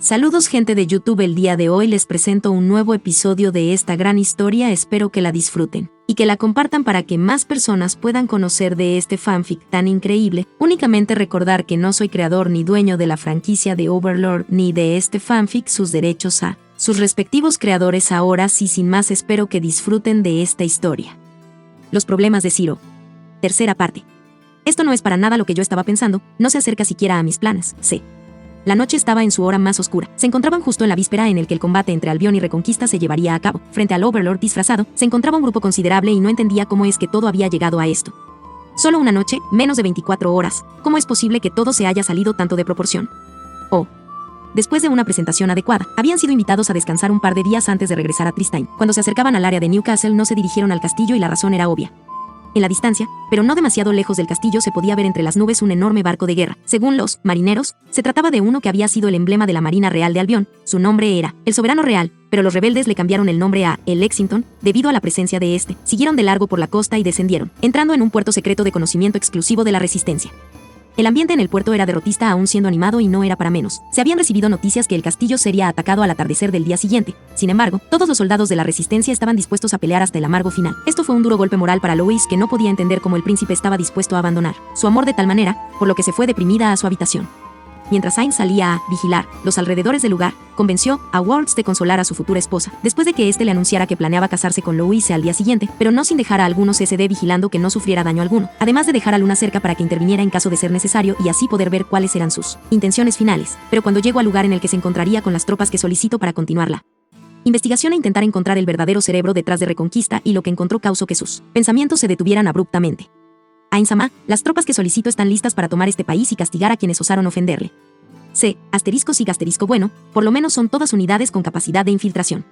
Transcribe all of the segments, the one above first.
Saludos gente de YouTube, el día de hoy les presento un nuevo episodio de esta gran historia, espero que la disfruten y que la compartan para que más personas puedan conocer de este fanfic tan increíble. Únicamente recordar que no soy creador ni dueño de la franquicia de Overlord ni de este fanfic, sus derechos a sus respectivos creadores. Ahora sí, sin más, espero que disfruten de esta historia. Los problemas de Zero. Tercera parte. Esto no es para nada lo que yo estaba pensando, no se acerca siquiera a mis planes, sé. La noche estaba en su hora más oscura. Se encontraban justo en la víspera en el que el combate entre Albion y Reconquista se llevaría a cabo. Frente al Overlord disfrazado, se encontraba un grupo considerable y no entendía cómo es que todo había llegado a esto. Solo una noche, menos de 24 horas. ¿Cómo es posible que todo se haya salido tanto de proporción? Oh. Después de una presentación adecuada, habían sido invitados a descansar un par de días antes de regresar a Tristine. Cuando se acercaban al área de Newcastle no se dirigieron al castillo y la razón era obvia. En la distancia, pero no demasiado lejos del castillo, se podía ver entre las nubes un enorme barco de guerra. Según los marineros, se trataba de uno que había sido el emblema de la Marina Real de Albion. Su nombre era el Soberano Real, pero los rebeldes le cambiaron el nombre a el Lexington debido a la presencia de este. Siguieron de largo por la costa y descendieron, entrando en un puerto secreto de conocimiento exclusivo de la Resistencia. El ambiente en el puerto era derrotista, aún siendo animado, y no era para menos. Se habían recibido noticias que el castillo sería atacado al atardecer del día siguiente. Sin embargo, todos los soldados de la Resistencia estaban dispuestos a pelear hasta el amargo final. Esto fue un duro golpe moral para Lois, que no podía entender cómo el príncipe estaba dispuesto a abandonar su amor de tal manera, por lo que se fue deprimida a su habitación. Mientras Ayn salía a vigilar los alrededores del lugar, convenció a Waltz de consolar a su futura esposa, después de que éste le anunciara que planeaba casarse con Louise al día siguiente, pero no sin dejar a algunos SD vigilando que no sufriera daño alguno, además de dejar a Luna cerca para que interviniera en caso de ser necesario y así poder ver cuáles eran sus intenciones finales. Pero cuando llegó al lugar en el que se encontraría con las tropas que solicitó para continuarla investigación e intentar encontrar el verdadero cerebro detrás de Reconquista, y lo que encontró causó que sus pensamientos se detuvieran abruptamente. Ain-sama, las tropas que solicito están listas para tomar este país y castigar a quienes osaron ofenderle. C, asterisco sig asterisco bueno, por lo menos son todas unidades con capacidad de infiltración.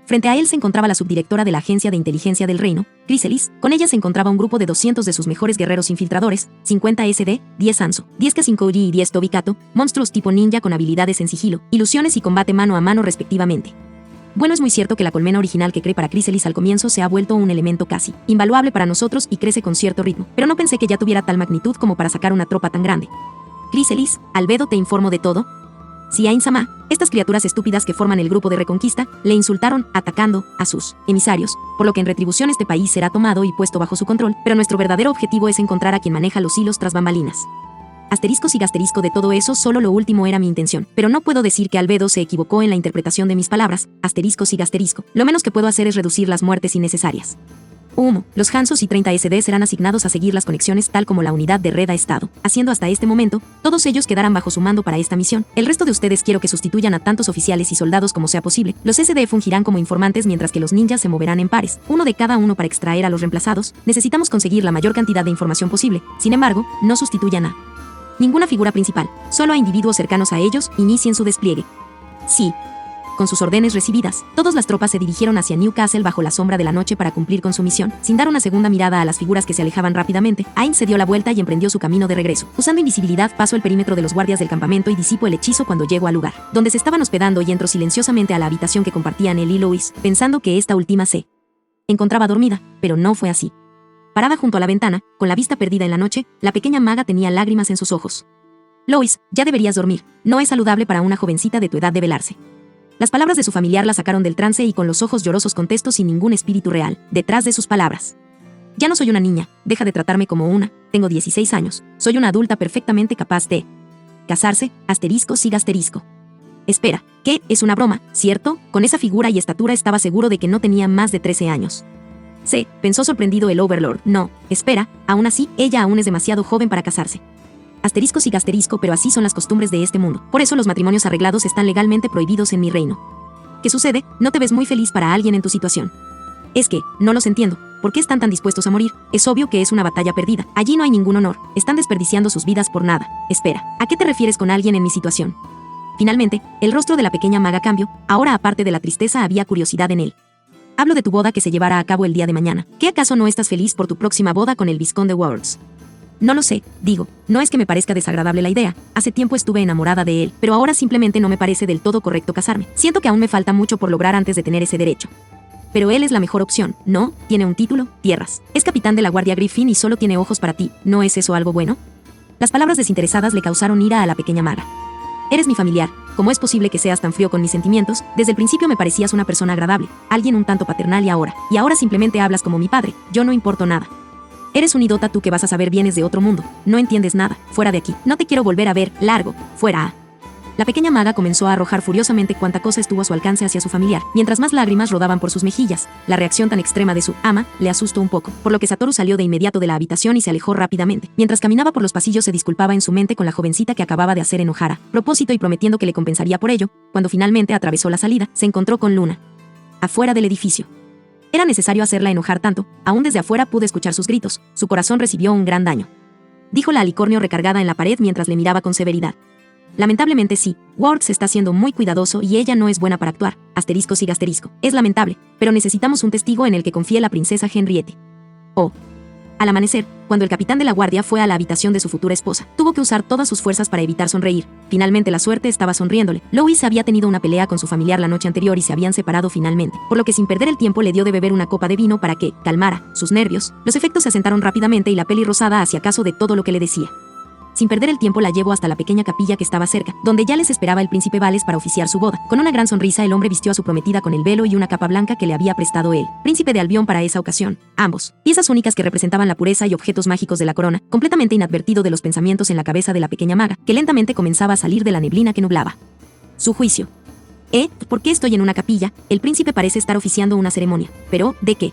Frente a él se encontraba la subdirectora de la Agencia de Inteligencia del Reino, Chrysalis. Con ella se encontraba un grupo de 200 de sus mejores guerreros infiltradores, 50 SD, 10 Anso, 10 K5G y 10 Tobikato, monstruos tipo ninja con habilidades en sigilo, ilusiones y combate mano a mano respectivamente. Bueno, es muy cierto que la colmena original que creé para Chrysalis al comienzo se ha vuelto un elemento casi invaluable para nosotros y crece con cierto ritmo, pero no pensé que ya tuviera tal magnitud como para sacar una tropa tan grande. Chrysalis, Albedo, ¿te informo de todo? Sí, Ain-sama, estas criaturas estúpidas que forman el grupo de Reconquista le insultaron atacando a sus emisarios, por lo que en retribución este país será tomado y puesto bajo su control, pero nuestro verdadero objetivo es encontrar a quien maneja los hilos tras bambalinas. Asterisco sig asterisco de todo eso, solo lo último era mi intención, pero no puedo decir que Albedo se equivocó en la interpretación de mis palabras. Asterisco sig asterisco, lo menos que puedo hacer es reducir las muertes innecesarias. Los Hansos y 30 SD serán asignados a seguir las conexiones tal como la unidad de red ha estado haciendo hasta este momento. Todos ellos quedarán bajo su mando para esta misión. El resto de ustedes quiero que sustituyan a tantos oficiales y soldados como sea posible. Los SD fungirán como informantes mientras que los ninjas se moverán en pares, uno de cada uno para extraer a los reemplazados. Necesitamos conseguir la mayor cantidad de información posible. Sin embargo, no sustituyan a ninguna figura principal, solo a individuos cercanos a ellos. Inicien su despliegue. Sí. Con sus órdenes recibidas, todas las tropas se dirigieron hacia Newcastle bajo la sombra de la noche para cumplir con su misión. Sin dar una segunda mirada a las figuras que se alejaban rápidamente, Ayn se dio la vuelta y emprendió su camino de regreso. Usando invisibilidad pasó el perímetro de los guardias del campamento y disipó el hechizo cuando llegó al lugar donde se estaban hospedando y entró silenciosamente a la habitación que compartían él y Lois, pensando que esta última se encontraba dormida, pero no fue así. Parada junto a la ventana, con la vista perdida en la noche, la pequeña maga tenía lágrimas en sus ojos. Lois, ya deberías dormir. No es saludable para una jovencita de tu edad de velarse. Las palabras de su familiar la sacaron del trance y con los ojos llorosos contestó sin ningún espíritu real detrás de sus palabras. Ya no soy una niña, deja de tratarme como una, tengo 16 años, soy una adulta perfectamente capaz de casarse, asterisco sig asterisco. Espera, ¿qué? Es una broma, ¿cierto? Con esa figura y estatura estaba seguro de que no tenía más de 13 años. Sí, pensó sorprendido el Overlord. No, espera, aún así, ella aún es demasiado joven para casarse. Asterisco sig asterisco, pero así son las costumbres de este mundo. Por eso los matrimonios arreglados están legalmente prohibidos en mi reino. ¿Qué sucede? ¿No te ves muy feliz para alguien en tu situación? Es que, no los entiendo. ¿Por qué están tan dispuestos a morir? Es obvio que es una batalla perdida. Allí no hay ningún honor. Están desperdiciando sus vidas por nada. Espera, ¿a qué te refieres con alguien en mi situación? Finalmente, el rostro de la pequeña maga cambió. Ahora, aparte de la tristeza, había curiosidad en él. Hablo de tu boda que se llevará a cabo el día de mañana. ¿Qué acaso no estás feliz por tu próxima boda con el Visconde Worlds? No lo sé, digo, no es que me parezca desagradable la idea, hace tiempo estuve enamorada de él, pero ahora simplemente no me parece del todo correcto casarme. Siento que aún me falta mucho por lograr antes de tener ese derecho. Pero él es la mejor opción, ¿no? Tiene un título, tierras. Es capitán de la Guardia Griffin y solo tiene ojos para ti, ¿no es eso algo bueno? Las palabras desinteresadas le causaron ira a la pequeña maga. Eres mi familiar, ¿cómo es posible que seas tan frío con mis sentimientos? Desde el principio me parecías una persona agradable, alguien un tanto paternal y ahora simplemente hablas como mi padre, yo no importo nada. Eres un idiota tú que vas a saber vienes de otro mundo, no entiendes nada, fuera de aquí, no te quiero volver a ver, largo, fuera. La pequeña maga comenzó a arrojar furiosamente cuanta cosa estuvo a su alcance hacia su familiar, mientras más lágrimas rodaban por sus mejillas. La reacción tan extrema de su ama le asustó un poco, por lo que Satoru salió de inmediato de la habitación y se alejó rápidamente. Mientras caminaba por los pasillos se disculpaba en su mente con la jovencita que acababa de hacer enojar a propósito y prometiendo que le compensaría por ello. Cuando finalmente atravesó la salida, se encontró con Luna afuera del edificio. Era necesario hacerla enojar tanto, aún desde afuera pude escuchar sus gritos, su corazón recibió un gran daño. Dijo la alicornio recargada en la pared mientras le miraba con severidad. Lamentablemente sí, Words está siendo muy cuidadoso y ella no es buena para actuar, asterisco sigue asterisco. Es lamentable, pero necesitamos un testigo en el que confíe la princesa Henriette. Oh. Al amanecer, cuando el capitán de la guardia fue a la habitación de su futura esposa, tuvo que usar todas sus fuerzas para evitar sonreír. Finalmente la suerte estaba sonriéndole. Lois había tenido una pelea con su familiar la noche anterior y se habían separado finalmente, por lo que sin perder el tiempo le dio de beber una copa de vino para que calmara sus nervios. Los efectos se asentaron rápidamente y la peli rosada hacía caso de todo lo que le decía. Sin perder el tiempo la llevó hasta la pequeña capilla que estaba cerca, donde ya les esperaba el príncipe Vales para oficiar su boda. Con una gran sonrisa el hombre vistió a su prometida con el velo y una capa blanca que le había prestado el príncipe de Albión para esa ocasión. Ambos, piezas únicas que representaban la pureza y objetos mágicos de la corona, completamente inadvertido de los pensamientos en la cabeza de la pequeña maga, que lentamente comenzaba a salir de la neblina que nublaba su juicio. ¿Por qué estoy en una capilla? El príncipe parece estar oficiando una ceremonia. ¿Pero de qué?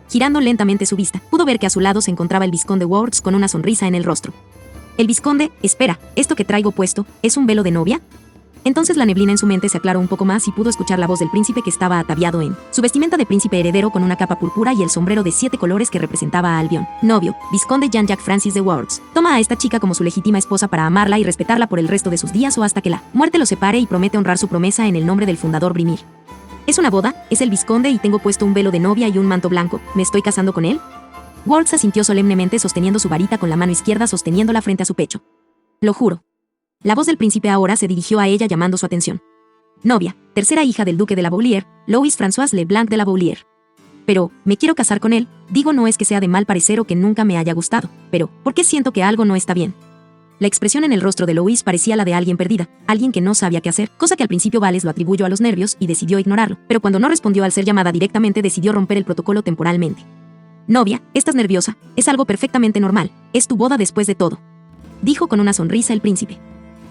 Girando lentamente su vista, pudo ver que a su lado se encontraba el vizconde Words con una sonrisa en el rostro. El vizconde, espera, ¿esto que traigo puesto, es un velo de novia? Entonces la neblina en su mente se aclaró un poco más y pudo escuchar la voz del príncipe que estaba ataviado en su vestimenta de príncipe heredero con una capa púrpura y el sombrero de 7 colores que representaba a Albión. Novio, vizconde Jean-Jacques Francis de Words. Toma a esta chica como su legítima esposa para amarla y respetarla por el resto de sus días o hasta que la muerte los separe y promete honrar su promesa en el nombre del fundador Brimir. ¿Es una boda? Es el vizconde y tengo puesto un velo de novia y un manto blanco. ¿Me estoy casando con él? Words asintió solemnemente sosteniendo su varita con la mano izquierda sosteniéndola frente a su pecho. Lo juro. La voz del príncipe ahora se dirigió a ella llamando su atención. Novia, tercera hija del duque de la Beaulier, Louis François Leblanc de la Beaulier. Pero, me quiero casar con él, digo no es que sea de mal parecer o que nunca me haya gustado, pero, ¿por qué siento que algo no está bien? La expresión en el rostro de Louis parecía la de alguien perdida, alguien que no sabía qué hacer, cosa que al principio Vales lo atribuyó a los nervios y decidió ignorarlo, pero cuando no respondió al ser llamada directamente decidió romper el protocolo temporalmente. Novia, estás nerviosa, es algo perfectamente normal, es tu boda después de todo. Dijo con una sonrisa el príncipe.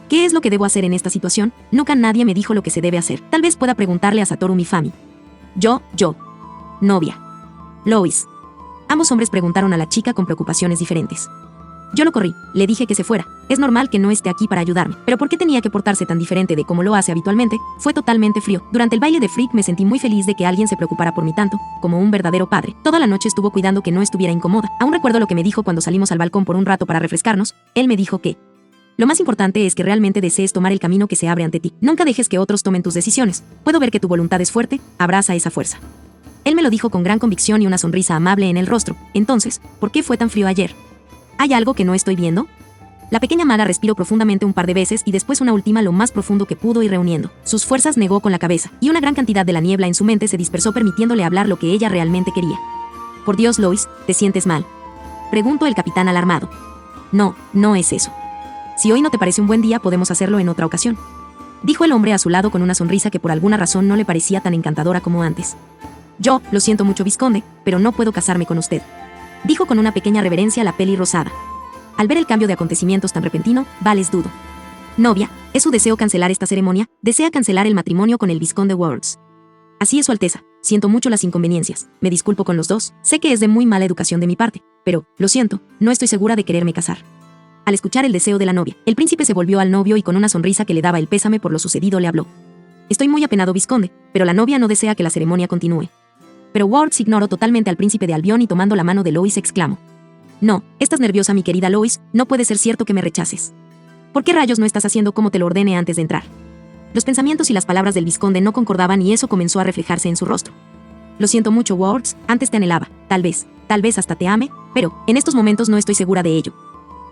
¿Qué es lo que debo hacer en esta situación? Nunca nadie me dijo lo que se debe hacer. Tal vez pueda preguntarle a Satoru Mifami. Yo. Novia. Lois. Ambos hombres preguntaron a la chica con preocupaciones diferentes. Yo lo corrí, le dije que se fuera. Es normal que no esté aquí para ayudarme, pero ¿por qué tenía que portarse tan diferente de como lo hace habitualmente? Fue totalmente frío. Durante el baile de Freak me sentí muy feliz de que alguien se preocupara por mí tanto, como un verdadero padre. Toda la noche estuvo cuidando que no estuviera incómoda. Aún recuerdo lo que me dijo cuando salimos al balcón por un rato para refrescarnos. Él me dijo que lo más importante es que realmente desees tomar el camino que se abre ante ti. Nunca dejes que otros tomen tus decisiones. Puedo ver que tu voluntad es fuerte, abraza esa fuerza. Él me lo dijo con gran convicción y una sonrisa amable en el rostro. Entonces, ¿por qué fue tan frío ayer? ¿Hay algo que no estoy viendo? La pequeña maga respiró profundamente un par de veces y después una última lo más profundo que pudo y reuniendo sus fuerzas negó con la cabeza, y una gran cantidad de la niebla en su mente se dispersó permitiéndole hablar lo que ella realmente quería. Por Dios, Lois, ¿te sientes mal? Preguntó el capitán alarmado. No, no es eso. Si hoy no te parece un buen día podemos hacerlo en otra ocasión. Dijo el hombre a su lado con una sonrisa que por alguna razón no le parecía tan encantadora como antes. Yo, lo siento mucho vizconde, pero no puedo casarme con usted. Dijo con una pequeña reverencia la peli rosada. Al ver el cambio de acontecimientos tan repentino, Vales dudó. Novia, ¿es su deseo cancelar esta ceremonia? Desea cancelar el matrimonio con el vizconde Words. Así es, Su Alteza. Siento mucho las inconveniencias. Me disculpo con los dos. Sé que es de muy mala educación de mi parte, pero, lo siento, no estoy segura de quererme casar. Al escuchar el deseo de la novia, el príncipe se volvió al novio y con una sonrisa que le daba el pésame por lo sucedido le habló. Estoy muy apenado, vizconde, pero la novia no desea que la ceremonia continúe. Pero Words ignoró totalmente al príncipe de Albión y tomando la mano de Lois exclamó. No, estás nerviosa mi querida Lois, no puede ser cierto que me rechaces. ¿Por qué rayos no estás haciendo como te lo ordene antes de entrar? Los pensamientos y las palabras del vizconde no concordaban y eso comenzó a reflejarse en su rostro. Lo siento mucho, Words, antes te anhelaba, tal vez hasta te ame, pero, en estos momentos no estoy segura de ello.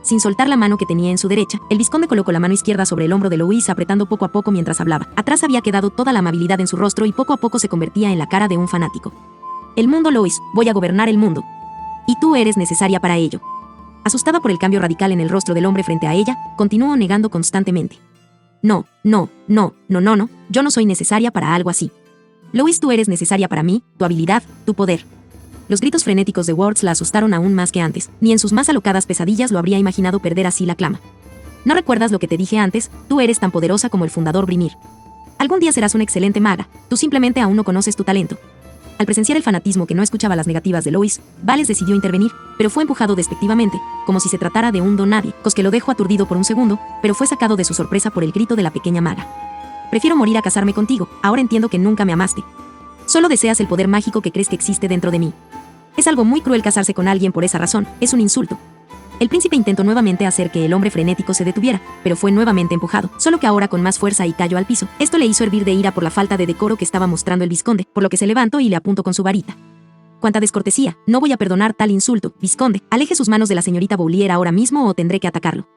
Sin soltar la mano que tenía en su derecha, el vizconde colocó la mano izquierda sobre el hombro de Lois apretando poco a poco mientras hablaba. Atrás había quedado toda la amabilidad en su rostro y poco a poco se convertía en la cara de un fanático. El mundo, Lois, voy a gobernar el mundo. Y tú eres necesaria para ello. Asustada por el cambio radical en el rostro del hombre frente a ella, continuó negando constantemente. No, no, no, no, no, no, yo no soy necesaria para algo así. Lois, tú eres necesaria para mí, tu habilidad, tu poder. Los gritos frenéticos de Words la asustaron aún más que antes, ni en sus más alocadas pesadillas lo habría imaginado perder así la clama. ¿No recuerdas lo que te dije antes? Tú eres tan poderosa como el fundador Brimir. Algún día serás una excelente maga, tú simplemente aún no conoces tu talento. Al presenciar el fanatismo que no escuchaba las negativas de Lois, Vales decidió intervenir, pero fue empujado despectivamente, como si se tratara de un don nadie, que lo dejó aturdido por un segundo, pero fue sacado de su sorpresa por el grito de la pequeña maga. Prefiero morir a casarme contigo, ahora entiendo que nunca me amaste. Solo deseas el poder mágico que crees que existe dentro de mí. Es algo muy cruel casarse con alguien por esa razón, es un insulto. El príncipe intentó nuevamente hacer que el hombre frenético se detuviera, pero fue nuevamente empujado, solo que ahora con más fuerza y cayó al piso. Esto le hizo hervir de ira por la falta de decoro que estaba mostrando el vizconde, por lo que se levantó y le apuntó con su varita. ¡Cuánta descortesía! No voy a perdonar tal insulto, vizconde. Aleje sus manos de la señorita Boulier ahora mismo o tendré que atacarlo.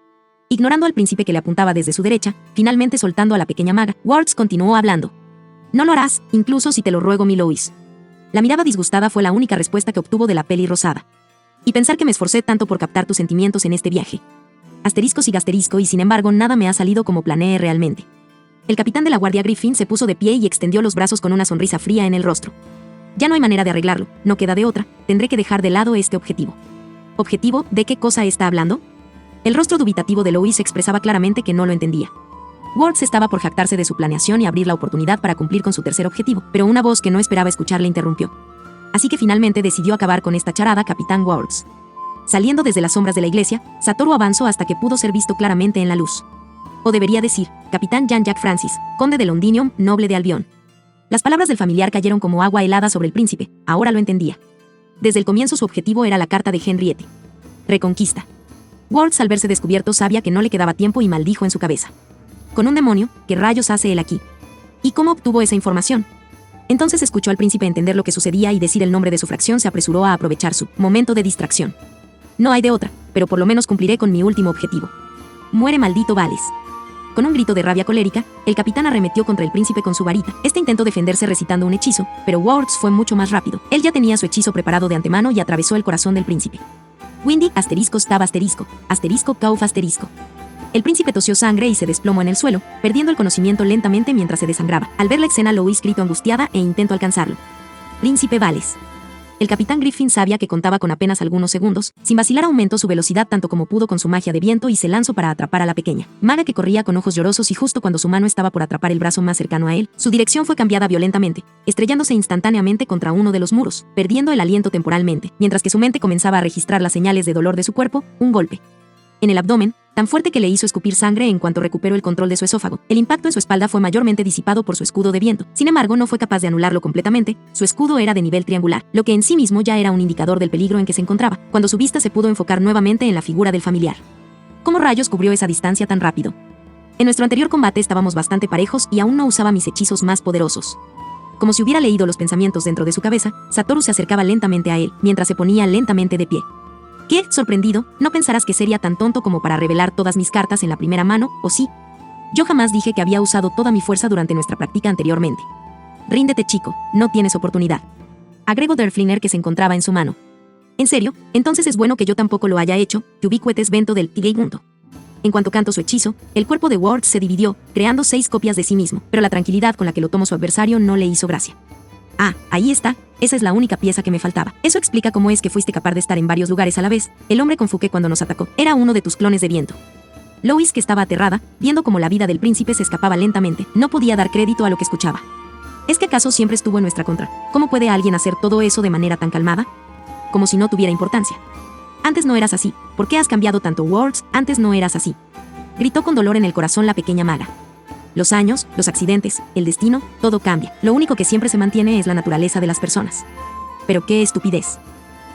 Ignorando al príncipe que le apuntaba desde su derecha, finalmente soltando a la pequeña maga, Words continuó hablando. No lo harás, incluso si te lo ruego, mi Lois. La mirada disgustada fue la única respuesta que obtuvo de la peli rosada. Y pensar que me esforcé tanto por captar tus sentimientos en este viaje. Asterisco sigue asterisco y sin embargo nada me ha salido como planeé realmente. El capitán de la Guardia Griffin se puso de pie y extendió los brazos con una sonrisa fría en el rostro. Ya no hay manera de arreglarlo, no queda de otra, tendré que dejar de lado este objetivo. ¿Objetivo? ¿De qué cosa está hablando? El rostro dubitativo de Lois expresaba claramente que no lo entendía. Words estaba por jactarse de su planeación y abrir la oportunidad para cumplir con su tercer objetivo, pero una voz que no esperaba escuchar le interrumpió. Así que finalmente decidió acabar con esta charada, Capitán Words. Saliendo desde las sombras de la iglesia, Satoru avanzó hasta que pudo ser visto claramente en la luz. O debería decir, Capitán Jean-Jacques Francis, conde de Londinium, noble de Albion. Las palabras del familiar cayeron como agua helada sobre el príncipe, ahora lo entendía. Desde el comienzo su objetivo era la carta de Henriette. Reconquista. Words, al verse descubierto, sabía que no le quedaba tiempo y maldijo en su cabeza. Con un demonio, ¿qué rayos hace él aquí? ¿Y cómo obtuvo esa información? Entonces escuchó al príncipe entender lo que sucedía y decir el nombre de su fracción se apresuró a aprovechar su momento de distracción. No hay de otra, pero por lo menos cumpliré con mi último objetivo. Muere, maldito Vales. Con un grito de rabia colérica, el capitán arremetió contra el príncipe con su varita. Este intentó defenderse recitando un hechizo, pero Words fue mucho más rápido. Él ya tenía su hechizo preparado de antemano y atravesó el corazón del príncipe. Windy, asterisco, stab, asterisco, Kauf, asterisco. El príncipe tosió sangre y se desplomó en el suelo, perdiendo el conocimiento lentamente mientras se desangraba. Al ver la escena, Lois gritó angustiada e intentó alcanzarlo. Príncipe Vales. El capitán Griffin sabía que contaba con apenas algunos segundos. Sin vacilar aumentó su velocidad tanto como pudo con su magia de viento y se lanzó para atrapar a la pequeña maga que corría con ojos llorosos y justo cuando su mano estaba por atrapar el brazo más cercano a él, su dirección fue cambiada violentamente, estrellándose instantáneamente contra uno de los muros, perdiendo el aliento temporalmente, mientras que su mente comenzaba a registrar las señales de dolor de su cuerpo, un golpe en el abdomen, tan fuerte que le hizo escupir sangre en cuanto recuperó el control de su esófago. El impacto en su espalda fue mayormente disipado por su escudo de viento. Sin embargo, no fue capaz de anularlo completamente. Su escudo era de nivel triangular, lo que en sí mismo ya era un indicador del peligro en que se encontraba, cuando su vista se pudo enfocar nuevamente en la figura del familiar. ¿Cómo rayos cubrió esa distancia tan rápido? En nuestro anterior combate estábamos bastante parejos y aún no usaba mis hechizos más poderosos. Como si hubiera leído los pensamientos dentro de su cabeza, Satoru se acercaba lentamente a él, mientras se ponía lentamente de pie. ¿Qué? Sorprendido, no pensarás que sería tan tonto como para revelar todas mis cartas en la primera mano, ¿o sí? Yo jamás dije que había usado toda mi fuerza durante nuestra práctica anteriormente. Ríndete, chico, no tienes oportunidad. Agregó Derfliner, que se encontraba en su mano. ¿En serio? Entonces es bueno que yo tampoco lo haya hecho, que ubicuetes vento del Tigeigunto. En cuanto cantó su hechizo, el cuerpo de Words se dividió, creando 6 copias de sí mismo, pero la tranquilidad con la que lo tomó su adversario no le hizo gracia. Ah, ahí está, esa es la única pieza que me faltaba. Eso explica cómo es que fuiste capaz de estar en varios lugares a la vez. El hombre con Fouquet cuando nos atacó era uno de tus clones de viento. Lois, que estaba aterrada, viendo cómo la vida del príncipe se escapaba lentamente, no podía dar crédito a lo que escuchaba. ¿Es que acaso siempre estuvo en nuestra contra? ¿Cómo puede alguien hacer todo eso de manera tan calmada? Como si no tuviera importancia. Antes no eras así. ¿Por qué has cambiado tanto, Words? Antes no eras así. Gritó con dolor en el corazón la pequeña maga. Los años, los accidentes, el destino, todo cambia. Lo único que siempre se mantiene es la naturaleza de las personas. Pero qué estupidez.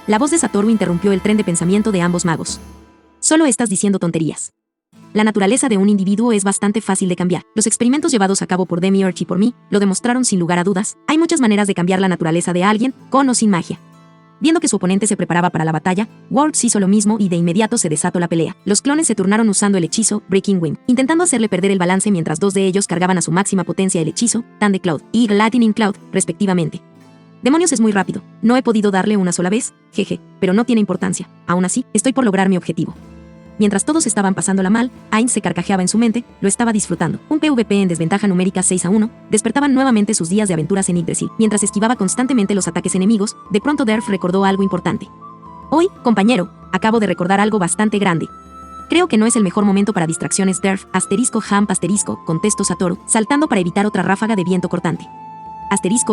La voz de Satoru interrumpió el tren de pensamiento de ambos magos. Solo estás diciendo tonterías. La naturaleza de un individuo es bastante fácil de cambiar. Los experimentos llevados a cabo por Demiurge y por mí lo demostraron sin lugar a dudas. Hay muchas maneras de cambiar la naturaleza de alguien, con o sin magia. Viendo que su oponente se preparaba para la batalla, Words hizo lo mismo y de inmediato se desató la pelea. Los clones se turnaron usando el hechizo Breaking Wind, intentando hacerle perder el balance mientras 2 de ellos cargaban a su máxima potencia el hechizo Thunder Cloud y Lightning Cloud, respectivamente. Demonios, es muy rápido. No he podido darle una sola vez, jeje, pero no tiene importancia. Aún así, estoy por lograr mi objetivo. Mientras todos estaban pasándola mal, Ainz se carcajeaba en su mente, lo estaba disfrutando. Un PvP en desventaja numérica 6-1, despertaban nuevamente sus días de aventuras en Yggdrasil. Mientras esquivaba constantemente los ataques enemigos, de pronto Derf recordó algo importante. Hoy, compañero, acabo de recordar algo bastante grande. Creo que no es el mejor momento para distracciones, Derf, *Hamp*, contestó Satoru, saltando para evitar otra ráfaga de viento cortante.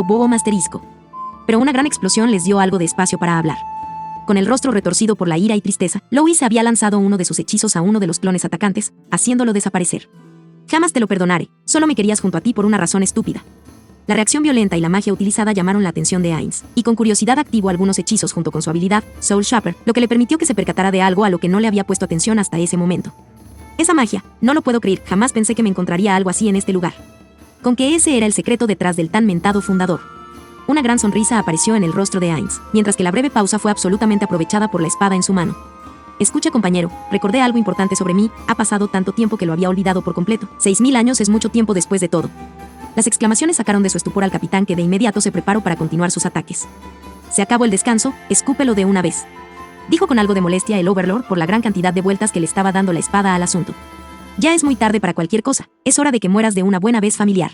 *Boom, *. Pero una gran explosión les dio algo de espacio para hablar. Con el rostro retorcido por la ira y tristeza, Louis había lanzado uno de sus hechizos a uno de los clones atacantes, haciéndolo desaparecer. Jamás te lo perdonaré, solo me querías junto a ti por una razón estúpida. La reacción violenta y la magia utilizada llamaron la atención de Ainz, y con curiosidad activó algunos hechizos junto con su habilidad, Soul Shaper, lo que le permitió que se percatara de algo a lo que no le había puesto atención hasta ese momento. Esa magia, no lo puedo creer, jamás pensé que me encontraría algo así en este lugar. Con que ese era el secreto detrás del tan mentado fundador. Una gran sonrisa apareció en el rostro de Ainz, mientras que la breve pausa fue absolutamente aprovechada por la espada en su mano. Escucha, compañero, recordé algo importante sobre mí, ha pasado tanto tiempo que lo había olvidado por completo. 6000 años es mucho tiempo después de todo. Las exclamaciones sacaron de su estupor al capitán, que de inmediato se preparó para continuar sus ataques. Se acabó el descanso, escúpelo de una vez. Dijo con algo de molestia el Overlord por la gran cantidad de vueltas que le estaba dando la espada al asunto. Ya es muy tarde para cualquier cosa, es hora de que mueras de una buena vez, familiar.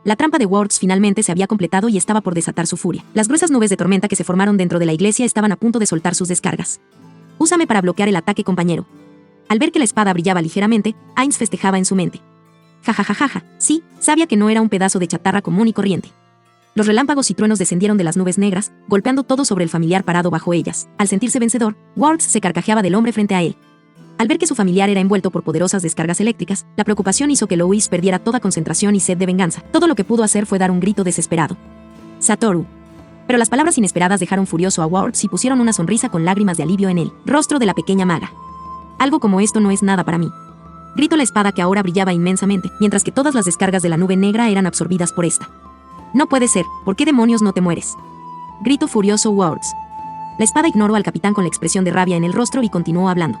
La trampa de Wards finalmente se había completado y estaba por desatar su furia. Las gruesas nubes de tormenta que se formaron dentro de la iglesia estaban a punto de soltar sus descargas. Úsame para bloquear el ataque, compañero. Al ver que la espada brillaba ligeramente, Ainz festejaba en su mente. Jajajajaja, sí, sabía que no era un pedazo de chatarra común y corriente. Los relámpagos y truenos descendieron de las nubes negras, golpeando todo sobre el familiar parado bajo ellas. Al sentirse vencedor, Wards se carcajeaba del hombre frente a él. Al ver que su familiar era envuelto por poderosas descargas eléctricas, la preocupación hizo que Louis perdiera toda concentración y sed de venganza. Todo lo que pudo hacer fue dar un grito desesperado. Satoru. Pero las palabras inesperadas dejaron furioso a Wards y pusieron una sonrisa con lágrimas de alivio en el rostro de la pequeña maga. Algo como esto no es nada para mí. Gritó la espada, que ahora brillaba inmensamente, mientras que todas las descargas de la nube negra eran absorbidas por esta. No puede ser, ¿por qué demonios no te mueres? Gritó furioso Wards. La espada ignoró al capitán con la expresión de rabia en el rostro y continuó hablando.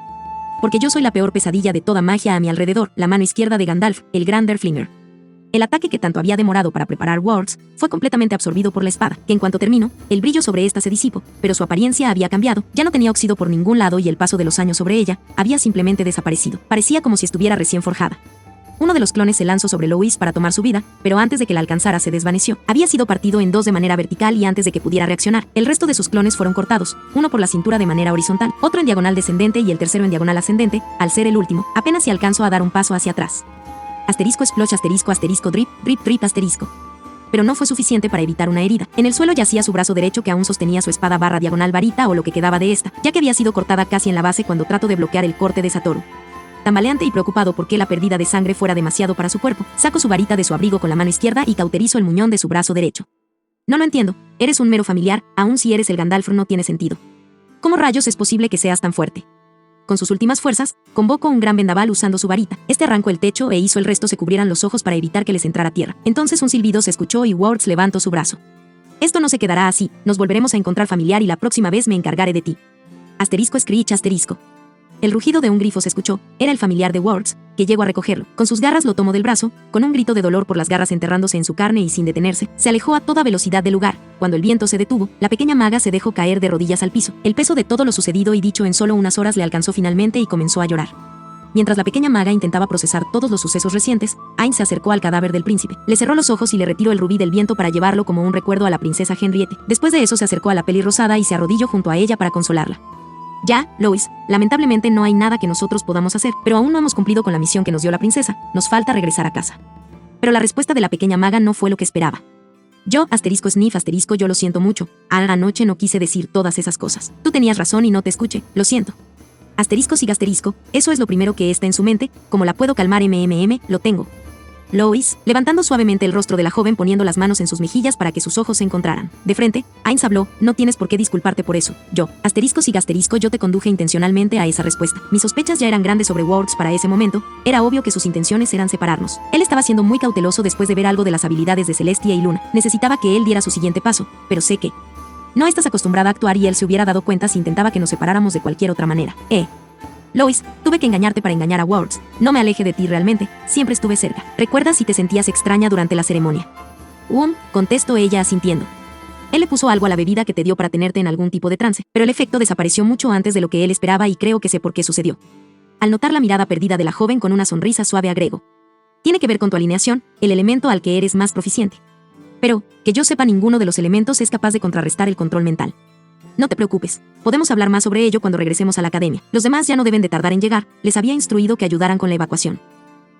Porque yo soy la peor pesadilla de toda magia a mi alrededor, la mano izquierda de Gandalf, el gran Derflinger. El ataque que tanto había demorado para preparar Wards fue completamente absorbido por la espada, que en cuanto terminó, el brillo sobre esta se disipó, pero su apariencia había cambiado, ya no tenía óxido por ningún lado y el paso de los años sobre ella había simplemente desaparecido. Parecía como si estuviera recién forjada. Uno de los clones se lanzó sobre Louis para tomar su vida, pero antes de que la alcanzara se desvaneció. Había sido partido en dos de manera vertical y antes de que pudiera reaccionar, el resto de sus clones fueron cortados, uno por la cintura de manera horizontal, otro en diagonal descendente y el tercero en diagonal ascendente. Al ser el último, apenas si alcanzó a dar un paso hacia atrás. *splash *drip drip *. Pero no fue suficiente para evitar una herida. En el suelo yacía su brazo derecho, que aún sostenía su espada / diagonal varita o lo que quedaba de esta, ya que había sido cortada casi en la base cuando trató de bloquear el corte de Satoru. Tambaleante y preocupado porque la pérdida de sangre fuera demasiado para su cuerpo, sacó su varita de su abrigo con la mano izquierda y cauterizó el muñón de su brazo derecho. No lo entiendo, eres un mero familiar, aun si eres el Gandalf no tiene sentido. ¿Cómo rayos es posible que seas tan fuerte? Con sus últimas fuerzas, convocó un gran vendaval usando su varita. Este arrancó el techo e hizo el resto se cubrieran los ojos para evitar que les entrara tierra. Entonces un silbido se escuchó y Wards levantó su brazo. Esto no se quedará así, nos volveremos a encontrar, familiar, y la próxima vez me encargaré de ti. *Screech *. El rugido de un grifo se escuchó, era el familiar de Wards, que llegó a recogerlo. Con sus garras lo tomó del brazo, con un grito de dolor por las garras enterrándose en su carne y sin detenerse, se alejó a toda velocidad del lugar. Cuando el viento se detuvo, la pequeña maga se dejó caer de rodillas al piso. El peso de todo lo sucedido y dicho en solo unas horas le alcanzó finalmente y comenzó a llorar. Mientras la pequeña maga intentaba procesar todos los sucesos recientes, Ainz se acercó al cadáver del príncipe, le cerró los ojos y le retiró el rubí del viento para llevarlo como un recuerdo a la princesa Henriette. Después de eso se acercó a la peli rosada y se arrodilló junto a ella para consolarla. Ya, Louis, lamentablemente no hay nada que nosotros podamos hacer, pero aún no hemos cumplido con la misión que nos dio la princesa, nos falta regresar a casa. Pero la respuesta de la pequeña maga no fue lo que esperaba. Yo, *sniff *, yo lo siento mucho, anoche no quise decir todas esas cosas. Tú tenías razón y no te escuché, lo siento. *, eso es lo primero que está en su mente, ¿cómo la puedo calmar? Lo tengo. Louis, levantando suavemente el rostro de la joven, poniendo las manos en sus mejillas para que sus ojos se encontraran. De frente, Ainz habló, no tienes por qué disculparte por eso. Yo, yo te conduje intencionalmente a esa respuesta. Mis sospechas ya eran grandes sobre Wards para ese momento, era obvio que sus intenciones eran separarnos. Él estaba siendo muy cauteloso después de ver algo de las habilidades de Celestia y Luna. Necesitaba que él diera su siguiente paso, pero sé que no estás acostumbrada a actuar y él se hubiera dado cuenta si intentaba que nos separáramos de cualquier otra manera. Louis, tuve que engañarte para engañar a Wards. No me alejé de ti realmente, siempre estuve cerca. ¿Recuerdas si te sentías extraña durante la ceremonia? Contestó ella asintiendo. Él le puso algo a la bebida que te dio para tenerte en algún tipo de trance, pero el efecto desapareció mucho antes de lo que él esperaba y creo que sé por qué sucedió. al notar la mirada perdida de la joven con una sonrisa suave agregó. Tiene que ver con tu alineación, el elemento al que eres más proficiente. Pero, que yo sepa, ninguno de los elementos es capaz de contrarrestar el control mental. No te preocupes, podemos hablar más sobre ello cuando regresemos a la academia. Los demás ya no deben de tardar en llegar, les había instruido que ayudaran con la evacuación.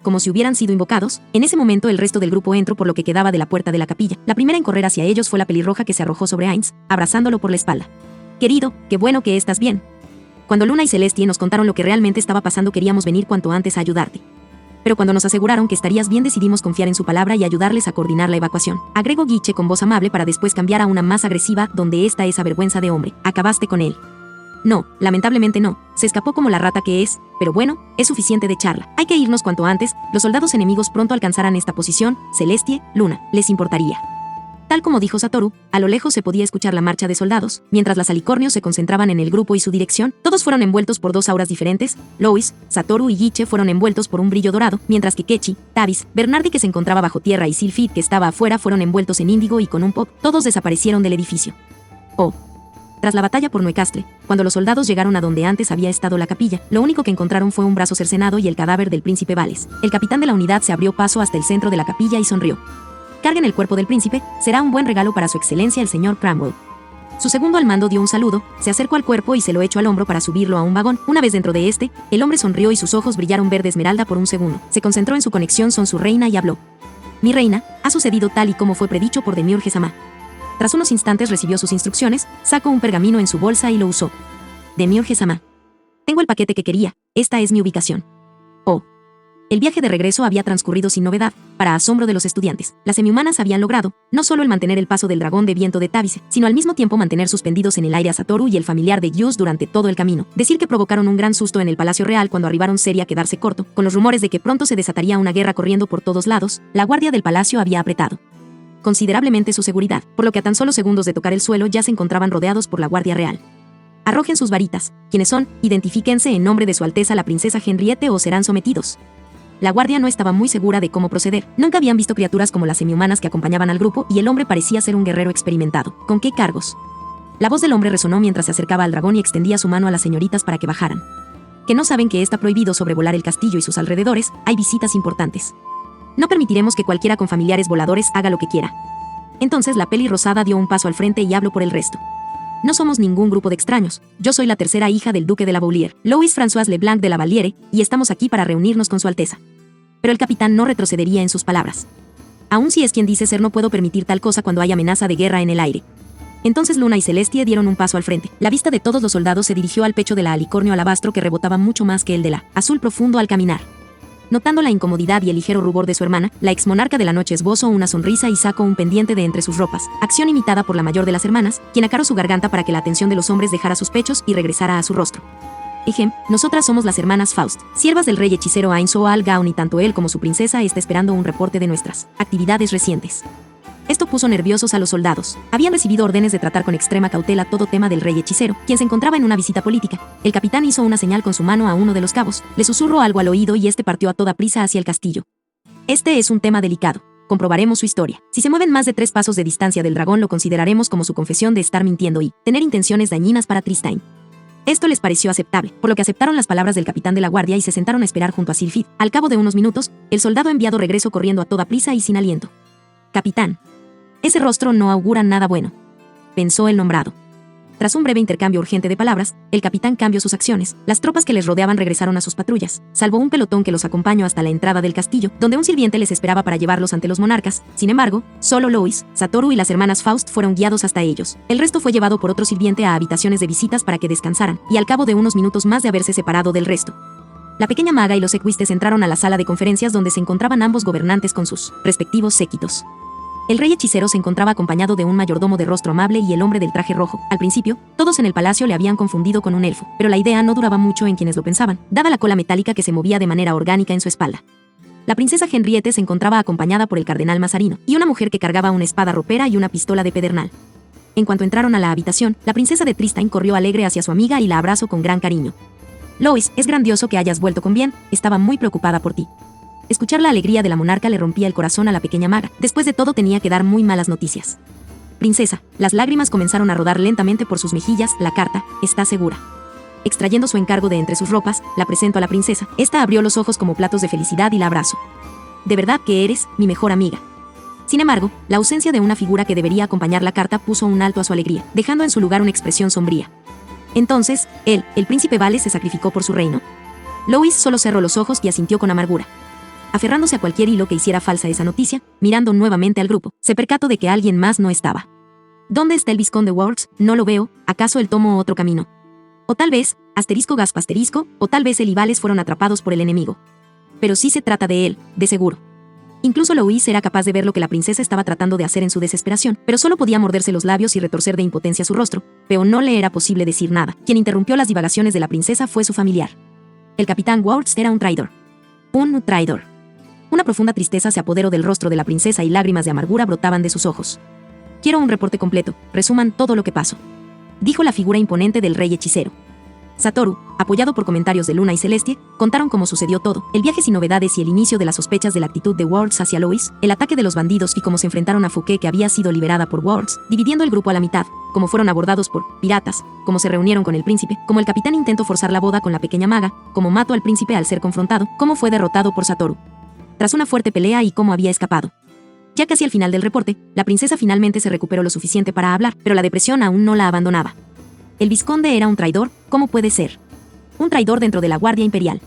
Como si hubieran sido invocados, en ese momento el resto del grupo entró por lo que quedaba de la puerta de la capilla. La primera en correr hacia ellos fue la pelirroja que se arrojó sobre Ainz, abrazándolo por la espalda. Querido, qué bueno que estás bien. Cuando Luna y Celestia nos contaron lo que realmente estaba pasando, queríamos venir cuanto antes a ayudarte. Pero cuando nos aseguraron que estarías bien, decidimos confiar en su palabra y ayudarles a coordinar la evacuación. Agregó Guiche con voz amable para después cambiar a una más agresiva, donde esta es avergüenza de hombre. ¿Acabaste con él? No, lamentablemente no. Se escapó como la rata que es, pero bueno, es suficiente de charla. Hay que irnos cuanto antes, los soldados enemigos pronto alcanzarán esta posición. Celestia, Luna, ¿les importaría? Tal como dijo Satoru, a lo lejos se podía escuchar la marcha de soldados, mientras las alicornios se concentraban en el grupo y su dirección. Todos fueron envueltos por dos auras diferentes. Lois, Satoru y Guiche fueron envueltos por un brillo dorado, mientras que Kechi, Tavis, Bernardi, que se encontraba bajo tierra, y Sylphid, que estaba afuera, fueron envueltos en índigo y con un pop. Todos desaparecieron del edificio. Tras la batalla por Nuecastle, cuando los soldados llegaron a donde antes había estado la capilla, lo único que encontraron fue un brazo cercenado y el cadáver del príncipe Vales. El capitán de la unidad se abrió paso hasta el centro de la capilla y sonrió. Carguen el cuerpo del príncipe, será un buen regalo para su excelencia el señor Cranwell. Su segundo al mando dio un saludo, se acercó al cuerpo y se lo echó al hombro para subirlo a un vagón. Una vez dentro de este, el hombre sonrió y sus ojos brillaron verde esmeralda por un segundo. Se concentró en su conexión con su reina y habló. Mi reina, ha sucedido tal y como fue predicho por Demiurge-sama. Tras unos instantes recibió sus instrucciones, sacó un pergamino en su bolsa y lo usó. Demiurge-sama. Tengo el paquete que quería, esta es mi ubicación. El viaje de regreso había transcurrido sin novedad, para asombro de los estudiantes. Las semihumanas habían logrado, no solo el mantener el paso del dragón de viento de Tavis, sino al mismo tiempo mantener suspendidos en el aire a Satoru y el familiar de Gyus durante todo el camino. Decir que provocaron un gran susto en el Palacio Real cuando arribaron sería quedarse corto, con los rumores de que pronto se desataría una guerra corriendo por todos lados. La guardia del palacio había apretado considerablemente su seguridad, por lo que a tan solo segundos de tocar el suelo ya se encontraban rodeados por la Guardia Real. Arrojen sus varitas. ¿Quiénes son? Identifíquense en nombre de su Alteza la princesa Henriette o serán sometidos. La guardia no estaba muy segura de cómo proceder. Nunca habían visto criaturas como las semihumanas que acompañaban al grupo y el hombre parecía ser un guerrero experimentado. ¿Con qué cargos? La voz del hombre resonó mientras se acercaba al dragón y extendía su mano a las señoritas para que bajaran. Que no saben que está prohibido sobrevolar el castillo y sus alrededores, hay visitas importantes. No permitiremos que cualquiera con familiares voladores haga lo que quiera. Entonces la peli rosada dio un paso al frente y habló por el resto. No somos ningún grupo de extraños. Yo soy la tercera hija del duque de la Boulier, Louis François Leblanc de la Valliere, y estamos aquí para reunirnos con su Alteza. Pero el capitán no retrocedería en sus palabras. Aun si es quien dice ser, no puedo permitir tal cosa cuando hay amenaza de guerra en el aire. Entonces Luna y Celestia dieron un paso al frente. La vista de todos los soldados se dirigió al pecho de la alicornio alabastro que rebotaba mucho más que el de la azul profundo al caminar. Notando la incomodidad y el ligero rubor de su hermana, la exmonarca de la noche esbozó una sonrisa y sacó un pendiente de entre sus ropas, acción imitada por la mayor de las hermanas, quien acaró su garganta para que la atención de los hombres dejara sus pechos y regresara a su rostro. Nosotras somos las hermanas Faust, siervas del rey hechicero Ainzo Al Gaon, y tanto él como su princesa está esperando un reporte de nuestras actividades recientes. Esto puso nerviosos a los soldados. Habían recibido órdenes de tratar con extrema cautela todo tema del rey hechicero, quien se encontraba en una visita política. El capitán hizo una señal con su mano a uno de los cabos, le susurró algo al oído y este partió a toda prisa hacia el castillo. Este es un tema delicado. Comprobaremos su historia. Si se mueven más de 3 pasos de distancia del dragón, lo consideraremos como su confesión de estar mintiendo y tener intenciones dañinas para Tristán. Esto les pareció aceptable, por lo que aceptaron las palabras del capitán de la guardia y se sentaron a esperar junto a Sylphid. Al cabo de unos minutos, el soldado enviado regresó corriendo a toda prisa y sin aliento. Capitán. Ese rostro no augura nada bueno, pensó el nombrado. Tras un breve intercambio urgente de palabras, el capitán cambió sus acciones. Las tropas que les rodeaban regresaron a sus patrullas, salvo un pelotón que los acompañó hasta la entrada del castillo, donde un sirviente les esperaba para llevarlos ante los monarcas. Sin embargo, solo Lois, Satoru y las hermanas Faust fueron guiados hasta ellos. El resto fue llevado por otro sirviente a habitaciones de visitas para que descansaran, y al cabo de unos minutos más de haberse separado del resto, la pequeña maga y los ecuistes entraron a la sala de conferencias donde se encontraban ambos gobernantes con sus respectivos séquitos. El rey hechicero se encontraba acompañado de un mayordomo de rostro amable y el hombre del traje rojo. Al principio, todos en el palacio le habían confundido con un elfo, pero la idea no duraba mucho en quienes lo pensaban, dada la cola metálica que se movía de manera orgánica en su espalda. La princesa Henriette se encontraba acompañada por el cardenal Mazarino, y una mujer que cargaba una espada ropera y una pistola de pedernal. En cuanto entraron a la habitación, la princesa de Tristán corrió alegre hacia su amiga y la abrazó con gran cariño. Lois, es grandioso que hayas vuelto con bien, estaba muy preocupada por ti. Escuchar la alegría de la monarca le rompía el corazón a la pequeña maga. Después de todo tenía que dar muy malas noticias. Princesa, las lágrimas comenzaron a rodar lentamente por sus mejillas. La carta, ¿está segura? Extrayendo su encargo de entre sus ropas, la presento a la princesa. Esta abrió los ojos como platos de felicidad y la abrazó. De verdad que eres mi mejor amiga. Sin embargo, la ausencia de una figura que debería acompañar la carta puso un alto a su alegría, dejando en su lugar una expresión sombría. Entonces, él, el príncipe Vales, se sacrificó por su reino. Lois solo cerró los ojos y asintió con amargura. Aferrándose a cualquier hilo que hiciera falsa esa noticia, mirando nuevamente al grupo, se percató de que alguien más no estaba. ¿Dónde está el vizconde Words? No lo veo. ¿Acaso él tomó otro camino? O tal vez, *gasp*, o tal vez él y Vales fueron atrapados por el enemigo. Pero sí se trata de él, de seguro. Incluso Lois era capaz de ver lo que la princesa estaba tratando de hacer en su desesperación, pero solo podía morderse los labios y retorcer de impotencia su rostro, pero no le era posible decir nada. Quien interrumpió las divagaciones de la princesa fue su familiar. El capitán Words era un traidor. Un traidor. Una profunda tristeza se apoderó del rostro de la princesa y lágrimas de amargura brotaban de sus ojos. Quiero un reporte completo, resuman todo lo que pasó, dijo la figura imponente del rey hechicero. Satoru, apoyado por comentarios de Luna y Celestia, contaron cómo sucedió todo, el viaje sin novedades y el inicio de las sospechas de la actitud de Words hacia Lois, el ataque de los bandidos y cómo se enfrentaron a Fouquet que había sido liberada por Words, dividiendo el grupo a la mitad, cómo fueron abordados por piratas, cómo se reunieron con el príncipe, cómo el capitán intentó forzar la boda con la pequeña maga, cómo mató al príncipe al ser confrontado, cómo fue derrotado por Satoru tras una fuerte pelea y cómo había escapado. Ya casi al final del reporte, la princesa finalmente se recuperó lo suficiente para hablar, pero la depresión aún no la abandonaba. El vizconde era un traidor, ¿cómo puede ser? Un traidor dentro de la Guardia Imperial.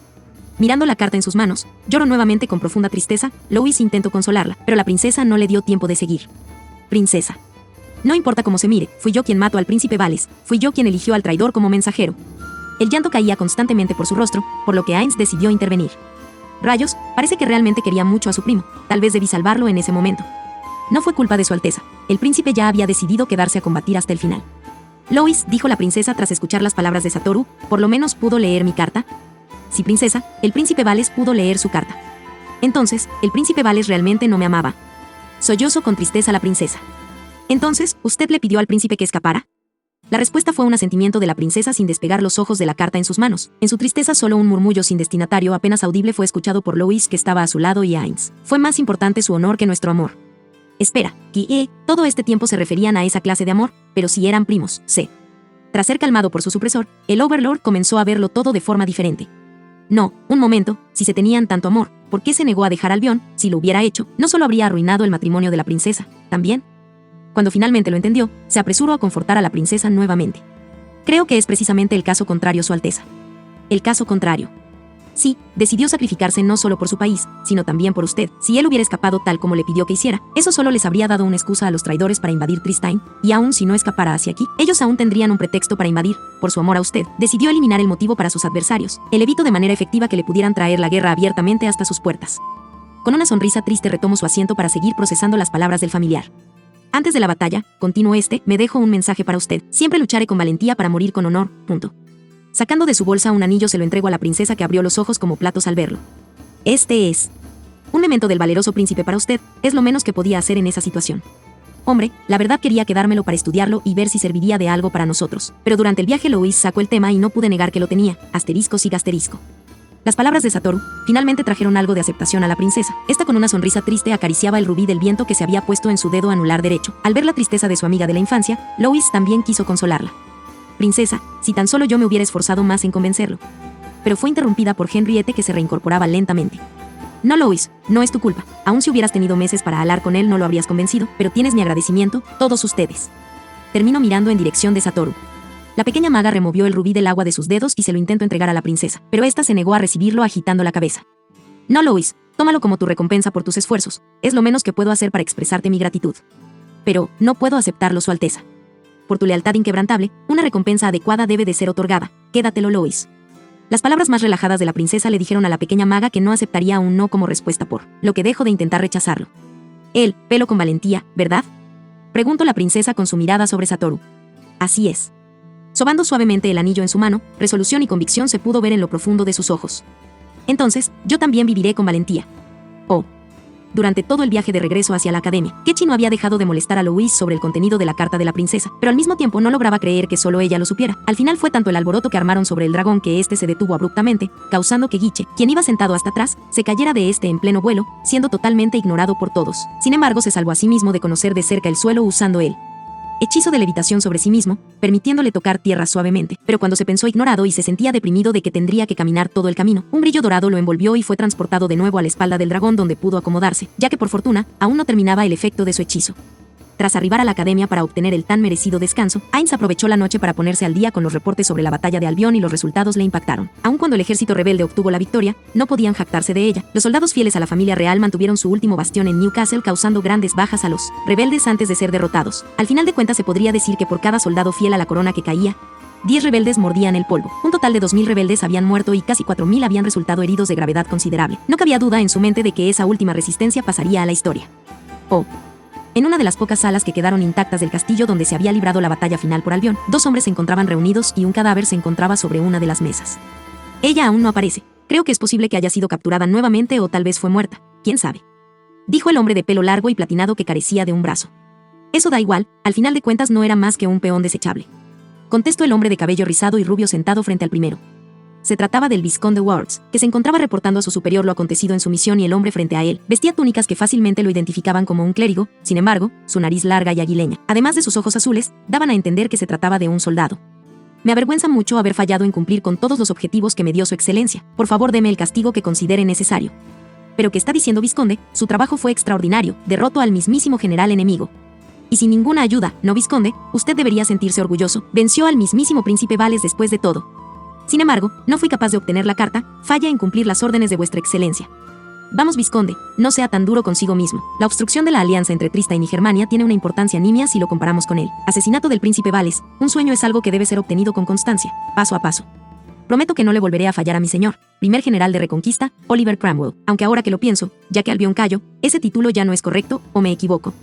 Mirando la carta en sus manos, lloró nuevamente con profunda tristeza. Lois intentó consolarla, pero la princesa no le dio tiempo de seguir. Princesa. No importa cómo se mire, fui yo quien mató al príncipe Vales, fui yo quien eligió al traidor como mensajero. El llanto caía constantemente por su rostro, por lo que Ainz decidió intervenir. Rayos, parece que realmente quería mucho a su primo, tal vez debí salvarlo en ese momento. No fue culpa de su alteza, el príncipe ya había decidido quedarse a combatir hasta el final. Lois, dijo la princesa tras escuchar las palabras de Satoru, ¿por lo menos pudo leer mi carta? Sí, princesa, el príncipe Vales pudo leer su carta. Entonces, el príncipe Vales realmente no me amaba. Sollozó con tristeza la princesa. Entonces, ¿usted le pidió al príncipe que escapara? La respuesta fue un asentimiento de la princesa sin despegar los ojos de la carta en sus manos. En su tristeza solo un murmullo sin destinatario apenas audible fue escuchado por Lois que estaba a su lado y Ainz. Fue más importante su honor que nuestro amor. Espera, todo este tiempo se referían a esa clase de amor, pero si eran primos, sé. Tras ser calmado por su supresor, el Overlord comenzó a verlo todo de forma diferente. No, un momento, si se tenían tanto amor, ¿por qué se negó a dejar a Albion? Si lo hubiera hecho, no solo habría arruinado el matrimonio de la princesa, también. Cuando finalmente lo entendió, se apresuró a confortar a la princesa nuevamente. Creo que es precisamente el caso contrario, Su Alteza. El caso contrario. Sí, decidió sacrificarse no solo por su país, sino también por usted. Si él hubiera escapado tal como le pidió que hiciera, eso solo les habría dado una excusa a los traidores para invadir Tristine, y aun si no escapara hacia aquí, ellos aún tendrían un pretexto para invadir. Por su amor a usted, decidió eliminar el motivo para sus adversarios. Él evitó de manera efectiva que le pudieran traer la guerra abiertamente hasta sus puertas. Con una sonrisa triste retomó su asiento para seguir procesando las palabras del familiar. Antes de la batalla, continuó me dejo un mensaje para usted. Siempre lucharé con valentía para morir con honor. Sacando de su bolsa un anillo se lo entregó a la princesa que abrió los ojos como platos al verlo. Este es un memento del valeroso príncipe para usted, es lo menos que podía hacer en esa situación. Hombre, la verdad quería quedármelo para estudiarlo y ver si serviría de algo para nosotros. Pero durante el viaje Lois sacó el tema y no pude negar que lo tenía. ***. Las palabras de Satoru finalmente trajeron algo de aceptación a la princesa. Esta con una sonrisa triste acariciaba el rubí del viento que se había puesto en su dedo anular derecho. Al ver la tristeza de su amiga de la infancia, Lois también quiso consolarla. Princesa, si tan solo yo me hubiera esforzado más en convencerlo. Pero fue interrumpida por Henriette que se reincorporaba lentamente. No, Lois, no es tu culpa. Aun si hubieras tenido meses para hablar con él no lo habrías convencido, pero tienes mi agradecimiento, todos ustedes. Terminó mirando en dirección de Satoru. La pequeña maga removió el rubí del agua de sus dedos y se lo intentó entregar a la princesa, pero ésta se negó a recibirlo agitando la cabeza. No, Lois, tómalo como tu recompensa por tus esfuerzos, es lo menos que puedo hacer para expresarte mi gratitud. Pero, no puedo aceptarlo, Su Alteza. Por tu lealtad inquebrantable, una recompensa adecuada debe de ser otorgada, quédatelo, Lois. Las palabras más relajadas de la princesa le dijeron a la pequeña maga que no aceptaría un no como respuesta por lo que dejó de intentar rechazarlo. Él, pelo con valentía, ¿verdad? Preguntó la princesa con su mirada sobre Satoru. Así es. Sobando suavemente el anillo en su mano, resolución y convicción se pudo ver en lo profundo de sus ojos. Entonces, yo también viviré con valentía. Oh. Durante todo el viaje de regreso hacia la academia, Kechi no había dejado de molestar a Lois sobre el contenido de la carta de la princesa, pero al mismo tiempo no lograba creer que solo ella lo supiera. Al final fue tanto el alboroto que armaron sobre el dragón que éste se detuvo abruptamente, causando que Guiche, quien iba sentado hasta atrás, se cayera de en pleno vuelo, siendo totalmente ignorado por todos. Sin embargo, se salvó a sí mismo de conocer de cerca el suelo usando él. hechizo de levitación sobre sí mismo, permitiéndole tocar tierra suavemente, pero cuando se pensó ignorado y se sentía deprimido de que tendría que caminar todo el camino, un brillo dorado lo envolvió y fue transportado de nuevo a la espalda del dragón donde pudo acomodarse, ya que por fortuna, aún no terminaba el efecto de su hechizo. Tras arribar a la academia para obtener el tan merecido descanso, Ainz aprovechó la noche para ponerse al día con los reportes sobre la batalla de Albion y los resultados le impactaron. Aun cuando el ejército rebelde obtuvo la victoria, no podían jactarse de ella. Los soldados fieles a la familia real mantuvieron su último bastión en Newcastle, causando grandes bajas a los rebeldes antes de ser derrotados. Al final de cuentas se podría decir que por cada soldado fiel a la corona que caía, 10 rebeldes mordían el polvo. Un total de 2.000 rebeldes habían muerto y casi 4.000 habían resultado heridos de gravedad considerable. No cabía duda en su mente de que esa última resistencia pasaría a la historia. En una de las pocas salas que quedaron intactas del castillo donde se había librado la batalla final por Albion, 2 hombres se encontraban reunidos y un cadáver se encontraba sobre una de las mesas. Ella aún no aparece. Creo que es posible que haya sido capturada nuevamente o tal vez fue muerta. ¿Quién sabe? Dijo el hombre de pelo largo y platinado que carecía de un brazo. Eso da igual, al final de cuentas no era más que un peón desechable. Contestó el hombre de cabello rizado y rubio sentado frente al primero. Se trataba del vizconde Wards, que se encontraba reportando a su superior lo acontecido en su misión y el hombre frente a él vestía túnicas que fácilmente lo identificaban como un clérigo. Sin embargo, su nariz larga y aguileña, además de sus ojos azules, daban a entender que se trataba de un soldado. Me avergüenza mucho haber fallado en cumplir con todos los objetivos que me dio su excelencia. Por favor, deme el castigo que considere necesario. Pero ¿qué está diciendo vizconde? Su trabajo fue extraordinario, derrotó al mismísimo general enemigo. Y sin ninguna ayuda, ¿no, vizconde? Usted debería sentirse orgulloso. Venció al mismísimo príncipe Vales después de todo. Sin embargo, no fui capaz de obtener la carta, falla en cumplir las órdenes de vuestra excelencia. Vamos, vizconde, no sea tan duro consigo mismo. La obstrucción de la alianza entre Tristán y Germania tiene una importancia nimia si lo comparamos con el asesinato del príncipe Vales. Un sueño es algo que debe ser obtenido con constancia, paso a paso. Prometo que no le volveré a fallar a mi señor, primer general de Reconquista, Oliver Cromwell. Aunque ahora que lo pienso, ya que Albion cayó, ese título ya no es correcto, ¿o me equivoco?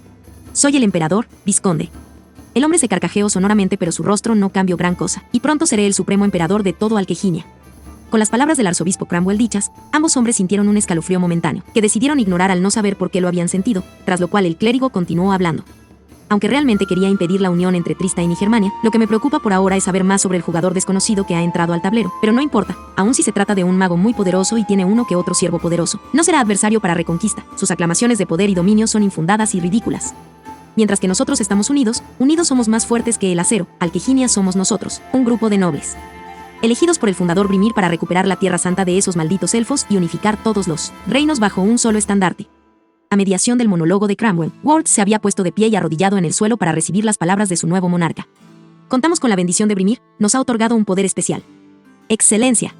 Soy el emperador, vizconde. El hombre se carcajeó sonoramente, pero su rostro no cambió gran cosa, y pronto seré el supremo emperador de todo Alquejinia. Con las palabras del arzobispo Cromwell dichas, ambos hombres sintieron un escalofrío momentáneo, que decidieron ignorar al no saber por qué lo habían sentido, tras lo cual el clérigo continuó hablando. Aunque realmente quería impedir la unión entre Tristán y Germania, lo que me preocupa por ahora es saber más sobre el jugador desconocido que ha entrado al tablero, pero no importa, aun si se trata de un mago muy poderoso y tiene uno que otro siervo poderoso, no será adversario para Reconquista. Sus aclamaciones de poder y dominio son infundadas y ridículas. Mientras que nosotros estamos unidos somos más fuertes que el acero. Alquejinia somos nosotros, un grupo de nobles elegidos por el fundador Brimir para recuperar la tierra santa de esos malditos elfos y unificar todos los reinos bajo un solo estandarte. A mediación del monólogo de Cromwell, Wards se había puesto de pie y arrodillado en el suelo para recibir las palabras de su nuevo monarca. Contamos con la bendición de Brimir, nos ha otorgado un poder especial. Excelencia.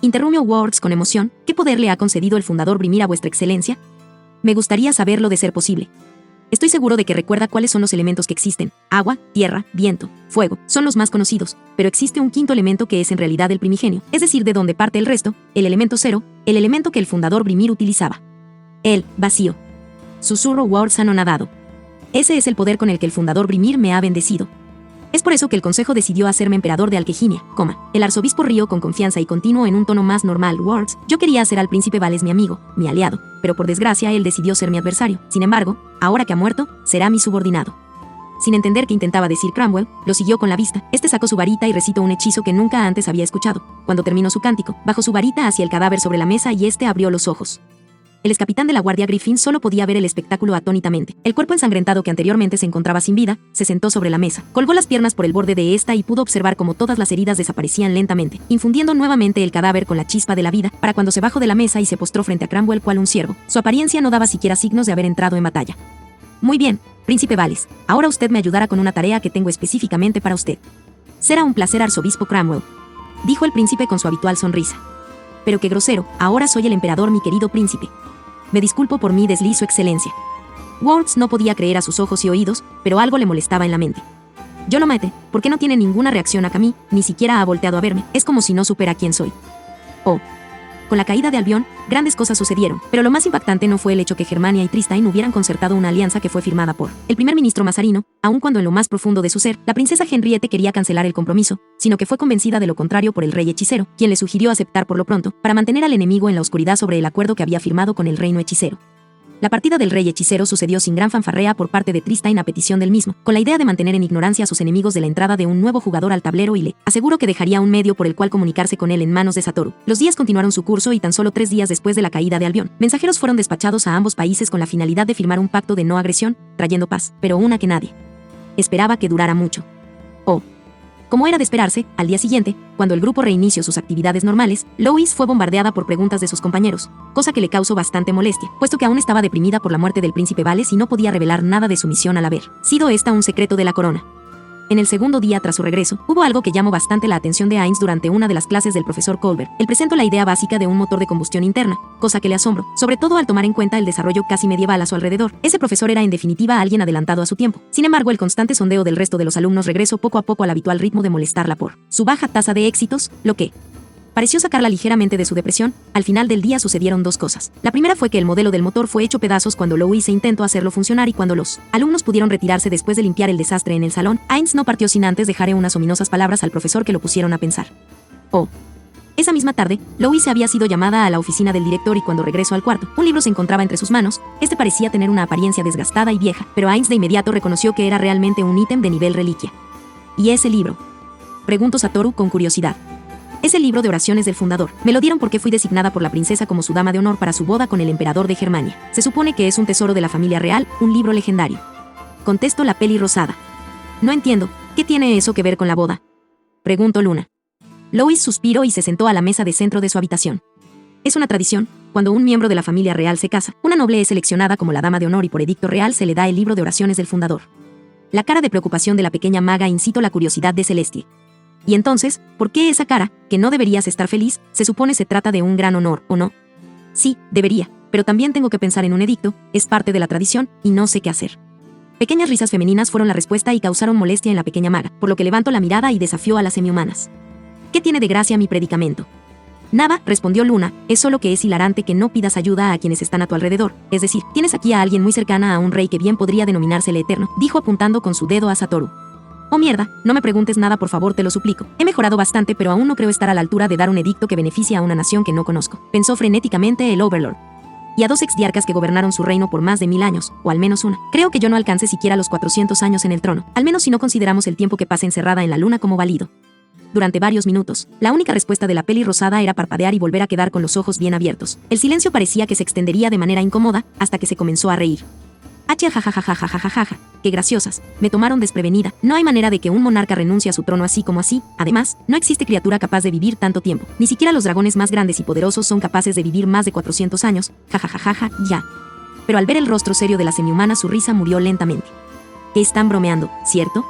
Interrumpió Wards con emoción. ¿Qué poder le ha concedido el fundador Brimir a vuestra excelencia? Me gustaría saberlo de ser posible. Estoy seguro de que recuerda cuáles son los elementos que existen. Agua, tierra, viento, fuego, son los más conocidos, pero existe un quinto elemento que es en realidad el primigenio, es decir, de donde parte el resto, el elemento cero, el elemento que el fundador Brimir utilizaba. El vacío. Susurró Wards anonadado. Ese es el poder con el que el fundador Brimir me ha bendecido. Es por eso que el consejo decidió hacerme emperador de Alquejinia, el arzobispo rió con confianza y continuó en un tono más normal. Wards, yo quería hacer al príncipe Vales mi amigo, mi aliado, pero por desgracia él decidió ser mi adversario. Sin embargo, ahora que ha muerto, será mi subordinado. Sin entender qué intentaba decir Cromwell, lo siguió con la vista. Este sacó su varita y recitó un hechizo que nunca antes había escuchado. Cuando terminó su cántico, bajó su varita hacia el cadáver sobre la mesa y este abrió los ojos. El excapitán de la Guardia Griffin solo podía ver el espectáculo atónitamente. El cuerpo ensangrentado que anteriormente se encontraba sin vida, se sentó sobre la mesa, colgó las piernas por el borde de esta y pudo observar cómo todas las heridas desaparecían lentamente, infundiendo nuevamente el cadáver con la chispa de la vida, para cuando se bajó de la mesa y se postró frente a Cromwell cual un ciervo. Su apariencia no daba siquiera signos de haber entrado en batalla. Muy bien, príncipe Vales, ahora usted me ayudará con una tarea que tengo específicamente para usted. Será un placer, arzobispo Cromwell, dijo el príncipe con su habitual sonrisa. Pero qué grosero, ahora soy el emperador, mi querido príncipe. Me disculpo por mi desliz, su excelencia. Wards no podía creer a sus ojos y oídos, pero algo le molestaba en la mente. Yo lo maté, ¿por qué no tiene ninguna reacción hacia mí? Ni siquiera ha volteado a verme, es como si no supiera quién soy. Oh. Con la caída de Albion, grandes cosas sucedieron, pero lo más impactante no fue el hecho que Germania y Tristán hubieran concertado una alianza que fue firmada por el primer ministro Mazarino, aun cuando en lo más profundo de su ser, la princesa Henriette quería cancelar el compromiso, sino que fue convencida de lo contrario por el rey hechicero, quien le sugirió aceptar por lo pronto, para mantener al enemigo en la oscuridad sobre el acuerdo que había firmado con el reino hechicero. La partida del rey hechicero sucedió sin gran fanfarrea por parte de Tristán a petición del mismo, con la idea de mantener en ignorancia a sus enemigos de la entrada de un nuevo jugador al tablero y le aseguró que dejaría un medio por el cual comunicarse con él en manos de Satoru. Los días continuaron su curso y tan solo 3 días después de la caída de Albion, mensajeros fueron despachados a ambos países con la finalidad de firmar un pacto de no agresión, trayendo paz, pero una que nadie esperaba que durara mucho. Oh. Como era de esperarse, al día siguiente, cuando el grupo reinició sus actividades normales, Lois fue bombardeada por preguntas de sus compañeros, cosa que le causó bastante molestia, puesto que aún estaba deprimida por la muerte del príncipe Vales y no podía revelar nada de su misión al haber sido esta un secreto de la corona. En el segundo día tras su regreso, hubo algo que llamó bastante la atención de Ainz durante una de las clases del profesor Colbert. Él presentó la idea básica de un motor de combustión interna, cosa que le asombró, sobre todo al tomar en cuenta el desarrollo casi medieval a su alrededor. Ese profesor era en definitiva alguien adelantado a su tiempo. Sin embargo, el constante sondeo del resto de los alumnos regresó poco a poco al habitual ritmo de molestarla por su baja tasa de éxitos, lo que pareció sacarla ligeramente de su depresión. Al final del día sucedieron dos cosas. La primera fue que el modelo del motor fue hecho pedazos cuando Lois intentó hacerlo funcionar y cuando los alumnos pudieron retirarse después de limpiar el desastre en el salón, Ainz no partió sin antes dejar unas ominosas palabras al profesor que lo pusieron a pensar. Oh. Esa misma tarde, Lois había sido llamada a la oficina del director y cuando regresó al cuarto, un libro se encontraba entre sus manos. Este parecía tener una apariencia desgastada y vieja, pero Ainz de inmediato reconoció que era realmente un ítem de nivel reliquia. ¿Y ese libro?, preguntó Satoru con curiosidad. Es el libro de oraciones del fundador. Me lo dieron porque fui designada por la princesa como su dama de honor para su boda con el emperador de Germania. Se supone que es un tesoro de la familia real, un libro legendario. Contestó la peli rosada. No entiendo, ¿qué tiene eso que ver con la boda?, preguntó Luna. Lois suspiró y se sentó a la mesa de centro de su habitación. Es una tradición, cuando un miembro de la familia real se casa, una noble es seleccionada como la dama de honor y por edicto real se le da el libro de oraciones del fundador. La cara de preocupación de la pequeña maga incitó la curiosidad de Celestia. Y entonces, ¿por qué esa cara, que no deberías estar feliz? Se supone se trata de un gran honor, ¿o no? Sí, debería, pero también tengo que pensar en un edicto, es parte de la tradición, y no sé qué hacer. Pequeñas risas femeninas fueron la respuesta y causaron molestia en la pequeña maga, por lo que levantó la mirada y desafió a las semihumanas. ¿Qué tiene de gracia mi predicamento? Nada, respondió Luna, es solo que es hilarante que no pidas ayuda a quienes están a tu alrededor, es decir, tienes aquí a alguien muy cercana a un rey que bien podría denominarse el Eterno, dijo apuntando con su dedo a Satoru. Oh mierda, no me preguntes nada por favor, te lo suplico. He mejorado bastante pero aún no creo estar a la altura de dar un edicto que beneficie a una nación que no conozco, pensó frenéticamente el Overlord. Y a dos exdiarcas que gobernaron su reino por más de 1000 años, o al menos una. Creo que yo no alcance siquiera los 400 años en el trono, al menos si no consideramos el tiempo que pasa encerrada en la luna como válido. Durante varios minutos, la única respuesta de la peli rosada era parpadear y volver a quedar con los ojos bien abiertos. El silencio parecía que se extendería de manera incómoda, hasta que se comenzó a reír. Jajajajajajajajaja, qué graciosas, me tomaron desprevenida. No hay manera de que un monarca renuncie a su trono así como así. Además, no existe criatura capaz de vivir tanto tiempo. Ni siquiera los dragones más grandes y poderosos son capaces de vivir más de 400 años. Jajajajaja, ya. Pero al ver el rostro serio de la semihumana su risa murió lentamente. ¿Qué están bromeando, cierto?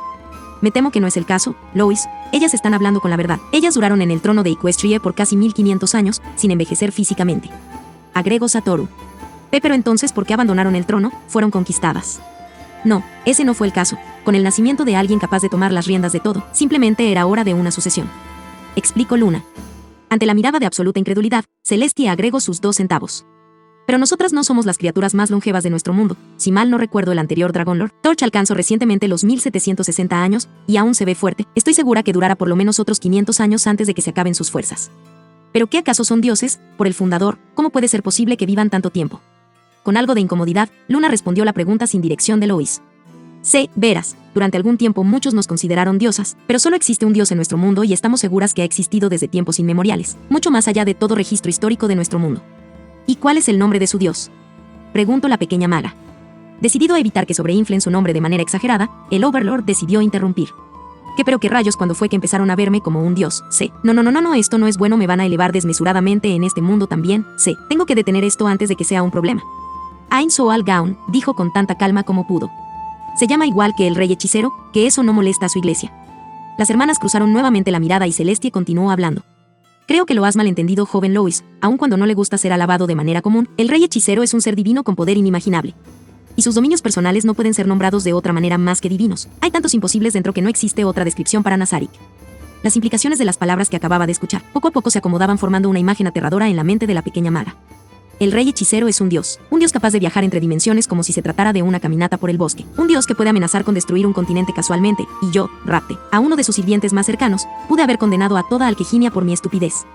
Me temo que no es el caso, Lois. Ellas están hablando con la verdad. Ellas duraron en el trono de Equestria por casi 1500 años, sin envejecer físicamente. Agregó Satoru. Pero entonces, ¿por qué abandonaron el trono? Fueron conquistadas. No, ese no fue el caso. Con el nacimiento de alguien capaz de tomar las riendas de todo, simplemente era hora de una sucesión. Explicó Luna. Ante la mirada de absoluta incredulidad, Celestia agregó sus 2 centavos. Pero nosotras no somos las criaturas más longevas de nuestro mundo. Si mal no recuerdo el anterior Dragon Lord, Torch alcanzó recientemente los 1760 años, y aún se ve fuerte. Estoy segura que durará por lo menos otros 500 años antes de que se acaben sus fuerzas. ¿Pero qué acaso son dioses? Por el fundador, ¿cómo puede ser posible que vivan tanto tiempo? Con algo de incomodidad, Luna respondió la pregunta sin dirección de Lois. Sé, verás, durante algún tiempo muchos nos consideraron diosas, pero solo existe un dios en nuestro mundo y estamos seguras que ha existido desde tiempos inmemoriales, mucho más allá de todo registro histórico de nuestro mundo. ¿Y cuál es el nombre de su dios?, preguntó la pequeña maga. Decidido a evitar que sobreinflen su nombre de manera exagerada, el Overlord decidió interrumpir. Pero qué rayos cuando fue que empezaron a verme como un dios, sé. No, esto no es bueno, me van a elevar desmesuradamente en este mundo también, sé. Tengo que detener esto antes de que sea un problema. Ain Soal Gaun dijo con tanta calma como pudo. Se llama igual que el rey hechicero, que eso no molesta a su iglesia. Las hermanas cruzaron nuevamente la mirada y Celestia continuó hablando. Creo que lo has malentendido, joven Lois, aun cuando no le gusta ser alabado de manera común, el rey hechicero es un ser divino con poder inimaginable. Y sus dominios personales no pueden ser nombrados de otra manera más que divinos. Hay tantos imposibles dentro que no existe otra descripción para Nazarik. Las implicaciones de las palabras que acababa de escuchar, poco a poco se acomodaban formando una imagen aterradora en la mente de la pequeña maga. El rey hechicero es un dios capaz de viajar entre dimensiones como si se tratara de una caminata por el bosque, un dios que puede amenazar con destruir un continente casualmente, y yo, Rapte, a uno de sus sirvientes más cercanos, pude haber condenado a toda Alqueginia por mi estupidez.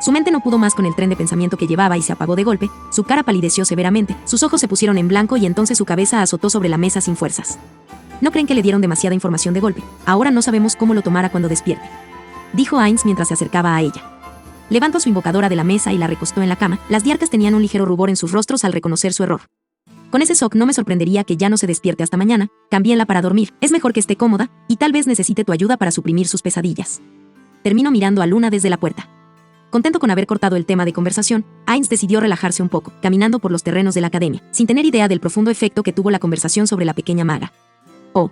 Su mente no pudo más con el tren de pensamiento que llevaba y se apagó de golpe, su cara palideció severamente, sus ojos se pusieron en blanco y entonces su cabeza azotó sobre la mesa sin fuerzas. ¿No creen que le dieron demasiada información de golpe? Ahora no sabemos cómo lo tomara cuando despierte, dijo Ainz mientras se acercaba a ella. Levantó a su invocadora de la mesa y la recostó en la cama. Las diarcas tenían un ligero rubor en sus rostros al reconocer su error. Con ese shock no me sorprendería que ya no se despierte hasta mañana. Cámbienla para dormir. Es mejor que esté cómoda, y tal vez necesite tu ayuda para suprimir sus pesadillas. Termino mirando a Luna desde la puerta. Contento con haber cortado el tema de conversación, Ainz decidió relajarse un poco, caminando por los terrenos de la academia, sin tener idea del profundo efecto que tuvo la conversación sobre la pequeña maga. Oh.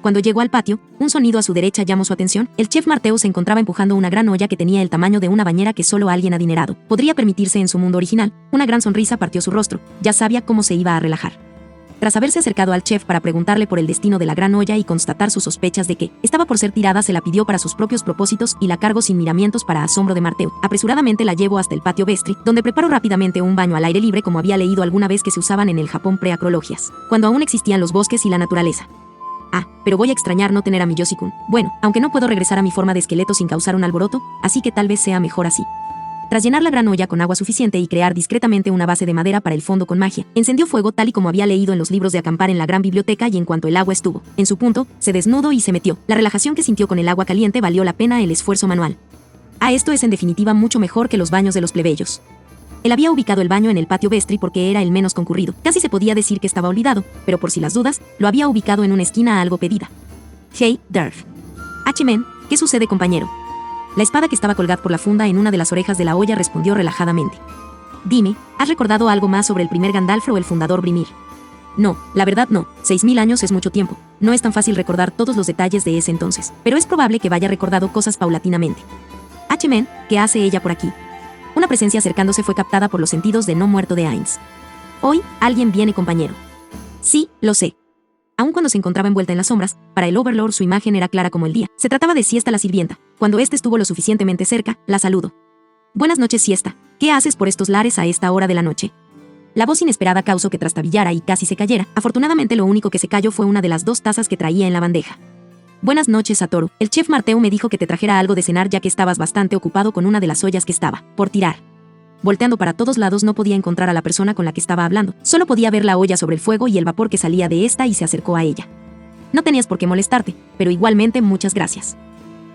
Cuando llegó al patio, un sonido a su derecha llamó su atención. El chef Marteo se encontraba empujando una gran olla que tenía el tamaño de una bañera que solo alguien adinerado podría permitirse en su mundo original. Una gran sonrisa partió su rostro, ya sabía cómo se iba a relajar. Tras haberse acercado al chef para preguntarle por el destino de la gran olla y constatar sus sospechas de que estaba por ser tirada, se la pidió para sus propios propósitos y la cargó sin miramientos para asombro de Marteo. Apresuradamente la llevó hasta el patio Vestri, donde preparó rápidamente un baño al aire libre como había leído alguna vez que se usaban en el Japón pre-acrologias, cuando aún existían los bosques y la naturaleza. Ah, pero voy a extrañar no tener a mi Yoshi-kun. Bueno, aunque no puedo regresar a mi forma de esqueleto sin causar un alboroto, así que tal vez sea mejor así. Tras llenar la gran olla con agua suficiente y crear discretamente una base de madera para el fondo con magia, encendió fuego tal y como había leído en los libros de acampar en la gran biblioteca y en cuanto el agua estuvo en su punto, se desnudó y se metió. La relajación que sintió con el agua caliente valió la pena el esfuerzo manual. Esto es en definitiva mucho mejor que los baños de los plebeyos. Él había ubicado el baño en el patio Vestri porque era el menos concurrido. Casi se podía decir que estaba olvidado, pero por si las dudas, lo había ubicado en una esquina algo pedida. Hey, Darth. Men, ¿qué sucede, compañero? La espada que estaba colgada por la funda en una de las orejas de la olla respondió relajadamente. Dime, ¿has recordado algo más sobre el primer Gandalf o el fundador Brimir? No, la verdad no. 6000 años es mucho tiempo. No es tan fácil recordar todos los detalles de ese entonces, pero es probable que vaya recordado cosas paulatinamente. Men, ¿qué hace ella por aquí? Una presencia acercándose fue captada por los sentidos de no muerto de Ainz. Hoy, alguien viene, compañero. Sí, lo sé. Aun cuando se encontraba envuelta en las sombras, para el Overlord su imagen era clara como el día. Se trataba de Siesta la sirvienta. Cuando éste estuvo lo suficientemente cerca, la saludó. Buenas noches, Siesta. ¿Qué haces por estos lares a esta hora de la noche? La voz inesperada causó que trastabillara y casi se cayera. Afortunadamente lo único que se cayó fue una de las 2 tazas que traía en la bandeja. Buenas noches, Satoru. El chef Marteo me dijo que te trajera algo de cenar ya que estabas bastante ocupado con una de las ollas que estaba por tirar. Volteando para todos lados no podía encontrar a la persona con la que estaba hablando. Solo podía ver la olla sobre el fuego y el vapor que salía de esta y se acercó a ella. No tenías por qué molestarte, pero igualmente muchas gracias.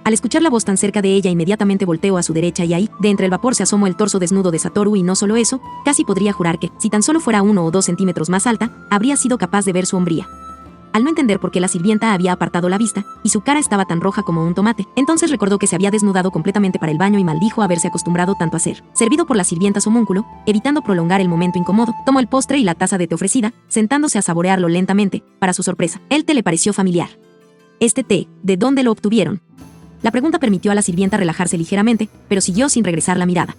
Al escuchar la voz tan cerca de ella inmediatamente volteó a su derecha y ahí, de entre el vapor se asomó el torso desnudo de Satoru y no solo eso, casi podría jurar que, si tan solo fuera 1 o 2 centímetros más alta, habría sido capaz de ver su hombría. Al no entender por qué la sirvienta había apartado la vista, y su cara estaba tan roja como un tomate, entonces recordó que se había desnudado completamente para el baño y maldijo haberse acostumbrado tanto a ser servido por la sirvienta homúnculo. Evitando prolongar el momento incómodo, tomó el postre y la taza de té ofrecida, sentándose a saborearlo lentamente. Para su sorpresa, el té le pareció familiar. ¿Este té, de dónde lo obtuvieron? La pregunta permitió a la sirvienta relajarse ligeramente, pero siguió sin regresar la mirada.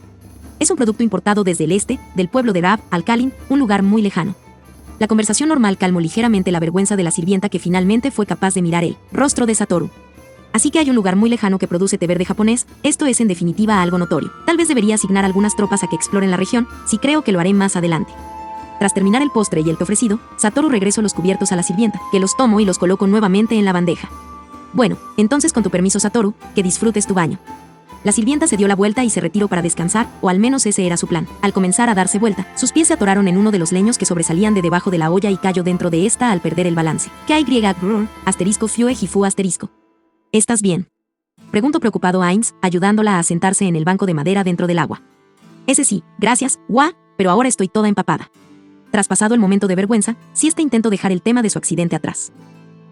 Es un producto importado desde el este, del pueblo de Rab al-Khalin, un lugar muy lejano. La conversación normal calmó ligeramente la vergüenza de la sirvienta que finalmente fue capaz de mirar el rostro de Satoru. Así que hay un lugar muy lejano que produce té verde japonés, esto es en definitiva algo notorio. Tal vez debería asignar algunas tropas a que exploren la región, sí creo que lo haré más adelante. Tras terminar el postre y el té ofrecido, Satoru regresó los cubiertos a la sirvienta, que los tomó y los colocó nuevamente en la bandeja. Bueno, entonces con tu permiso, Satoru, que disfrutes tu baño. La sirvienta se dio la vuelta y se retiró para descansar, o al menos ese era su plan. Al comenzar a darse vuelta, sus pies se atoraron en uno de los leños que sobresalían de debajo de la olla y cayó dentro de esta al perder el balance. Fue Jifu asterisco. ¿Estás bien? Preguntó preocupado Ainz, ayudándola a sentarse en el banco de madera dentro del agua. Ese sí, gracias, pero ahora estoy toda empapada. Tras pasado el momento de vergüenza, Siesta intentó dejar el tema de su accidente atrás.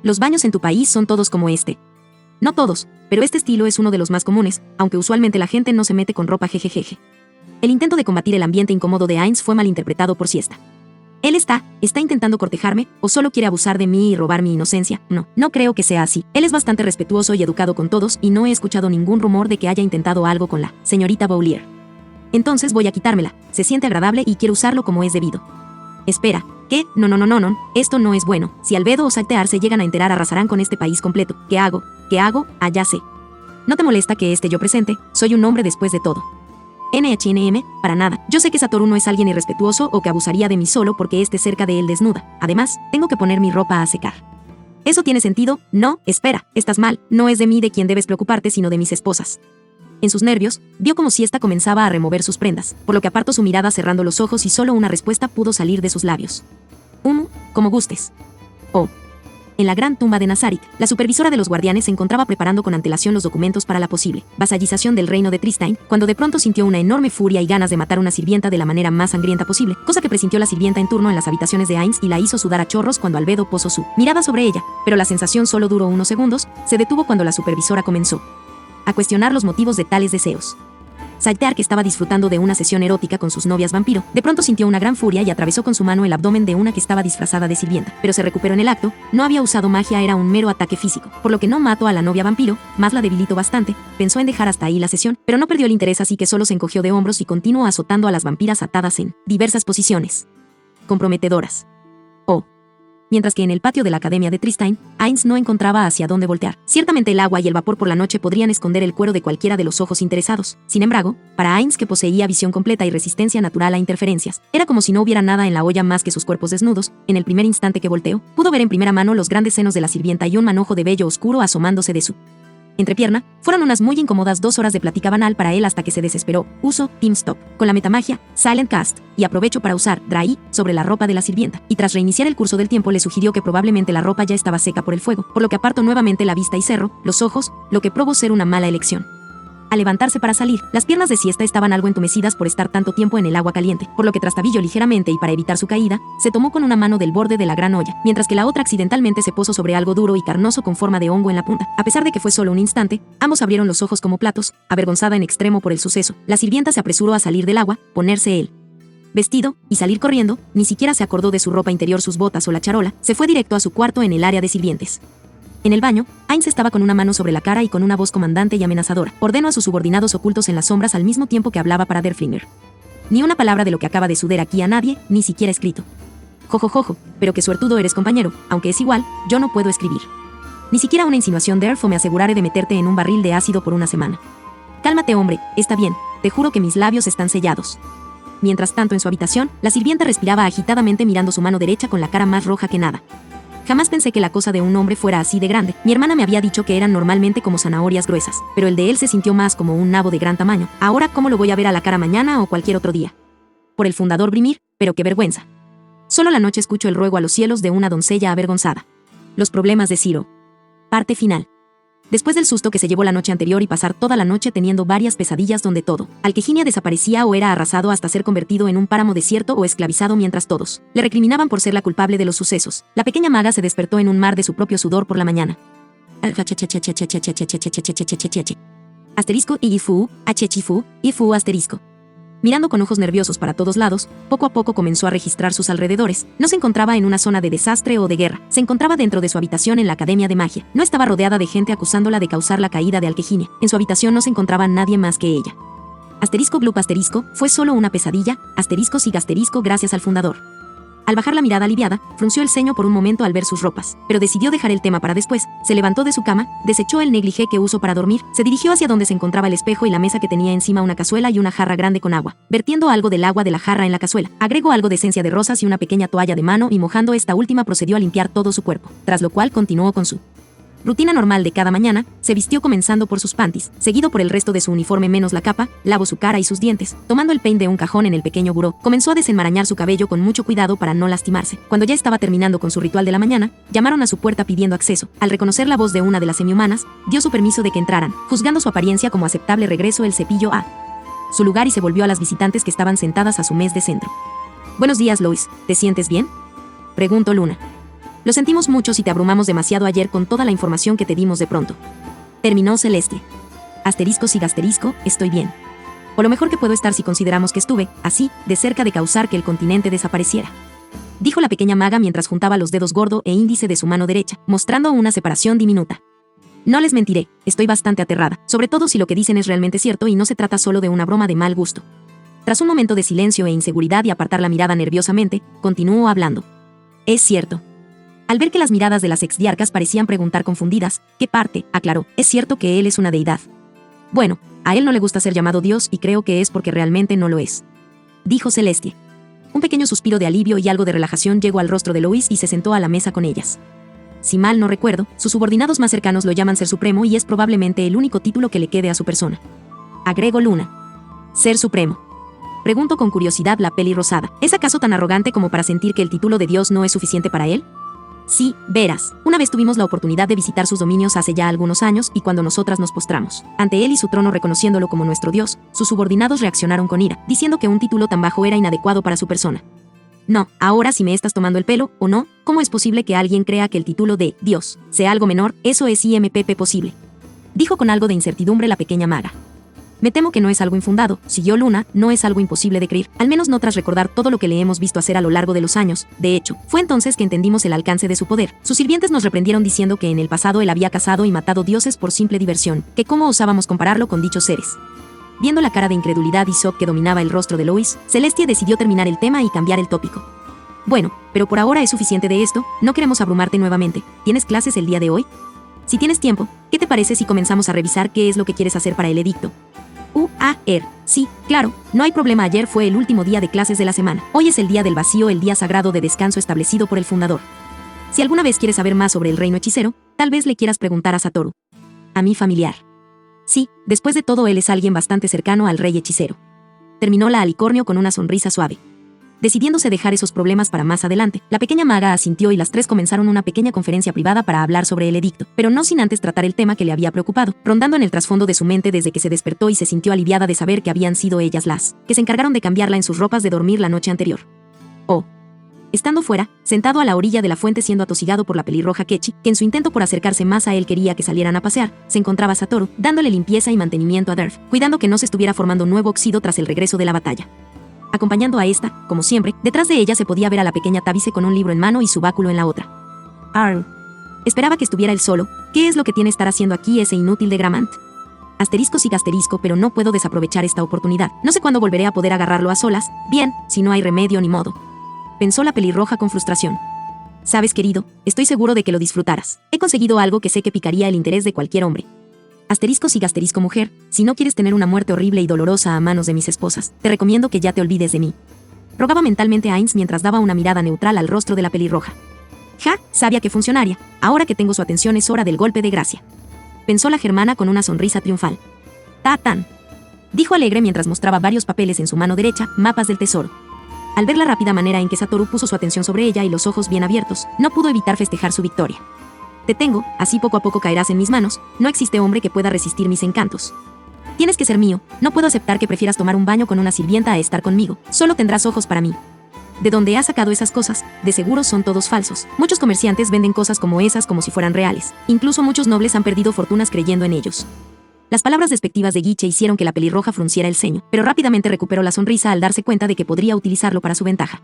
Los baños en tu país son todos como este. No todos, pero este estilo es uno de los más comunes, aunque usualmente la gente no se mete con ropa jejejeje. El intento de combatir el ambiente incómodo de Ainz fue malinterpretado por Siesta. Él está intentando cortejarme, o solo quiere abusar de mí y robar mi inocencia. No creo que sea así. Él es bastante respetuoso y educado con todos y no he escuchado ningún rumor de que haya intentado algo con la señorita Boulier. Entonces voy a quitármela, se siente agradable y quiero usarlo como es debido. Espera, ¿qué? No, esto no es bueno. Si Albedo o Saltear se llegan a enterar arrasarán con este país completo. ¿Qué hago? Ya sé. ¿No te molesta que esté yo presente? Soy un hombre después de todo. NHNM, para nada. Yo sé que Satoru no es alguien irrespetuoso o que abusaría de mí solo porque esté cerca de él desnuda. Además, tengo que poner mi ropa a secar. ¿Eso tiene sentido? No, espera, estás mal. No es de mí de quien debes preocuparte, sino de mis esposas. En sus nervios, vio como Siesta comenzaba a remover sus prendas, por lo que apartó su mirada cerrando los ojos y solo una respuesta pudo salir de sus labios. Como gustes. Oh. En la gran tumba de Nazarik, la supervisora de los guardianes se encontraba preparando con antelación los documentos para la posible vasallización del reino de Tristane, cuando de pronto sintió una enorme furia y ganas de matar a una sirvienta de la manera más sangrienta posible, cosa que presintió la sirvienta en turno en las habitaciones de Ainz y la hizo sudar a chorros cuando Albedo posó su mirada sobre ella, pero la sensación solo duró unos segundos, se detuvo cuando la supervisora comenzó a cuestionar los motivos de tales deseos. Saltear, que estaba disfrutando de una sesión erótica con sus novias vampiro, de pronto sintió una gran furia y atravesó con su mano el abdomen de una que estaba disfrazada de sirvienta, pero se recuperó en el acto. No había usado magia, era un mero ataque físico, por lo que no mató a la novia vampiro, más la debilitó bastante. Pensó en dejar hasta ahí la sesión, pero no perdió el interés, así que solo se encogió de hombros y continuó azotando a las vampiras atadas en diversas posiciones comprometedoras. Mientras que en el patio de la Academia de Tristane, Ainz no encontraba hacia dónde voltear. Ciertamente el agua y el vapor por la noche podrían esconder el cuero de cualquiera de los ojos interesados. Sin embargo, para Ainz, que poseía visión completa y resistencia natural a interferencias, era como si no hubiera nada en la olla más que sus cuerpos desnudos. En el primer instante que volteó, pudo ver en primera mano los grandes senos de la sirvienta y un manojo de vello oscuro asomándose de su entrepierna. Fueron unas muy incómodas 2 horas de plática banal para él hasta que se desesperó. Uso Team Stop con la metamagia Silent Cast y aprovecho para usar Dry sobre la ropa de la sirvienta, y tras reiniciar el curso del tiempo le sugirió que probablemente la ropa ya estaba seca por el fuego, por lo que apartó nuevamente la vista y cerró los ojos, lo que probó ser una mala elección. Al levantarse para salir, las piernas de siesta estaban algo entumecidas por estar tanto tiempo en el agua caliente, por lo que trastabilló ligeramente y para evitar su caída, se tomó con una mano del borde de la gran olla, mientras que la otra accidentalmente se posó sobre algo duro y carnoso con forma de hongo en la punta. A pesar de que fue solo un instante, ambos abrieron los ojos como platos, avergonzada en extremo por el suceso. La sirvienta se apresuró a salir del agua, ponerse el vestido y salir corriendo. Ni siquiera se acordó de su ropa interior, sus botas o la charola. Se fue directo a su cuarto en el área de sirvientes. En el baño, Ainz estaba con una mano sobre la cara y con una voz comandante y amenazadora. Ordenó a sus subordinados ocultos en las sombras al mismo tiempo que hablaba para Derflinger. Ni una palabra de lo que acaba de suceder aquí a nadie, ni siquiera escrito. Jojojojo, pero qué suertudo eres, compañero, aunque es igual, yo no puedo escribir. Ni siquiera una insinuación, Derf, o me aseguraré de meterte en un barril de ácido por una semana. Cálmate, hombre, está bien, te juro que mis labios están sellados. Mientras tanto, en su habitación, la sirvienta respiraba agitadamente mirando su mano derecha con la cara más roja que nada. Jamás pensé que la cosa de un hombre fuera así de grande. Mi hermana me había dicho que eran normalmente como zanahorias gruesas, pero el de él se sintió más como un nabo de gran tamaño. Ahora, ¿cómo lo voy a ver a la cara mañana o cualquier otro día? Por el fundador Brimir, pero qué vergüenza. Solo la noche escucho el ruego a los cielos de una doncella avergonzada. Los problemas de Ciro. Parte final. Después del susto que se llevó la noche anterior y pasar toda la noche teniendo varias pesadillas donde todo Alqueginia desaparecía o era arrasado hasta ser convertido en un páramo desierto o esclavizado mientras todos le recriminaban por ser la culpable de los sucesos, la pequeña maga se despertó en un mar de su propio sudor por la mañana. Asterisco y ifu asterisco. Mirando con ojos nerviosos para todos lados, poco a poco comenzó a registrar sus alrededores. No se encontraba en una zona de desastre o de guerra. Se encontraba dentro de su habitación en la Academia de Magia. No estaba rodeada de gente acusándola de causar la caída de Alqueginia. En su habitación no se encontraba nadie más que ella. Asterisco gloop asterisco, fue solo una pesadilla, asterisco sig asterisco gracias al fundador. Al bajar la mirada aliviada, frunció el ceño por un momento al ver sus ropas, pero decidió dejar el tema para después. Se levantó de su cama, desechó el negligé que usó para dormir, se dirigió hacia donde se encontraba el espejo y la mesa que tenía encima una cazuela y una jarra grande con agua. Vertiendo algo del agua de la jarra en la cazuela, agregó algo de esencia de rosas y una pequeña toalla de mano y mojando esta última procedió a limpiar todo su cuerpo, tras lo cual continuó con su rutina normal de cada mañana. Se vistió comenzando por sus panties, seguido por el resto de su uniforme menos la capa, lavó su cara y sus dientes, tomando el peine de un cajón en el pequeño buró, comenzó a desenmarañar su cabello con mucho cuidado para no lastimarse. Cuando ya estaba terminando con su ritual de la mañana, llamaron a su puerta pidiendo acceso. Al reconocer la voz de una de las semihumanas, dio su permiso de que entraran, juzgando su apariencia como aceptable. Regresó el cepillo a su lugar y se volvió a las visitantes que estaban sentadas a su mes de centro. Buenos días, Lois, ¿te sientes bien?, preguntó Luna. Lo sentimos mucho si te abrumamos demasiado ayer con toda la información que te dimos de pronto. Terminó Celeste. Asterisco sig asterisco, estoy bien. O lo mejor que puedo estar si consideramos que estuve, así, de cerca de causar que el continente desapareciera. Dijo la pequeña maga mientras juntaba los dedos gordo e índice de su mano derecha, mostrando una separación diminuta. No les mentiré, estoy bastante aterrada, sobre todo si lo que dicen es realmente cierto y no se trata solo de una broma de mal gusto. Tras un momento de silencio e inseguridad y apartar la mirada nerviosamente, continuó hablando. Es cierto. Al ver que las miradas de las exdiarcas parecían preguntar confundidas, ¿qué parte?, aclaró, es cierto que él es una deidad. Bueno, a él no le gusta ser llamado Dios y creo que es porque realmente no lo es, dijo Celestia. Un pequeño suspiro de alivio y algo de relajación llegó al rostro de Lois y se sentó a la mesa con ellas. Si mal no recuerdo, sus subordinados más cercanos lo llaman Ser Supremo y es probablemente el único título que le quede a su persona. Agregó Luna. Ser Supremo. Preguntó con curiosidad la peli rosada. ¿Es acaso tan arrogante como para sentir que el título de Dios no es suficiente para él? Sí, verás. Una vez tuvimos la oportunidad de visitar sus dominios hace ya algunos años y cuando nosotras nos postramos ante él y su trono reconociéndolo como nuestro Dios, sus subordinados reaccionaron con ira, diciendo que un título tan bajo era inadecuado para su persona. No, ahora si me estás tomando el pelo, o no, ¿cómo es posible que alguien crea que el título de Dios sea algo menor? Eso es IMPP posible. Dijo con algo de incertidumbre la pequeña maga. Me temo que no es algo infundado, siguió Luna, no es algo imposible de creer, al menos no tras recordar todo lo que le hemos visto hacer a lo largo de los años. De hecho, fue entonces que entendimos el alcance de su poder. Sus sirvientes nos reprendieron diciendo que en el pasado él había cazado y matado dioses por simple diversión, que cómo osábamos compararlo con dichos seres. Viendo la cara de incredulidad y shock que dominaba el rostro de Lois, Celestia decidió terminar el tema y cambiar el tópico. Bueno, pero por ahora es suficiente de esto, no queremos abrumarte nuevamente. ¿Tienes clases el día de hoy? Si tienes tiempo, ¿qué te parece si comenzamos a revisar qué es lo que quieres hacer para el edicto? Sí, claro, no hay problema. Ayer fue el último día de clases de la semana. Hoy es el día del vacío, el día sagrado de descanso establecido por el fundador. Si alguna vez quieres saber más sobre el reino hechicero, tal vez le quieras preguntar a Satoru. A mi familiar. Sí, después de todo él es alguien bastante cercano al rey hechicero. Terminó la alicornio con una sonrisa suave. Decidiéndose dejar esos problemas para más adelante, la pequeña maga asintió y las tres comenzaron una pequeña conferencia privada para hablar sobre el edicto, pero no sin antes tratar el tema que le había preocupado, rondando en el trasfondo de su mente desde que se despertó y se sintió aliviada de saber que habían sido ellas las que se encargaron de cambiarla en sus ropas de dormir la noche anterior. Oh. Estando fuera, sentado a la orilla de la fuente siendo atosigado por la pelirroja Kechi, que en su intento por acercarse más a él quería que salieran a pasear, se encontraba Satoru, dándole limpieza y mantenimiento a Durf, cuidando que no se estuviera formando nuevo óxido tras el regreso de la batalla. Acompañando a esta, como siempre, detrás de ella se podía ver a la pequeña Tabice con un libro en mano y su báculo en la otra. Esperaba que estuviera él solo. ¿Qué es lo que tiene estar haciendo aquí ese inútil de Gramant? Asterisco sigue asterisco, pero no puedo desaprovechar esta oportunidad. No sé cuándo volveré a poder agarrarlo a solas. Bien, si no hay remedio ni modo. Pensó la pelirroja con frustración. Sabes, querido, estoy seguro de que lo disfrutarás. He conseguido algo que sé que picaría el interés de cualquier hombre. Asterisco sigue asterisco mujer, si no quieres tener una muerte horrible y dolorosa a manos de mis esposas, te recomiendo que ya te olvides de mí. Rogaba mentalmente a Ainz mientras daba una mirada neutral al rostro de la pelirroja. Ja, sabía que funcionaría. Ahora que tengo su atención es hora del golpe de gracia. Pensó la germana con una sonrisa triunfal. Ta-tan. Dijo alegre mientras mostraba varios papeles en su mano derecha, mapas del tesoro. Al ver la rápida manera en que Satoru puso su atención sobre ella y los ojos bien abiertos, no pudo evitar festejar su victoria. Te tengo, así poco a poco caerás en mis manos, no existe hombre que pueda resistir mis encantos. Tienes que ser mío, no puedo aceptar que prefieras tomar un baño con una sirvienta a estar conmigo, solo tendrás ojos para mí. ¿De dónde has sacado esas cosas? De seguro son todos falsos. Muchos comerciantes venden cosas como esas como si fueran reales. Incluso muchos nobles han perdido fortunas creyendo en ellos. Las palabras despectivas de Guiche hicieron que la pelirroja frunciera el ceño, pero rápidamente recuperó la sonrisa al darse cuenta de que podría utilizarlo para su ventaja.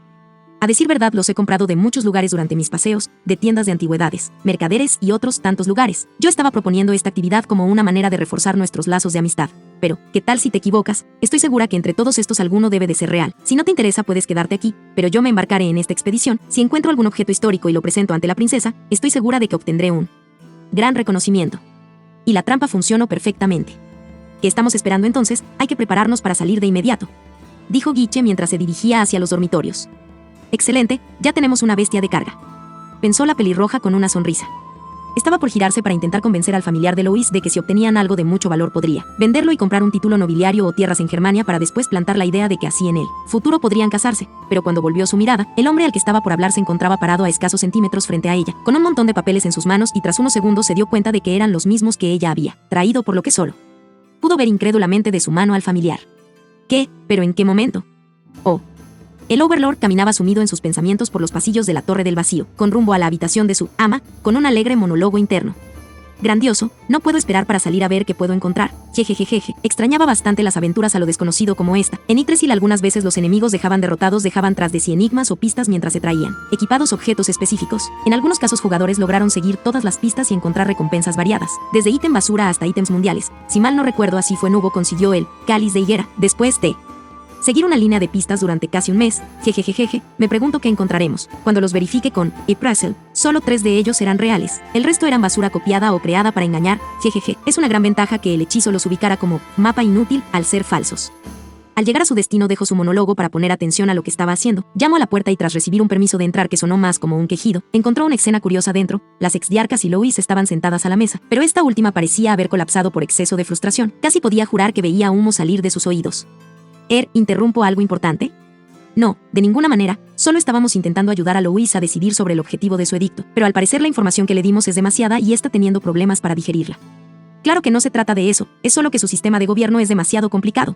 A decir verdad, los he comprado de muchos lugares durante mis paseos, de tiendas de antigüedades, mercaderes y otros tantos lugares. Yo estaba proponiendo esta actividad como una manera de reforzar nuestros lazos de amistad. Pero, ¿qué tal si te equivocas? Estoy segura que entre todos estos alguno debe de ser real. Si no te interesa puedes quedarte aquí, pero yo me embarcaré en esta expedición. Si encuentro algún objeto histórico y lo presento ante la princesa, estoy segura de que obtendré un gran reconocimiento. Y la trampa funcionó perfectamente. ¿Qué estamos esperando entonces? Hay que prepararnos para salir de inmediato, dijo Guiche mientras se dirigía hacia los dormitorios. Excelente, ya tenemos una bestia de carga, pensó la pelirroja con una sonrisa. Estaba por girarse para intentar convencer al familiar de Lois de que si obtenían algo de mucho valor podría venderlo y comprar un título nobiliario o tierras en Germania para después plantar la idea de que así en el futuro podrían casarse, pero cuando volvió su mirada, el hombre al que estaba por hablar se encontraba parado a escasos centímetros frente a ella, con un montón de papeles en sus manos y tras unos segundos se dio cuenta de que eran los mismos que ella había traído, por lo que solo pudo ver incrédulamente de su mano al familiar. ¿Qué? ¿Pero en qué momento? Oh. El Overlord caminaba sumido en sus pensamientos por los pasillos de la Torre del Vacío, con rumbo a la habitación de su ama, con un alegre monólogo interno. Grandioso, no puedo esperar para salir a ver qué puedo encontrar. Jejejejeje, extrañaba bastante las aventuras a lo desconocido como esta. En Yggdrasil algunas veces los enemigos dejaban tras de sí enigmas o pistas mientras se traían equipados objetos específicos. En algunos casos jugadores lograron seguir todas las pistas y encontrar recompensas variadas, desde ítem basura hasta ítems mundiales. Si mal no recuerdo así fue, Nubo consiguió el cáliz de higuera, después de seguir una línea de pistas durante casi un mes. Jejejejeje, me pregunto qué encontraremos. Cuando los verifique con Yggdrasil, solo 3 de ellos eran reales. El resto eran basura copiada o creada para engañar. Jejeje, es una gran ventaja que el hechizo los ubicara como mapa inútil al ser falsos. Al llegar a su destino dejó su monólogo para poner atención a lo que estaba haciendo. Llamó a la puerta y tras recibir un permiso de entrar que sonó más como un quejido, encontró una escena curiosa dentro. Las exdiarcas y Lois estaban sentadas a la mesa, pero esta última parecía haber colapsado por exceso de frustración. Casi podía jurar que veía humo salir de sus oídos. ¿Interrumpo algo importante? No, de ninguna manera, Solo estábamos intentando ayudar a Louise a decidir sobre el objetivo de su edicto, pero al parecer la información que le dimos es demasiada y está teniendo problemas para digerirla. Claro que no se trata de eso, es solo que su sistema de gobierno es demasiado complicado.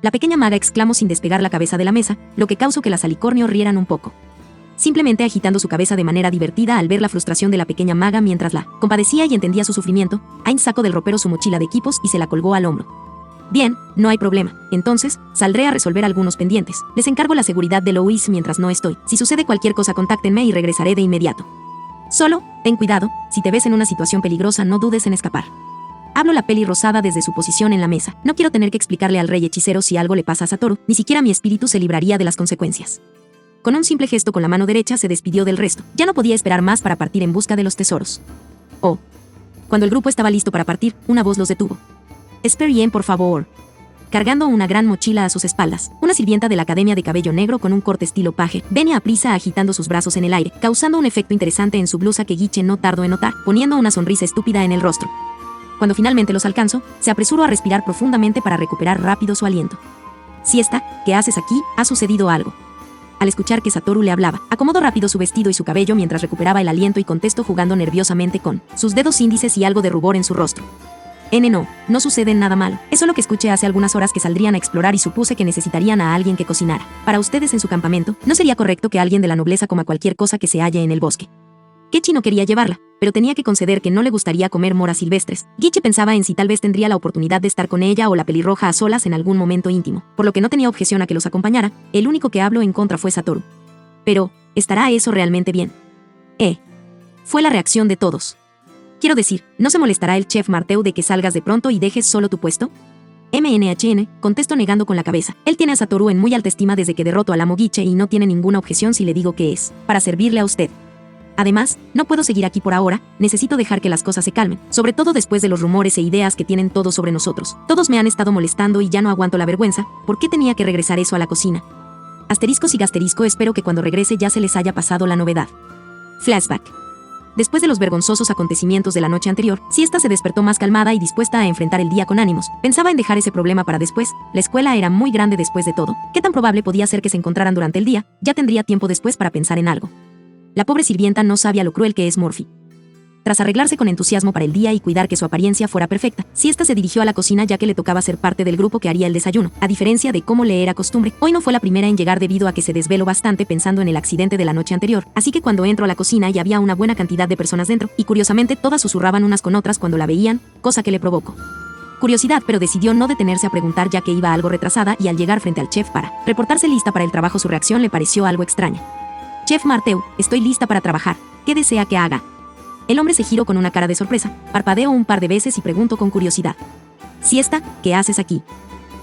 La pequeña maga exclamó sin despegar la cabeza de la mesa, lo que causó que las alicornio rieran un poco. Simplemente agitando su cabeza de manera divertida al ver la frustración de la pequeña maga mientras la compadecía y entendía su sufrimiento, Ain sacó del ropero su mochila de equipos y se la colgó al hombro. Bien, no hay problema. Entonces, saldré a resolver algunos pendientes. Les encargo la seguridad de Louise mientras no estoy. Si sucede cualquier cosa, contáctenme y regresaré de inmediato. Solo, ten cuidado, si te ves en una situación peligrosa no dudes en escapar. Hablo la peli rosada desde su posición en la mesa. No quiero tener que explicarle al rey hechicero si algo le pasa a Satoru, ni siquiera mi espíritu se libraría de las consecuencias. Con un simple gesto con la mano derecha se despidió del resto. Ya no podía esperar más para partir en busca de los tesoros. Oh. Cuando el grupo estaba listo para partir, una voz los detuvo. Esperen, por favor. Cargando una gran mochila a sus espaldas, una sirvienta de la Academia de Cabello Negro con un corte estilo paje, venía a prisa agitando sus brazos en el aire, causando un efecto interesante en su blusa que Guiche no tardó en notar, poniendo una sonrisa estúpida en el rostro. Cuando finalmente los alcanzó, se apresuró a respirar profundamente para recuperar rápido su aliento. Siesta, ¿qué haces aquí? Ha sucedido algo. Al escuchar que Satoru le hablaba, acomodó rápido su vestido y su cabello mientras recuperaba el aliento y contestó jugando nerviosamente con sus dedos índices y algo de rubor en su rostro. No sucede nada malo. Es solo que escuché hace algunas horas que saldrían a explorar y supuse que necesitarían a alguien que cocinara. Para ustedes en su campamento, no sería correcto que alguien de la nobleza coma cualquier cosa que se halle en el bosque. Kechi no quería llevarla, pero tenía que conceder que no le gustaría comer moras silvestres. Guiche pensaba en si tal vez tendría la oportunidad de estar con ella o la pelirroja a solas en algún momento íntimo, por lo que no tenía objeción a que los acompañara. El único que habló en contra fue Satoru. Pero, ¿estará eso realmente bien? Fue la reacción de todos. Quiero decir, ¿no se molestará el chef Marteu de que salgas de pronto y dejes solo tu puesto? Contesto negando con la cabeza. Él tiene a Satoru en muy alta estima desde que derrotó al amo Guiche y no tiene ninguna objeción si le digo que es para servirle a usted. Además, no puedo seguir aquí por ahora, necesito dejar que las cosas se calmen, sobre todo después de los rumores e ideas que tienen todos sobre nosotros. Todos me han estado molestando y ya no aguanto la vergüenza. ¿Por qué tenía que regresar eso a la cocina? Asteriscos y gasterisco, espero que cuando regrese ya se les haya pasado la novedad. Flashback. Después de los vergonzosos acontecimientos de la noche anterior, Siesta se despertó más calmada y dispuesta a enfrentar el día con ánimos. Pensaba en dejar ese problema para después. La escuela era muy grande después de todo. ¿Qué tan probable podía ser que se encontraran durante el día? Ya tendría tiempo después para pensar en algo. La pobre sirvienta no sabía lo cruel que es Morphy. Tras arreglarse con entusiasmo para el día y cuidar que su apariencia fuera perfecta, Siesta se dirigió a la cocina ya que le tocaba ser parte del grupo que haría el desayuno. A diferencia de cómo le era costumbre, hoy no fue la primera en llegar debido a que se desveló bastante pensando en el accidente de la noche anterior, así que cuando entró a la cocina ya había una buena cantidad de personas dentro, y curiosamente todas susurraban unas con otras cuando la veían, cosa que le provocó curiosidad, pero decidió no detenerse a preguntar ya que iba algo retrasada y al llegar frente al chef para reportarse lista para el trabajo su reacción le pareció algo extraña. Chef Marteu, estoy lista para trabajar. ¿Qué desea que haga? El hombre se giró con una cara de sorpresa, parpadeó un par de veces y preguntó con curiosidad. Siesta, ¿qué haces aquí?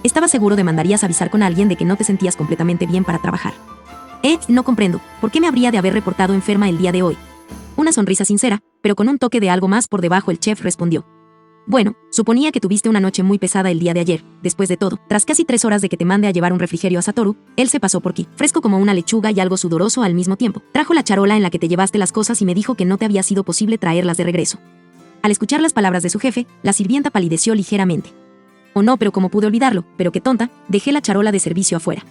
Estaba seguro de mandarías avisar con alguien de que no te sentías completamente bien para trabajar. No comprendo, ¿por qué me habría de haber reportado enferma el día de hoy? Una sonrisa sincera, pero con un toque de algo más por debajo el chef respondió. Bueno, suponía que tuviste una noche muy pesada el día de ayer. Después de todo, tras casi 3 horas de que te mande a llevar un refrigerio a Satoru, él se pasó por aquí, fresco como una lechuga y algo sudoroso al mismo tiempo. Trajo la charola en la que te llevaste las cosas y me dijo que no te había sido posible traerlas de regreso. Al escuchar las palabras de su jefe, la sirvienta palideció ligeramente. Oh no, pero cómo pude olvidarlo, pero qué tonta, dejé la charola de servicio afuera.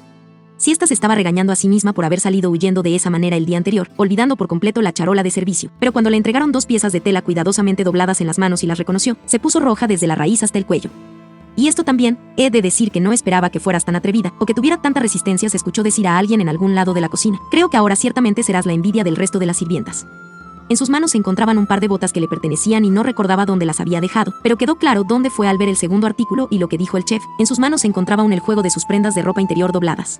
Siesta se estaba regañando a sí misma por haber salido huyendo de esa manera el día anterior, olvidando por completo la charola de servicio. Pero cuando le entregaron 2 piezas de tela cuidadosamente dobladas en las manos y las reconoció, se puso roja desde la raíz hasta el cuello. Y esto también, he de decir que no esperaba que fueras tan atrevida, o que tuviera tanta resistencia, se escuchó decir a alguien en algún lado de la cocina. Creo que ahora ciertamente serás la envidia del resto de las sirvientas. En sus manos se encontraban un par de botas que le pertenecían y no recordaba dónde las había dejado, pero quedó claro dónde fue al ver el segundo artículo y lo que dijo el chef. En sus manos se encontraba el juego de sus prendas de ropa interior dobladas.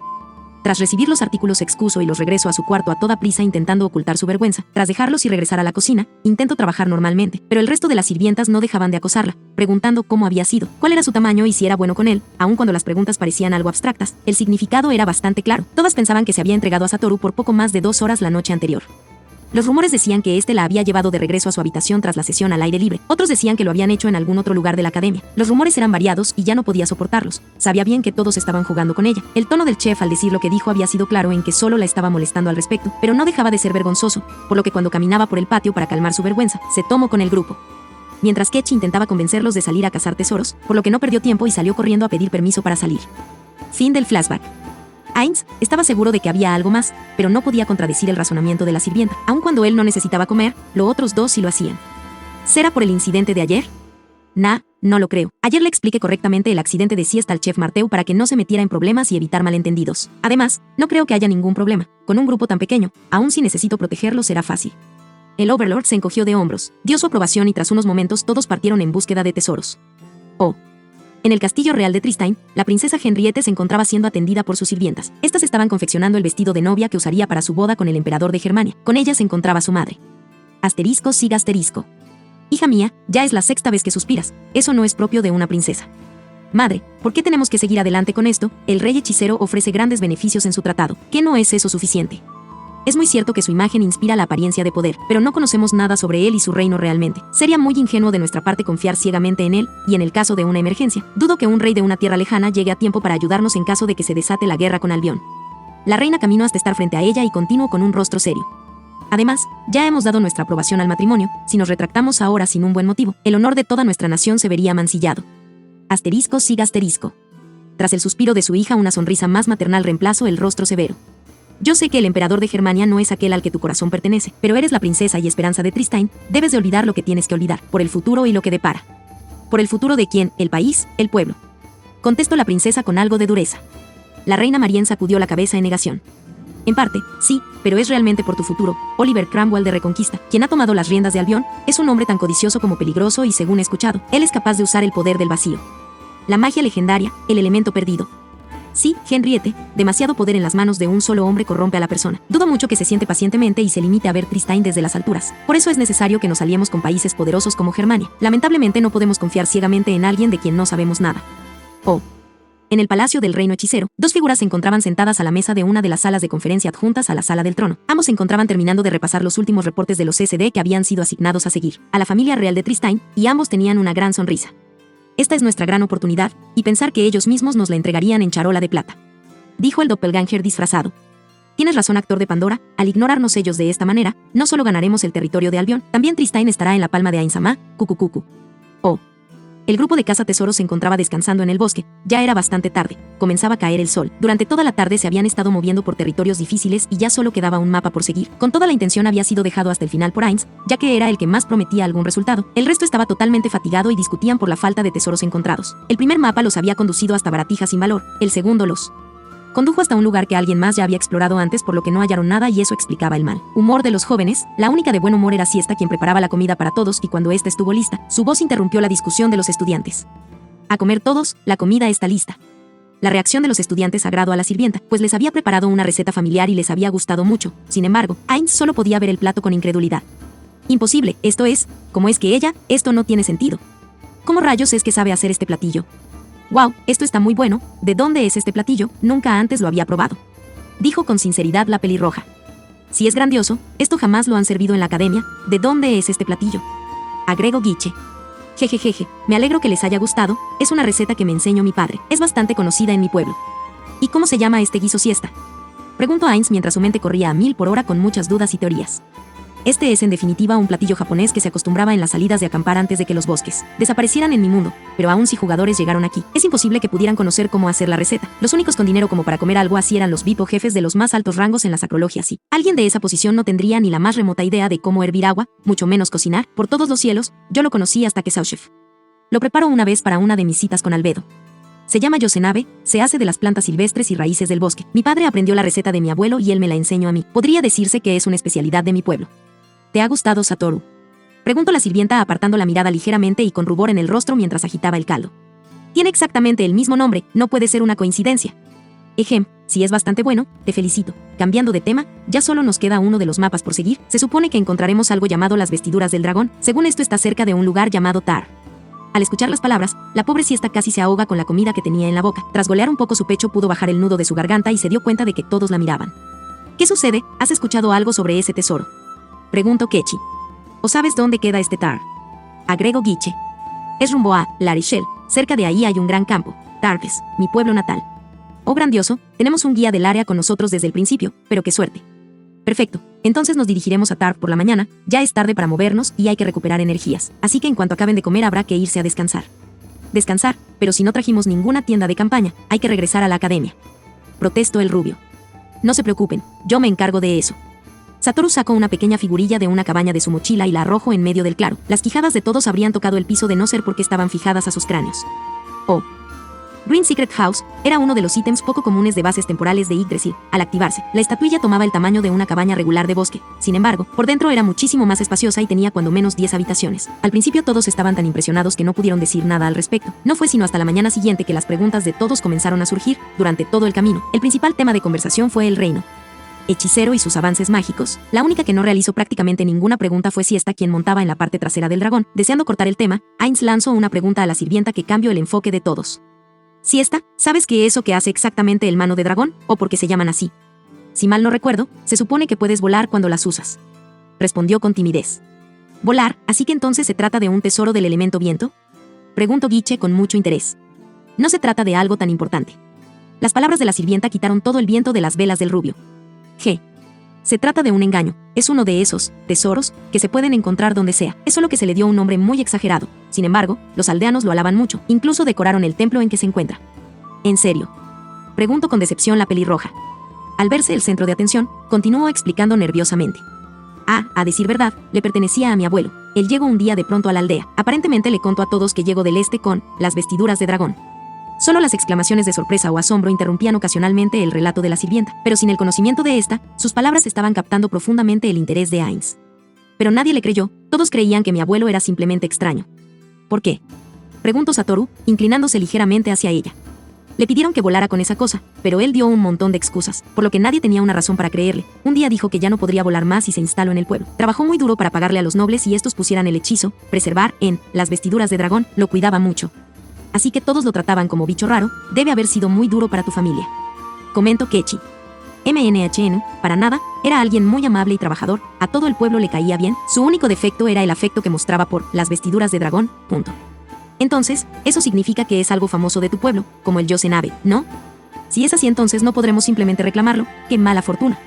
Tras recibir los artículos excuso y los regresó a su cuarto a toda prisa intentando ocultar su vergüenza. Tras dejarlos y regresar a la cocina, intentó trabajar normalmente, pero el resto de las sirvientas no dejaban de acosarla, preguntando cómo había sido, cuál era su tamaño y si era bueno con él. Aun cuando las preguntas parecían algo abstractas, el significado era bastante claro. Todas pensaban que se había entregado a Satoru por poco más de 2 horas la noche anterior. Los rumores decían que la había llevado de regreso a su habitación tras la sesión al aire libre. Otros decían que lo habían hecho en algún otro lugar de la academia. Los rumores eran variados y ya no podía soportarlos. Sabía bien que todos estaban jugando con ella. El tono del chef al decir lo que dijo había sido claro en que solo la estaba molestando al respecto, pero no dejaba de ser vergonzoso, por lo que cuando caminaba por el patio para calmar su vergüenza, se tomó con el grupo. Mientras Kechi intentaba convencerlos de salir a cazar tesoros, por lo que no perdió tiempo y salió corriendo a pedir permiso para salir. Fin del flashback. Ainz estaba seguro de que había algo más, pero no podía contradecir el razonamiento de la sirvienta. Aun cuando él no necesitaba comer, los otros dos sí lo hacían. ¿Será por el incidente de ayer? No lo creo. Ayer le expliqué correctamente el accidente de siesta al chef Marteu para que no se metiera en problemas y evitar malentendidos. Además, no creo que haya ningún problema. Con un grupo tan pequeño, aun si necesito protegerlo será fácil. El Overlord se encogió de hombros, dio su aprobación y tras unos momentos todos partieron en búsqueda de tesoros. Oh. En el castillo real de Tristein, la princesa Henriette se encontraba siendo atendida por sus sirvientas. Estas estaban confeccionando el vestido de novia que usaría para su boda con el emperador de Germania. Con ella se encontraba su madre. Asterisco siga asterisco. Hija mía, ya es la sexta vez que suspiras. Eso no es propio de una princesa. Madre, ¿por qué tenemos que seguir adelante con esto? El rey hechicero ofrece grandes beneficios en su tratado. ¿Qué no es eso suficiente? Es muy cierto que su imagen inspira la apariencia de poder, pero no conocemos nada sobre él y su reino realmente. Sería muy ingenuo de nuestra parte confiar ciegamente en él, y en el caso de una emergencia, dudo que un rey de una tierra lejana llegue a tiempo para ayudarnos en caso de que se desate la guerra con Albión. La reina caminó hasta estar frente a ella y continuó con un rostro serio. Además, ya hemos dado nuestra aprobación al matrimonio. Si nos retractamos ahora sin un buen motivo, el honor de toda nuestra nación se vería mancillado. Asterisco siga asterisco. Tras el suspiro de su hija, una sonrisa más maternal reemplazó el rostro severo. Yo sé que el emperador de Germania no es aquel al que tu corazón pertenece, pero eres la princesa y esperanza de Tristein. Debes de olvidar lo que tienes que olvidar, por el futuro y lo que depara. ¿Por el futuro de quién? ¿El país? ¿El pueblo? Contestó la princesa con algo de dureza. La reina Marianne sacudió la cabeza en negación. En parte, sí, pero es realmente por tu futuro. Oliver Cromwell de Reconquista, quien ha tomado las riendas de Albión, es un hombre tan codicioso como peligroso y según he escuchado, él es capaz de usar el poder del vacío. La magia legendaria, el elemento perdido. Sí, Henriette, demasiado poder en las manos de un solo hombre corrompe a la persona. Dudo mucho que se siente pacientemente y se limite a ver Tristein desde las alturas. Por eso es necesario que nos aliemos con países poderosos como Germania. Lamentablemente no podemos confiar ciegamente en alguien de quien no sabemos nada. Oh. En el palacio del reino hechicero, dos figuras se encontraban sentadas a la mesa de una de las salas de conferencia adjuntas a la sala del trono. Ambos se encontraban terminando de repasar los últimos reportes de los SD que habían sido asignados a seguir a la familia real de Tristein, y ambos tenían una gran sonrisa. Esta es nuestra gran oportunidad, y pensar que ellos mismos nos la entregarían en charola de plata. Dijo el doppelganger disfrazado. Tienes razón, actor de Pandora, al ignorarnos ellos de esta manera, no solo ganaremos el territorio de Albión, también Tristein estará en la palma de Ainsamá, cucucucu. Oh. El grupo de cazatesoros se encontraba descansando en el bosque. Ya era bastante tarde. Comenzaba a caer el sol. Durante toda la tarde se habían estado moviendo por territorios difíciles y ya solo quedaba un mapa por seguir. Con toda la intención había sido dejado hasta el final por Ainz, ya que era el que más prometía algún resultado. El resto estaba totalmente fatigado y discutían por la falta de tesoros encontrados. El primer mapa los había conducido hasta baratijas sin valor. El segundo los condujo hasta un lugar que alguien más ya había explorado antes, por lo que no hallaron nada y eso explicaba el mal humor de los jóvenes. La única de buen humor era Siesta, quien preparaba la comida para todos, y cuando ésta estuvo lista, su voz interrumpió la discusión de los estudiantes. A comer todos, la comida está lista. La reacción de los estudiantes agradó a la sirvienta, pues les había preparado una receta familiar y les había gustado mucho. Sin embargo, Ainz solo podía ver el plato con incredulidad. Imposible, esto es, ¿cómo es que ella? Esto no tiene sentido. ¿Cómo rayos es que sabe hacer este platillo? ¡Wow! Esto está muy bueno. ¿De dónde es este platillo? Nunca antes lo había probado. Dijo con sinceridad la pelirroja. Si es grandioso, esto jamás lo han servido en la academia. ¿De dónde es este platillo? Agregó Guiche. Jejejeje, me alegro que les haya gustado. Es una receta que me enseñó mi padre. Es bastante conocida en mi pueblo. ¿Y cómo se llama este guiso siesta? Preguntó Ainz mientras su mente corría a 1000 por hora con muchas dudas y teorías. Este es en definitiva un platillo japonés que se acostumbraba en las salidas de acampar antes de que los bosques desaparecieran en mi mundo, pero aún si jugadores llegaron aquí, es imposible que pudieran conocer cómo hacer la receta. Los únicos con dinero como para comer algo así eran los VIP o jefes de los más altos rangos en la sacrologia. Sí, alguien de esa posición no tendría ni la más remota idea de cómo hervir agua, mucho menos cocinar. Por todos los cielos, yo lo conocí hasta que Sauchef lo preparo una vez para una de mis citas con Albedo. Se llama Yosenabe, se hace de las plantas silvestres y raíces del bosque. Mi padre aprendió la receta de mi abuelo y él me la enseñó a mí. Podría decirse que es una especialidad de mi pueblo. ¿Te ha gustado, Satoru? Preguntó la sirvienta apartando la mirada ligeramente y con rubor en el rostro mientras agitaba el caldo. Tiene exactamente el mismo nombre, no puede ser una coincidencia. Ejem, si es bastante bueno, te felicito. Cambiando de tema, ya solo nos queda uno de los mapas por seguir. Se supone que encontraremos algo llamado las vestiduras del dragón. Según esto está cerca de un lugar llamado Tar. Al escuchar las palabras, la pobre Siesta casi se ahoga con la comida que tenía en la boca. Tras golear un poco su pecho pudo bajar el nudo de su garganta y se dio cuenta de que todos la miraban. ¿Qué sucede? ¿Has escuchado algo sobre ese tesoro?, preguntó Kechi. ¿O sabes dónde queda este Tar?, agregó Guiche. Es rumbo a La Richelle. Cerca de ahí hay un gran campo, Tarbes, mi pueblo natal. Oh, grandioso, tenemos un guía del área con nosotros desde el principio, pero qué suerte. Perfecto, entonces nos dirigiremos a Tarbes por la mañana. Ya es tarde para movernos y hay que recuperar energías, así que en cuanto acaben de comer habrá que irse a descansar. Descansar, pero si no trajimos ninguna tienda de campaña, hay que regresar a la academia. protestó el rubio. No se preocupen, yo me encargo de eso. Satoru sacó una pequeña figurilla de una cabaña de su mochila y la arrojó en medio del claro. Las quijadas de todos habrían tocado el piso de no ser porque estaban fijadas a sus cráneos. Oh. Green Secret House era uno de los ítems poco comunes de bases temporales de Yggdrasil. Al activarse, la estatuilla tomaba el tamaño de una cabaña regular de bosque. Sin embargo, por dentro era muchísimo más espaciosa y tenía cuando menos 10 habitaciones. Al principio todos estaban tan impresionados que no pudieron decir nada al respecto. No fue sino hasta la mañana siguiente que las preguntas de todos comenzaron a surgir. Durante todo el camino, el principal tema de conversación fue el reino hechicero y sus avances mágicos. La única que no realizó prácticamente ninguna pregunta fue Siesta, quien montaba en la parte trasera del dragón. Deseando cortar el tema, Ainz lanzó una pregunta a la sirvienta que cambió el enfoque de todos. Siesta, ¿sabes qué es eso que hace exactamente el mano de dragón, o por qué se llaman así? Si mal no recuerdo, se supone que puedes volar cuando las usas. Respondió con timidez. ¿Volar? ¿Así que entonces se trata de un tesoro del elemento viento? Preguntó Guiche con mucho interés. No se trata de algo tan importante. Las palabras de la sirvienta quitaron todo el viento de las velas del rubio. Se trata de un engaño. Es uno de esos tesoros que se pueden encontrar donde sea. Es solo que se le dio un nombre muy exagerado. Sin embargo, los aldeanos lo alaban mucho. Incluso decoraron el templo en que se encuentra. ¿En serio? Preguntó con decepción la pelirroja. Al verse el centro de atención, continuó explicando nerviosamente. A decir verdad, le pertenecía a mi abuelo. Él llegó un día de pronto a la aldea. Aparentemente le contó a todos que llegó del este con las vestiduras de dragón. Solo las exclamaciones de sorpresa o asombro interrumpían ocasionalmente el relato de la sirvienta, pero sin el conocimiento de esta, sus palabras estaban captando profundamente el interés de Ainz. Pero nadie le creyó, todos creían que mi abuelo era simplemente extraño. ¿Por qué? Preguntó Satoru, inclinándose ligeramente hacia ella. Le pidieron que volara con esa cosa, pero él dio un montón de excusas, por lo que nadie tenía una razón para creerle. Un día dijo que ya no podría volar más y se instaló en el pueblo. Trabajó muy duro para pagarle a los nobles y estos pusieran el hechizo, preservar en las vestiduras de dragón, lo cuidaba mucho. Así que todos lo trataban como bicho raro. Debe haber sido muy duro para tu familia. Comentó Kechi. MNHN, para nada, era alguien muy amable y trabajador, a todo el pueblo le caía bien, su único defecto era el afecto que mostraba por las vestiduras de dragón, punto. Entonces, eso significa que es algo famoso de tu pueblo, como el Yosenabe, ¿no? Si es así entonces no podremos simplemente reclamarlo, qué mala fortuna.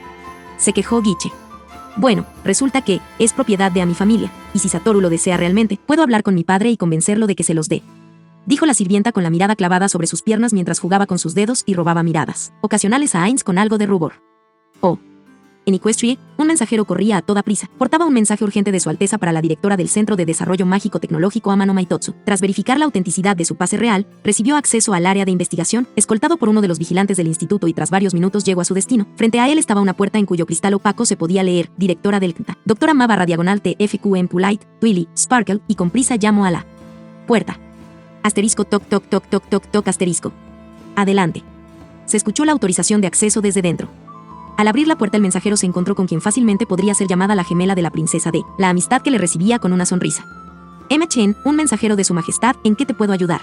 Se quejó Guiche. Bueno, resulta que es propiedad de a mi familia, y si Satoru lo desea realmente, puedo hablar con mi padre y convencerlo de que se los dé. Dijo la sirvienta con la mirada clavada sobre sus piernas mientras jugaba con sus dedos y robaba miradas ocasionales a Ainz con algo de rubor. Oh. En Equestria, un mensajero corría a toda prisa. Portaba un mensaje urgente de su Alteza para la directora del Centro de Desarrollo Mágico Tecnológico Amano Maitotsu. Tras verificar la autenticidad de su pase real, recibió acceso al área de investigación, escoltado por uno de los vigilantes del instituto y tras varios minutos llegó a su destino. Frente a él estaba una puerta en cuyo cristal opaco se podía leer, directora del CNTA. Doctora Ma/diagonal TFQM Polite, Twilly, Sparkle, y con prisa llamó a la puerta. Asterisco toc toc toc toc toc toc asterisco. Adelante. Se escuchó la autorización de acceso desde dentro. Al abrir la puerta el mensajero se encontró con quien fácilmente podría ser llamada la gemela de la princesa D, la amistad que le recibía con una sonrisa. Chen, un mensajero de su majestad, ¿en qué te puedo ayudar?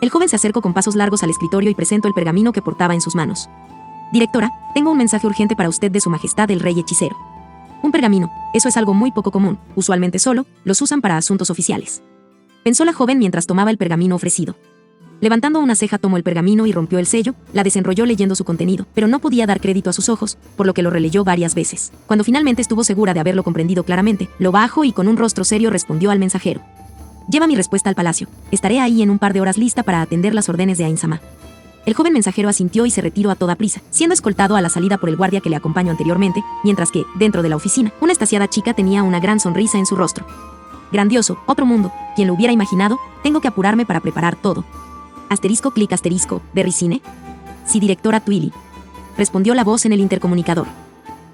El joven se acercó con pasos largos al escritorio y presentó el pergamino que portaba en sus manos. Directora, tengo un mensaje urgente para usted de su majestad el rey hechicero. Un pergamino, eso es algo muy poco común, usualmente solo los usan para asuntos oficiales. Pensó la joven mientras tomaba el pergamino ofrecido. Levantando una ceja tomó el pergamino y rompió el sello, la desenrolló leyendo su contenido, pero no podía dar crédito a sus ojos, por lo que lo releyó varias veces. Cuando finalmente estuvo segura de haberlo comprendido claramente, lo bajó y con un rostro serio respondió al mensajero. Lleva mi respuesta al palacio. Estaré ahí en un par de horas lista para atender las órdenes de Ainz-sama. El joven mensajero asintió y se retiró a toda prisa, siendo escoltado a la salida por el guardia que le acompañó anteriormente, mientras que, dentro de la oficina, una extasiada chica tenía una gran sonrisa en su rostro. Grandioso, otro mundo, quien lo hubiera imaginado, tengo que apurarme para preparar todo. Asterisco clic asterisco, ¿de Ricine? Sí, directora Twilly. Respondió la voz en el intercomunicador.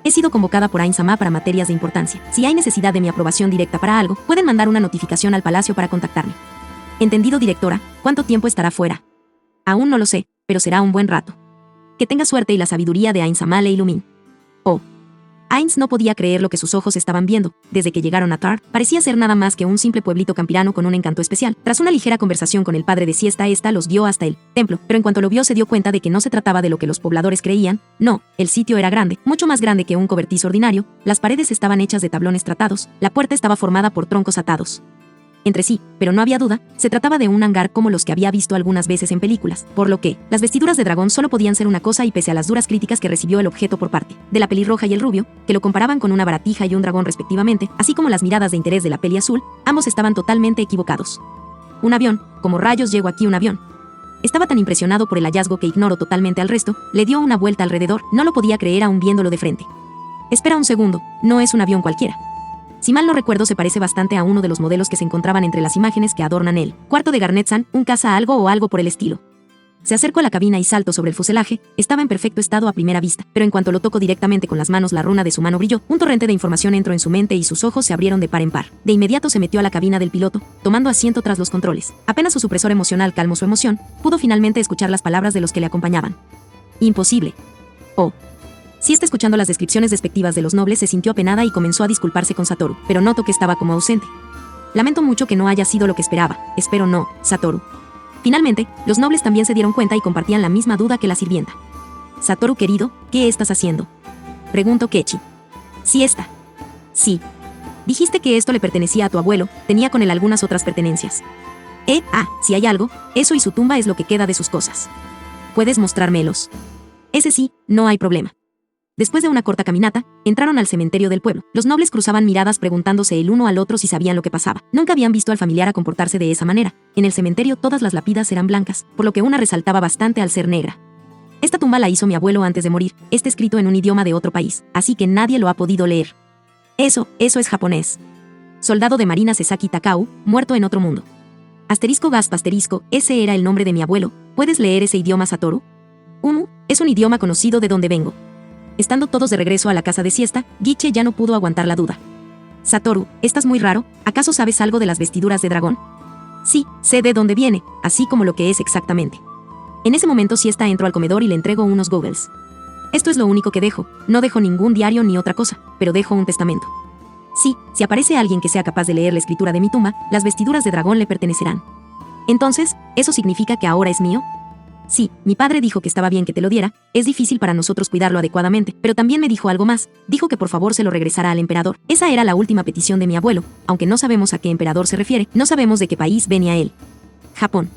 He sido convocada por Ainz-sama para materias de importancia. Si hay necesidad de mi aprobación directa para algo, pueden mandar una notificación al palacio para contactarme. Entendido, directora. ¿Cuánto tiempo estará fuera? Aún no lo sé, pero será un buen rato. Que tenga suerte y la sabiduría de Ainz-sama le ilumine. Oh. Ainz no podía creer lo que sus ojos estaban viendo. Desde que llegaron a Tar, parecía ser nada más que un simple pueblito campirano con un encanto especial. Tras una ligera conversación con el padre de Siesta, esta los guió hasta el templo, pero en cuanto lo vio se dio cuenta de que no se trataba de lo que los pobladores creían. No, el sitio era grande, mucho más grande que un cobertizo ordinario. Las paredes estaban hechas de tablones tratados, la puerta estaba formada por troncos atados entre sí, pero no había duda, se trataba de un hangar como los que había visto algunas veces en películas, por lo que, las vestiduras de dragón solo podían ser una cosa y pese a las duras críticas que recibió el objeto por parte de la pelirroja y el rubio, que lo comparaban con una baratija y un dragón respectivamente, así como las miradas de interés de la peli azul, ambos estaban totalmente equivocados. Un avión, como rayos llegó aquí un avión. Estaba tan impresionado por el hallazgo que ignoró totalmente al resto, le dio una vuelta alrededor, no lo podía creer aún viéndolo de frente. Espera un segundo, no es un avión cualquiera. Si mal no recuerdo, se parece bastante a uno de los modelos que se encontraban entre las imágenes que adornan el cuarto de Garnett-San, un caza algo o algo por el estilo. Se acercó a la cabina y saltó sobre el fuselaje. Estaba en perfecto estado a primera vista, pero en cuanto lo tocó directamente con las manos, la runa de su mano brilló. Un torrente de información entró en su mente y sus ojos se abrieron de par en par. De inmediato se metió a la cabina del piloto, tomando asiento tras los controles. Apenas su supresor emocional calmó su emoción, pudo finalmente escuchar las palabras de los que le acompañaban. Imposible. Oh. Si está escuchando las descripciones despectivas de los nobles, se sintió apenada y comenzó a disculparse con Satoru, pero notó que estaba como ausente. Lamento mucho que no haya sido lo que esperaba. Espero no, Satoru. Finalmente, los nobles también se dieron cuenta y compartían la misma duda que la sirvienta. Satoru querido, ¿qué estás haciendo?, preguntó Kechi. Siesta. Sí. Dijiste que esto le pertenecía a tu abuelo, tenía con él algunas otras pertenencias. Si hay algo, eso y su tumba es lo que queda de sus cosas. ¿Puedes mostrármelos? Ese sí, no hay problema. Después de una corta caminata, entraron al cementerio del pueblo. Los nobles cruzaban miradas preguntándose el uno al otro si sabían lo que pasaba. Nunca habían visto al familiar a comportarse de esa manera. En el cementerio todas las lápidas eran blancas, por lo que una resaltaba bastante al ser negra. Esta tumba la hizo mi abuelo antes de morir. Está escrito en un idioma de otro país, así que nadie lo ha podido leer. Eso es japonés. Soldado de marina Sasaki Takao, muerto en otro mundo. ***, ese era el nombre de mi abuelo. ¿Puedes leer ese idioma, Satoru? Es un idioma conocido de donde vengo. Estando todos de regreso a la casa de siesta, Giche ya no pudo aguantar la duda. Satoru, estás muy raro, ¿acaso sabes algo de las vestiduras de dragón? Sí, sé de dónde viene, así como lo que es exactamente. En ese momento Siesta entró al comedor y le entregó unos goggles. Esto es lo único que dejo, no dejo ningún diario ni otra cosa, pero dejo un testamento. Sí, si aparece alguien que sea capaz de leer la escritura de mi tumba, las vestiduras de dragón le pertenecerán. Entonces, ¿eso significa que ahora es mío? Sí, mi padre dijo que estaba bien que te lo diera, es difícil para nosotros cuidarlo adecuadamente, pero también me dijo algo más, dijo que por favor se lo regresara al emperador. Esa era la última petición de mi abuelo, aunque no sabemos a qué emperador se refiere, no sabemos de qué país venía él. Japón.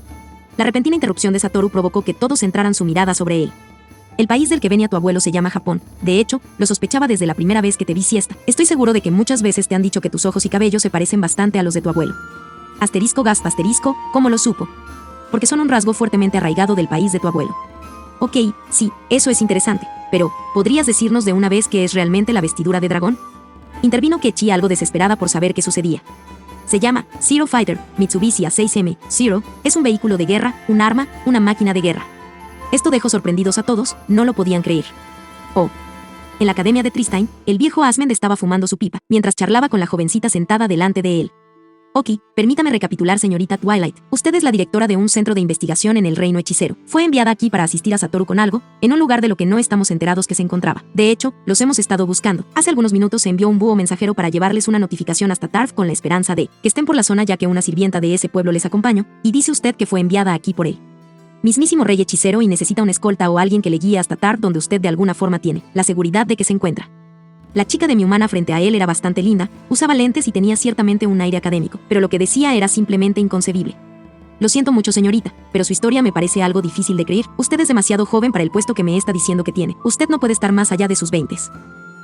La repentina interrupción de Satoru provocó que todos centraran su mirada sobre él. El país del que venía tu abuelo se llama Japón, de hecho, lo sospechaba desde la primera vez que te vi siesta. Estoy seguro de que muchas veces te han dicho que tus ojos y cabello se parecen bastante a los de tu abuelo. ¿Cómo lo supo? Porque son un rasgo fuertemente arraigado del país de tu abuelo. Ok, sí, eso es interesante, pero, ¿podrías decirnos de una vez qué es realmente la vestidura de dragón? Intervino Kechi algo desesperada por saber qué sucedía. Se llama Zero Fighter, Mitsubishi A6M, Zero, es un vehículo de guerra, un arma, una máquina de guerra. Esto dejó sorprendidos a todos, no lo podían creer. Oh. En la academia de Tristine, el viejo Asmund estaba fumando su pipa, mientras charlaba con la jovencita sentada delante de él. Ok, permítame recapitular, señorita Twilight. Usted es la directora de un centro de investigación en el reino hechicero. Fue enviada aquí para asistir a Satoru con algo, en un lugar de lo que no estamos enterados que se encontraba. De hecho, los hemos estado buscando. Hace algunos minutos se envió un búho mensajero para llevarles una notificación hasta Tarf con la esperanza de que estén por la zona, ya que una sirvienta de ese pueblo les acompañó, y dice usted que fue enviada aquí por él. Mismísimo rey hechicero, y necesita una escolta o alguien que le guíe hasta Tarf, donde usted de alguna forma tiene la seguridad de que se encuentra. La chica de mi humana frente a él era bastante linda, usaba lentes y tenía ciertamente un aire académico, pero lo que decía era simplemente inconcebible. Lo siento mucho, señorita, pero su historia me parece algo difícil de creer. Usted es demasiado joven para el puesto que me está diciendo que tiene. Usted no puede estar más allá de sus 20s.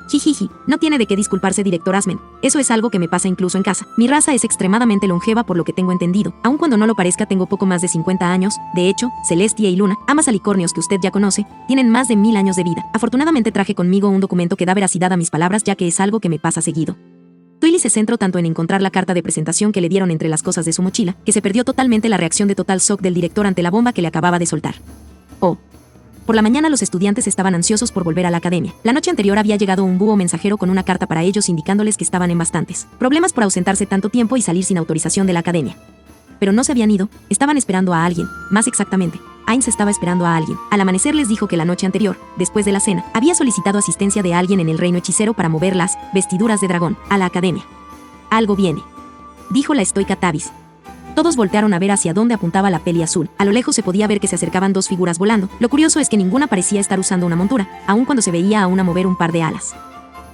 Jijiji, no tiene de qué disculparse, director Asmund. Eso es algo que me pasa incluso en casa. Mi raza es extremadamente longeva por lo que tengo entendido. Aun cuando no lo parezca, tengo poco más de 50 años. De hecho, Celestia y Luna, amas alicornios que usted ya conoce, tienen más de 1000 años de vida. Afortunadamente traje conmigo un documento que da veracidad a mis palabras, ya que es algo que me pasa seguido. Twilly se centró tanto en encontrar la carta de presentación que le dieron entre las cosas de su mochila, que se perdió totalmente la reacción de total shock del director ante la bomba que le acababa de soltar. Oh. Por la mañana los estudiantes estaban ansiosos por volver a la academia. La noche anterior había llegado un búho mensajero con una carta para ellos indicándoles que estaban en bastantes problemas por ausentarse tanto tiempo y salir sin autorización de la academia. Pero no se habían ido, estaban esperando a alguien, más exactamente, Ainz estaba esperando a alguien. Al amanecer les dijo que la noche anterior, después de la cena, había solicitado asistencia de alguien en el reino hechicero para mover las vestiduras de dragón a la academia. Algo viene, dijo la estoica Tavis. Todos voltearon a ver hacia dónde apuntaba la peli azul. A lo lejos se podía ver que se acercaban dos figuras volando. Lo curioso es que ninguna parecía estar usando una montura, aun cuando se veía a una mover un par de alas.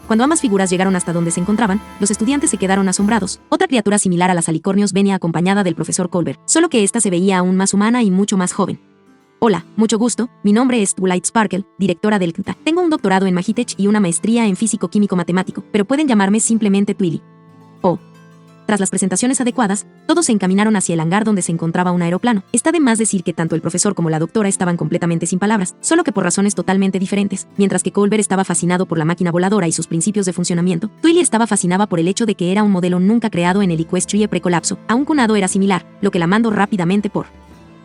Cuando ambas figuras llegaron hasta donde se encontraban, los estudiantes se quedaron asombrados. Otra criatura similar a las alicornios venía acompañada del profesor Colbert, solo que esta se veía aún más humana y mucho más joven. Hola, mucho gusto, mi nombre es Twilight Sparkle, directora del CNTA. Tengo un doctorado en Magitech y una maestría en físico-químico-matemático, pero pueden llamarme simplemente Twilly. Oh. Tras las presentaciones adecuadas, todos se encaminaron hacia el hangar donde se encontraba un aeroplano. Está de más decir que tanto el profesor como la doctora estaban completamente sin palabras, solo que por razones totalmente diferentes. Mientras que Colbert estaba fascinado por la máquina voladora y sus principios de funcionamiento, Twilly estaba fascinada por el hecho de que era un modelo nunca creado en el Equestria precolapso. Aun cunado era similar, lo que la mandó rápidamente por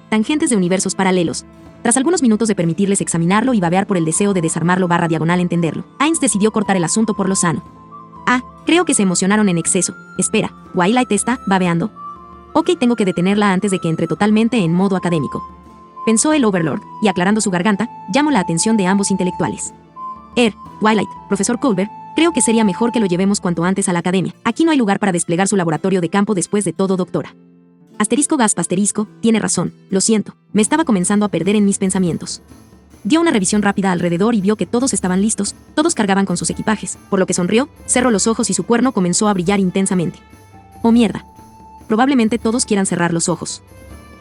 tangentes de universos paralelos. Tras algunos minutos de permitirles examinarlo y babear por el deseo de desarmarlo / diagonal entenderlo, Hines decidió cortar el asunto por lo sano. Creo que se emocionaron en exceso. Espera, Twilight está babeando. Ok, tengo que detenerla antes de que entre totalmente en modo académico. Pensó el Overlord, y aclarando su garganta, llamó la atención de ambos intelectuales. Twilight, profesor Colbert, creo que sería mejor que lo llevemos cuanto antes a la academia. Aquí no hay lugar para desplegar su laboratorio de campo después de todo, doctora. Gaspa, tiene razón, lo siento, me estaba comenzando a perder en mis pensamientos. Dio una revisión rápida alrededor y vio que todos estaban listos, todos cargaban con sus equipajes, por lo que sonrió, cerró los ojos y su cuerno comenzó a brillar intensamente. ¡Oh mierda! Probablemente todos quieran cerrar los ojos.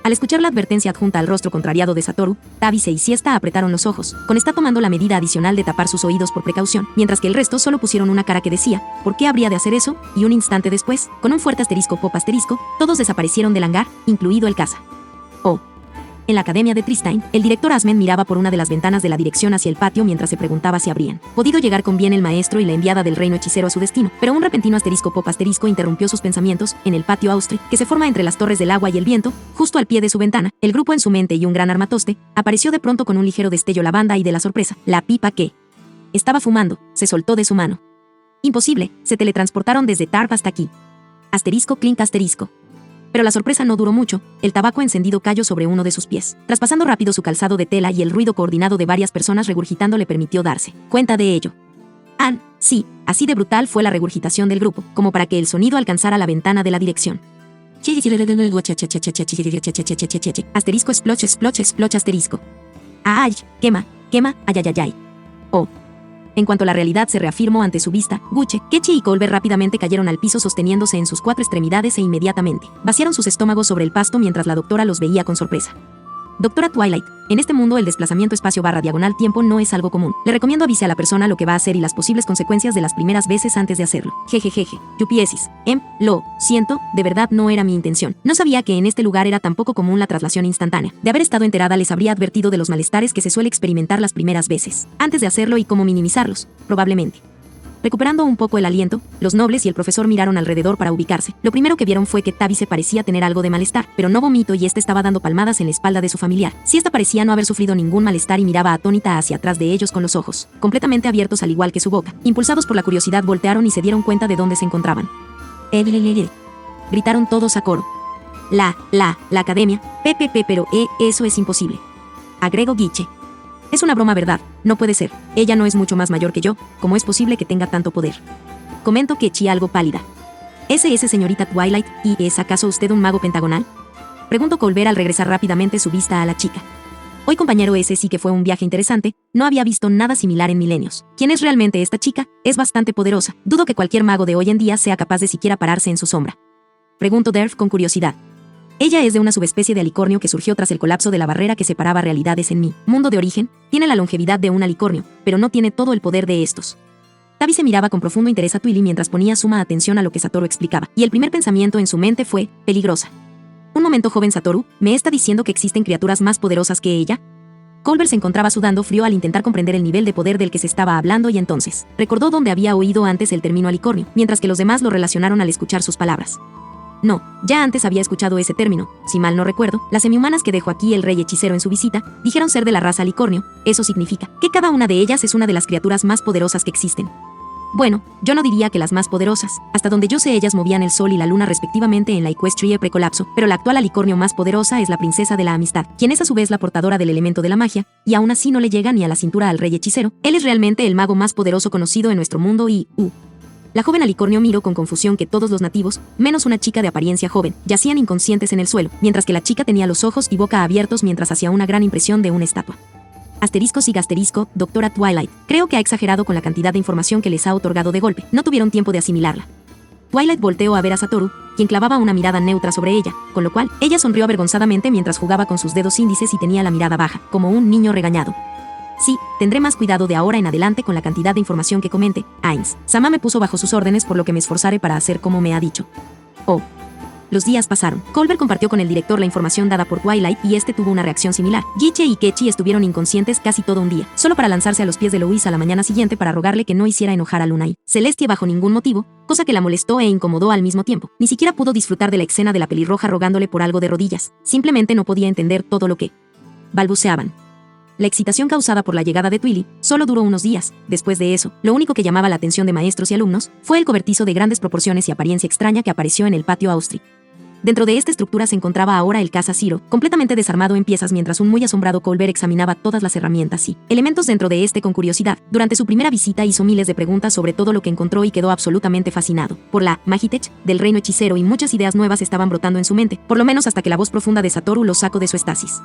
Al escuchar la advertencia adjunta al rostro contrariado de Satoru, Tavice y Siesta apretaron los ojos, con esta tomando la medida adicional de tapar sus oídos por precaución, mientras que el resto solo pusieron una cara que decía, ¿por qué habría de hacer eso? Y un instante después, con un fuerte *pop*, todos desaparecieron del hangar, incluido el caza. En la academia de Tristine, el director Asmen miraba por una de las ventanas de la dirección hacia el patio mientras se preguntaba si habrían podido llegar con bien el maestro y la enviada del reino hechicero a su destino, pero un repentino *pop* interrumpió sus pensamientos. En el patio Austri, que se forma entre las torres del agua y el viento, justo al pie de su ventana, el grupo en su mente y un gran armatoste, apareció de pronto con un ligero destello la banda y de la sorpresa, la pipa que estaba fumando, se soltó de su mano. Imposible, se teletransportaron desde Tarp hasta aquí. *Clink*. Pero la sorpresa no duró mucho, el tabaco encendido cayó sobre uno de sus pies, traspasando rápido su calzado de tela y el ruido coordinado de varias personas regurgitando le permitió darse cuenta de ello. Sí, así de brutal fue la regurgitación del grupo, como para que el sonido alcanzara la ventana de la dirección. *Sploch. ¡Ay! ¡Quema! ¡Ay! Oh. En cuanto la realidad se reafirmó ante su vista, Guche, Kechi y Colbert rápidamente cayeron al piso sosteniéndose en sus 4 extremidades e inmediatamente vaciaron sus estómagos sobre el pasto mientras la doctora los veía con sorpresa. Doctora Twilight, en este mundo el desplazamiento espacio / diagonal tiempo no es algo común. Le recomiendo avise a la persona lo que va a hacer y las posibles consecuencias de las primeras veces antes de hacerlo. Jejejeje. Yupiesis. Lo siento, de verdad no era mi intención. No sabía que en este lugar era tan poco común la traslación instantánea. De haber estado enterada les habría advertido de los malestares que se suele experimentar las primeras veces, antes de hacerlo y cómo minimizarlos, probablemente. Recuperando un poco el aliento, los nobles y el profesor miraron alrededor para ubicarse. Lo primero que vieron fue que Tavice parecía tener algo de malestar, pero no vomito y estaba dando palmadas en la espalda de su familiar. Siesta parecía no haber sufrido ningún malestar y miraba atónita hacia atrás de ellos con los ojos completamente abiertos al igual que su boca. Impulsados por la curiosidad voltearon y se dieron cuenta de dónde se encontraban. Gritaron todos a coro. La academia, pero eso es imposible. Agregó Guiche. Es una broma, ¿verdad? No puede ser. Ella no es mucho más mayor que yo. ¿Cómo es posible que tenga tanto poder? Comentó Kechi algo pálida. ¿Es señorita Twilight, y es acaso usted un mago pentagonal? Preguntó Colbert al regresar rápidamente su vista a la chica. Hoy, compañero, ese sí que fue un viaje interesante. No había visto nada similar en milenios. ¿Quién es realmente esta chica? Es bastante poderosa. Dudo que cualquier mago de hoy en día sea capaz de siquiera pararse en su sombra. Preguntó Derf con curiosidad. Ella es de una subespecie de alicornio que surgió tras el colapso de la barrera que separaba realidades en mi mundo de origen. Tiene la longevidad de un alicornio, pero no tiene todo el poder de estos. Tavice miraba con profundo interés a Twilly mientras ponía suma atención a lo que Satoru explicaba, y el primer pensamiento en su mente fue, peligrosa. Un momento, joven Satoru, ¿me está diciendo que existen criaturas más poderosas que ella? Colbert se encontraba sudando frío al intentar comprender el nivel de poder del que se estaba hablando y entonces recordó dónde había oído antes el término alicornio, mientras que los demás lo relacionaron al escuchar sus palabras. No, ya antes había escuchado ese término. Si mal no recuerdo, las semihumanas que dejó aquí el rey hechicero en su visita, dijeron ser de la raza alicornio. Eso significa que cada una de ellas es una de las criaturas más poderosas que existen. Bueno, yo no diría que las más poderosas. Hasta donde yo sé ellas movían el sol y la luna respectivamente en la Equestria precolapso, pero la actual alicornio más poderosa es la princesa de la amistad, quien es a su vez la portadora del elemento de la magia, y aún así no le llega ni a la cintura al rey hechicero. Él es realmente el mago más poderoso conocido en nuestro mundo y... La joven alicornio miró con confusión que todos los nativos, menos una chica de apariencia joven, yacían inconscientes en el suelo, mientras que la chica tenía los ojos y boca abiertos mientras hacía una gran impresión de una estatua. Doctora Twilight, creo que ha exagerado con la cantidad de información que les ha otorgado de golpe. No tuvieron tiempo de asimilarla. Twilight volteó a ver a Satoru, quien clavaba una mirada neutra sobre ella, con lo cual, ella sonrió avergonzadamente mientras jugaba con sus dedos índices y tenía la mirada baja, como un niño regañado. Sí, tendré más cuidado de ahora en adelante con la cantidad de información que comente. Hines. Sama me puso bajo sus órdenes por lo que me esforzaré para hacer como me ha dicho. Oh. Los días pasaron. Colbert compartió con el director la información dada por Twilight y este tuvo una reacción similar. Gitche y Ketchy estuvieron inconscientes casi todo un día, solo para lanzarse a los pies de Lois a la mañana siguiente para rogarle que no hiciera enojar a Lunay. Celestia bajo ningún motivo, cosa que la molestó e incomodó al mismo tiempo. Ni siquiera pudo disfrutar de la escena de la pelirroja rogándole por algo de rodillas. Simplemente no podía entender todo lo que balbuceaban. La excitación causada por la llegada de Twilly solo duró unos días. Después de eso, lo único que llamaba la atención de maestros y alumnos fue el cobertizo de grandes proporciones y apariencia extraña que apareció en el patio Austri. Dentro de esta estructura se encontraba ahora el Casa Zero, completamente desarmado en piezas mientras un muy asombrado Colbert examinaba todas las herramientas y elementos dentro de este con curiosidad. Durante su primera visita hizo miles de preguntas sobre todo lo que encontró y quedó absolutamente fascinado por la Magitech del reino hechicero y muchas ideas nuevas estaban brotando en su mente, por lo menos hasta que la voz profunda de Satoru lo sacó de su estasis.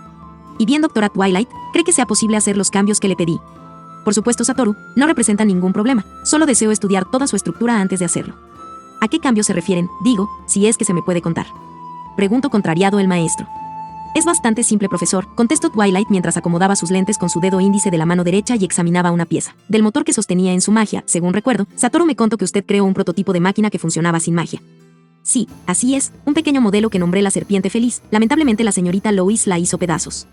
¿Y bien, doctora Twilight, cree que sea posible hacer los cambios que le pedí? Por supuesto, Satoru, no representa ningún problema, solo deseo estudiar toda su estructura antes de hacerlo. ¿A qué cambios se refieren? Digo, si es que se me puede contar. Preguntó contrariado el maestro. Es bastante simple, profesor, contestó Twilight mientras acomodaba sus lentes con su dedo índice de la mano derecha y examinaba una pieza del motor que sostenía en su magia. Según recuerdo, Satoru me contó que usted creó un prototipo de máquina que funcionaba sin magia. Sí, así es, un pequeño modelo que nombré la serpiente feliz. Lamentablemente la señorita Lois la hizo pedazos.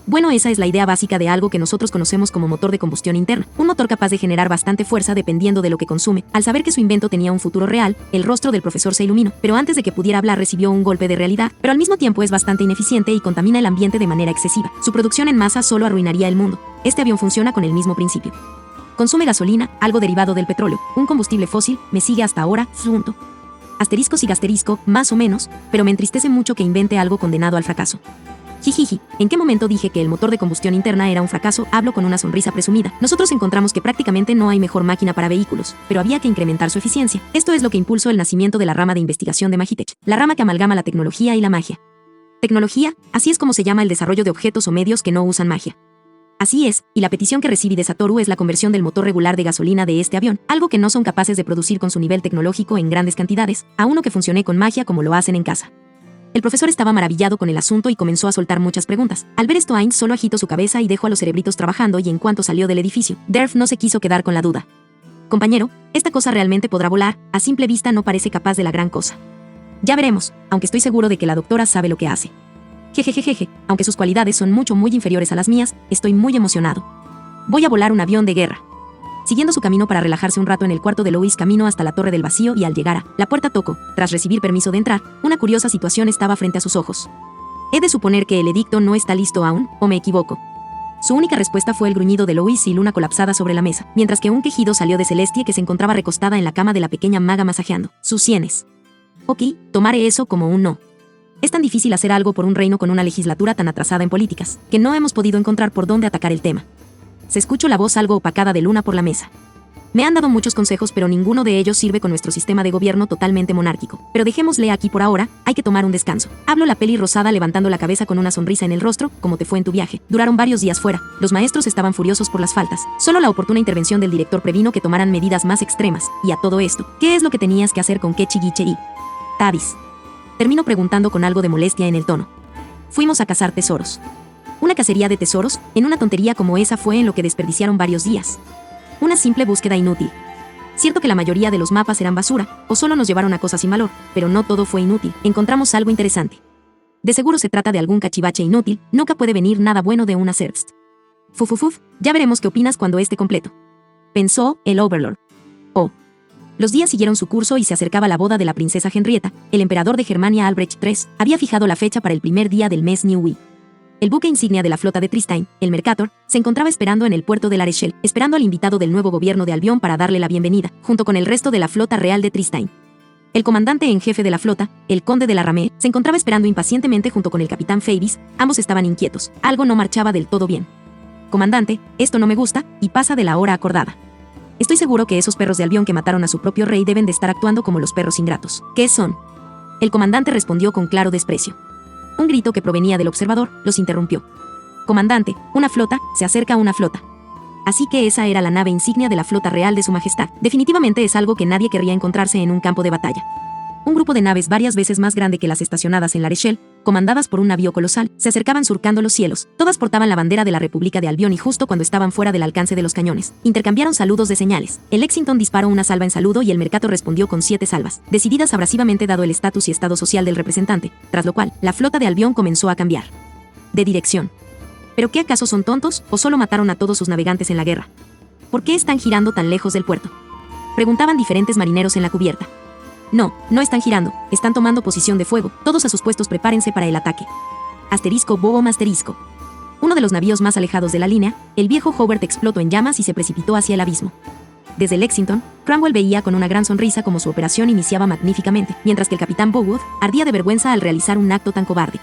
Bueno, esa es la idea básica de algo que nosotros conocemos como motor de combustión interna, un motor capaz de generar bastante fuerza dependiendo de lo que consume. Al saber que su invento tenía un futuro real, el rostro del profesor se iluminó, pero antes de que pudiera hablar recibió un golpe de realidad, pero al mismo tiempo es bastante ineficiente y contamina el ambiente de manera excesiva. Su producción en masa solo arruinaría el mundo. Este avión funciona con el mismo principio. Consume gasolina, algo derivado del petróleo, un combustible fósil, me sigue hasta ahora, punto. Asterisco y asterisco, más o menos, pero me entristece mucho que invente algo condenado al fracaso. Jijiji, ¿en qué momento dije que el motor de combustión interna era un fracaso? Hablo con una sonrisa presumida. Nosotros encontramos que prácticamente no hay mejor máquina para vehículos, pero había que incrementar su eficiencia. Esto es lo que impulsó el nacimiento de la rama de investigación de Magitech, la rama que amalgama la tecnología y la magia. Tecnología, así es como se llama el desarrollo de objetos o medios que no usan magia. Así es, y la petición que recibí de Satoru es la conversión del motor regular de gasolina de este avión, algo que no son capaces de producir con su nivel tecnológico en grandes cantidades, a uno que funcione con magia como lo hacen en casa. El profesor estaba maravillado con el asunto y comenzó a soltar muchas preguntas. Al ver esto, Ainz solo agitó su cabeza y dejó a los cerebritos trabajando y en cuanto salió del edificio, Derf no se quiso quedar con la duda. Compañero, esta cosa realmente podrá volar, a simple vista no parece capaz de la gran cosa. Ya veremos, aunque estoy seguro de que la doctora sabe lo que hace. Jejejejeje, aunque sus cualidades son muy inferiores a las mías, estoy muy emocionado. Voy a volar un avión de guerra. Siguiendo su camino para relajarse un rato en el cuarto de Lois, caminó hasta la Torre del Vacío y al llegar a la puerta tocó. Tras recibir permiso de entrar, una curiosa situación estaba frente a sus ojos. ¿He de suponer que el edicto no está listo aún, o me equivoco? Su única respuesta fue el gruñido de Lois y Luna colapsada sobre la mesa, mientras que un quejido salió de Celestia que se encontraba recostada en la cama de la pequeña maga masajeando sus sienes. Ok, tomaré eso como un no. Es tan difícil hacer algo por un reino con una legislatura tan atrasada en políticas, que no hemos podido encontrar por dónde atacar el tema. Se escuchó la voz algo opacada de Luna por la mesa. Me han dado muchos consejos, pero ninguno de ellos sirve con nuestro sistema de gobierno totalmente monárquico. Pero dejémosle aquí por ahora, hay que tomar un descanso. Habló la peli rosada levantando la cabeza con una sonrisa en el rostro. ¿Cómo te fue en tu viaje? Duraron varios días fuera. Los maestros estaban furiosos por las faltas. Solo la oportuna intervención del director previno que tomaran medidas más extremas. Y a todo esto, ¿qué es lo que tenías que hacer con Ketchy, Gitche y Tavis? Terminó preguntando con algo de molestia en el tono. Fuimos a cazar tesoros. Una cacería de tesoros, en una tontería como esa fue en lo que desperdiciaron varios días. Una simple búsqueda inútil. Cierto que la mayoría de los mapas eran basura, o solo nos llevaron a cosas sin valor, pero no todo fue inútil. Encontramos algo interesante. De seguro se trata de algún cachivache inútil, nunca puede venir nada bueno de una Zerbst. Fufufuf, ya veremos qué opinas cuando esté completo. Pensó el Overlord. Oh. Los días siguieron su curso y se acercaba la boda de la princesa Henrietta. El emperador de Germania Albrecht III había fijado la fecha para el primer día del mes New. El buque insignia de la flota de Tristein, el Mercator, se encontraba esperando en el puerto de La Rochelle, esperando al invitado del nuevo gobierno de Albion para darle la bienvenida, junto con el resto de la flota real de Tristein. El comandante en jefe de la flota, el conde de la Ramée, se encontraba esperando impacientemente junto con el capitán Phoebus. Ambos estaban inquietos, algo no marchaba del todo bien. Comandante, esto no me gusta, y pasa de la hora acordada. Estoy seguro que esos perros de Albion que mataron a su propio rey deben de estar actuando como los perros ingratos. ¿Qué son? El comandante respondió con claro desprecio. Un grito que provenía del observador los interrumpió. Comandante, una flota, se acerca a una flota. Así que esa era la nave insignia de la flota real de su majestad. Definitivamente es algo que nadie querría encontrarse en un campo de batalla. Un grupo de naves varias veces más grande que las estacionadas en La Rochelle, comandadas por un navío colosal, se acercaban surcando los cielos. Todas portaban la bandera de la República de Albión y justo cuando estaban fuera del alcance de los cañones, intercambiaron saludos de señales. El Lexington disparó una salva en saludo y el Mercator respondió con 7 salvas, decididas abrasivamente dado el estatus y estado social del representante, tras lo cual, la flota de Albión comenzó a cambiar de dirección. ¿Pero qué acaso son tontos, o solo mataron a todos sus navegantes en la guerra? ¿Por qué están girando tan lejos del puerto?, preguntaban diferentes marineros en la cubierta. No están girando, están tomando posición de fuego, todos a sus puestos, prepárense para el ataque. Asterisco boom asterisco. Uno de los navíos más alejados de la línea, el viejo Hobart, explotó en llamas y se precipitó hacia el abismo. Desde Lexington, Cromwell veía con una gran sonrisa cómo su operación iniciaba magníficamente, mientras que el capitán Bowood ardía de vergüenza al realizar un acto tan cobarde.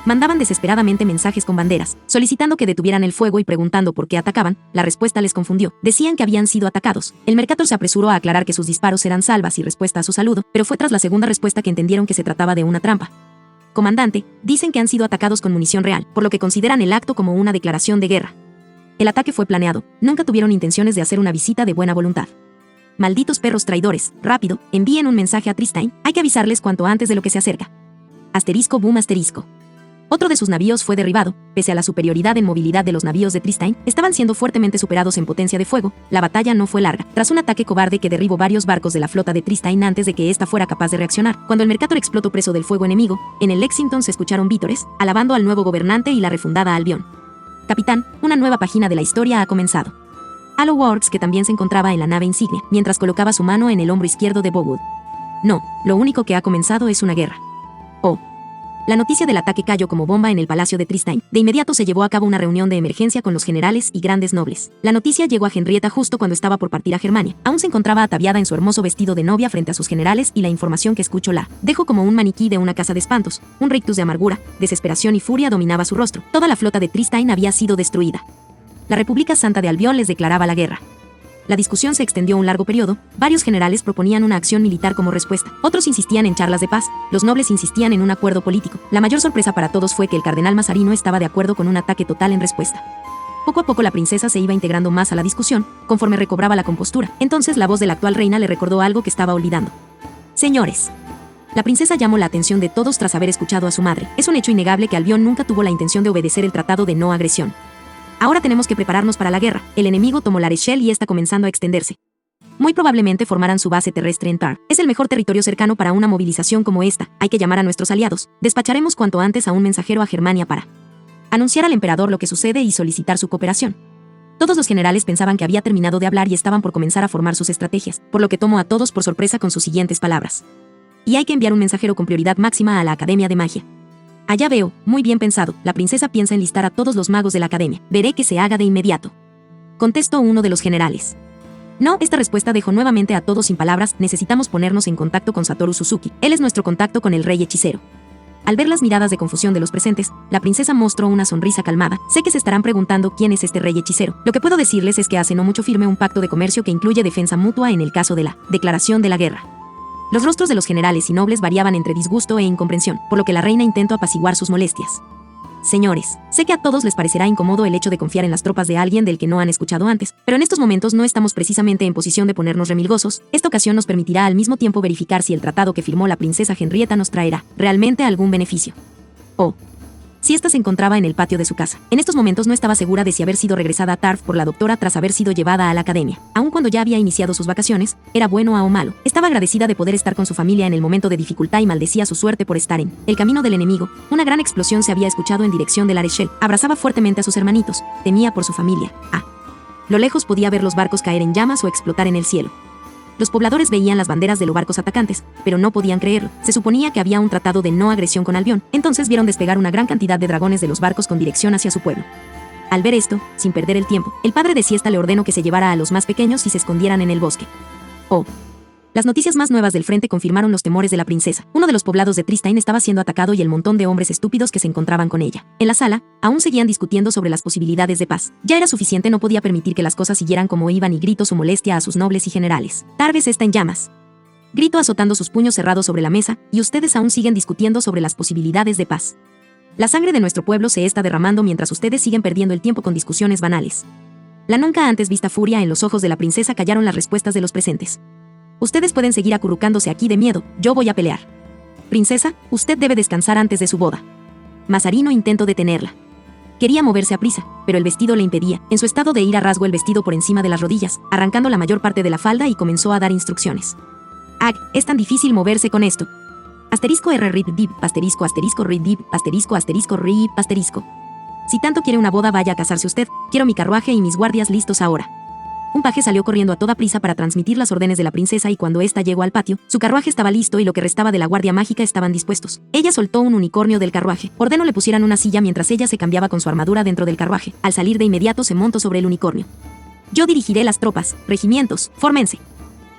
Mandaban desesperadamente mensajes con banderas, solicitando que detuvieran el fuego y preguntando por qué atacaban. La respuesta les confundió. Decían que habían sido atacados. El Mercator se apresuró a aclarar que sus disparos eran salvas y respuesta a su saludo, pero fue tras la segunda respuesta que entendieron que se trataba de una trampa. Comandante, dicen que han sido atacados con munición real, por lo que consideran el acto como una declaración de guerra. El ataque fue planeado. Nunca tuvieron intenciones de hacer una visita de buena voluntad. Malditos perros traidores. Rápido, envíen un mensaje a Tristein. Hay que avisarles cuanto antes de lo que se acerca. Asterisco boom asterisco. Otro de sus navíos fue derribado. Pese a la superioridad en movilidad de los navíos de Tristein, estaban siendo fuertemente superados en potencia de fuego. La batalla no fue larga, tras un ataque cobarde que derribó varios barcos de la flota de Tristein antes de que ésta fuera capaz de reaccionar. Cuando el Mercator explotó preso del fuego enemigo, en el Lexington se escucharon vítores, alabando al nuevo gobernante y la refundada Albión. Capitán, una nueva página de la historia ha comenzado. Alo Works, que también se encontraba en la nave insignia, mientras colocaba su mano en el hombro izquierdo de Bowood. No, lo único que ha comenzado es una guerra. Oh. La noticia del ataque cayó como bomba en el palacio de Tristein. De inmediato se llevó a cabo una reunión de emergencia con los generales y grandes nobles. La noticia llegó a Henrietta justo cuando estaba por partir a Germania. Aún se encontraba ataviada en su hermoso vestido de novia frente a sus generales, y la información que escuchó la dejó como un maniquí de una casa de espantos. Un rictus de amargura, desesperación y furia dominaba su rostro. Toda la flota de Tristein había sido destruida. La República Santa de Albión les declaraba la guerra. La discusión se extendió un largo periodo. Varios generales proponían una acción militar como respuesta. Otros insistían en charlas de paz. Los nobles insistían en un acuerdo político. La mayor sorpresa para todos fue que el cardenal Mazarino estaba de acuerdo con un ataque total en respuesta. Poco a poco la princesa se iba integrando más a la discusión, conforme recobraba la compostura. Entonces la voz de la actual reina le recordó algo que estaba olvidando. Señores. La princesa llamó la atención de todos tras haber escuchado a su madre. Es un hecho innegable que Albión nunca tuvo la intención de obedecer el tratado de no agresión. Ahora tenemos que prepararnos para la guerra. El enemigo tomó La Rochelle y está comenzando a extenderse. Muy probablemente formarán su base terrestre en Tar. Es el mejor territorio cercano para una movilización como esta. Hay que llamar a nuestros aliados. Despacharemos cuanto antes a un mensajero a Germania para anunciar al emperador lo que sucede y solicitar su cooperación. Todos los generales pensaban que había terminado de hablar y estaban por comenzar a formar sus estrategias, por lo que tomó a todos por sorpresa con sus siguientes palabras. Y hay que enviar un mensajero con prioridad máxima a la Academia de Magia. Allá veo, muy bien pensado. La princesa piensa enlistar a todos los magos de la academia. Veré que se haga de inmediato. Contestó uno de los generales. No, esta respuesta dejó nuevamente a todos sin palabras. Necesitamos ponernos en contacto con Satoru Suzuki. Él es nuestro contacto con el rey hechicero. Al ver las miradas de confusión de los presentes, la princesa mostró una sonrisa calmada. Sé que se estarán preguntando quién es este rey hechicero. Lo que puedo decirles es que hace no mucho firmé un pacto de comercio que incluye defensa mutua en el caso de la declaración de la guerra. Los rostros de los generales y nobles variaban entre disgusto e incomprensión, por lo que la reina intentó apaciguar sus molestias. Señores, sé que a todos les parecerá incómodo el hecho de confiar en las tropas de alguien del que no han escuchado antes, pero en estos momentos no estamos precisamente en posición de ponernos remilgosos. Esta ocasión nos permitirá al mismo tiempo verificar si el tratado que firmó la princesa Henrietta nos traerá realmente algún beneficio. Oh. Si ésta se encontraba en el patio de su casa. En estos momentos no estaba segura de si haber sido regresada a Tarf por la doctora tras haber sido llevada a la academia. Aun cuando ya había iniciado sus vacaciones, era bueno o malo. Estaba agradecida de poder estar con su familia en el momento de dificultad y maldecía su suerte por estar en el camino del enemigo. Una gran explosión se había escuchado en dirección de La Rochelle. Abrazaba fuertemente a sus hermanitos. Temía por su familia. A lo lejos podía ver los barcos caer en llamas o explotar en el cielo. Los pobladores veían las banderas de los barcos atacantes, pero no podían creerlo. Se suponía que había un tratado de no agresión con Albión. Entonces vieron despegar una gran cantidad de dragones de los barcos con dirección hacia su pueblo. Al ver esto, sin perder el tiempo, el padre de Siesta le ordenó que se llevara a los más pequeños y se escondieran en el bosque. Oh. Las noticias más nuevas del frente confirmaron los temores de la princesa. Uno de los poblados de Tristein estaba siendo atacado y el montón de hombres estúpidos que se encontraban con ella. En la sala, aún seguían discutiendo sobre las posibilidades de paz. Ya era suficiente, no podía permitir que las cosas siguieran como iban y gritó su molestia a sus nobles y generales. Tarbes está en llamas. Gritó azotando sus puños cerrados sobre la mesa, y ustedes aún siguen discutiendo sobre las posibilidades de paz. La sangre de nuestro pueblo se está derramando mientras ustedes siguen perdiendo el tiempo con discusiones banales. La nunca antes vista furia en los ojos de la princesa callaron las respuestas de los presentes. Ustedes pueden seguir acurrucándose aquí de miedo, yo voy a pelear. Princesa, usted debe descansar antes de su boda. Mazarino intentó detenerla. Quería moverse a prisa, pero el vestido le impedía. En su estado de ira rasgó el vestido por encima de las rodillas, arrancando la mayor parte de la falda y comenzó a dar instrucciones. ¡Ag! Es tan difícil moverse con esto. Asterisco R rip dip, asterisco asterisco rip dip, asterisco asterisco rip, asterisco. Si tanto quiere una boda, vaya a casarse usted. Quiero mi carruaje y mis guardias listos ahora. Un paje salió corriendo a toda prisa para transmitir las órdenes de la princesa y cuando ésta llegó al patio, su carruaje estaba listo y lo que restaba de la guardia mágica estaban dispuestos. Ella soltó un unicornio del carruaje. Ordenó le pusieran una silla mientras ella se cambiaba con su armadura dentro del carruaje. Al salir de inmediato se montó sobre el unicornio. Yo dirigiré las tropas, regimientos, fórmense.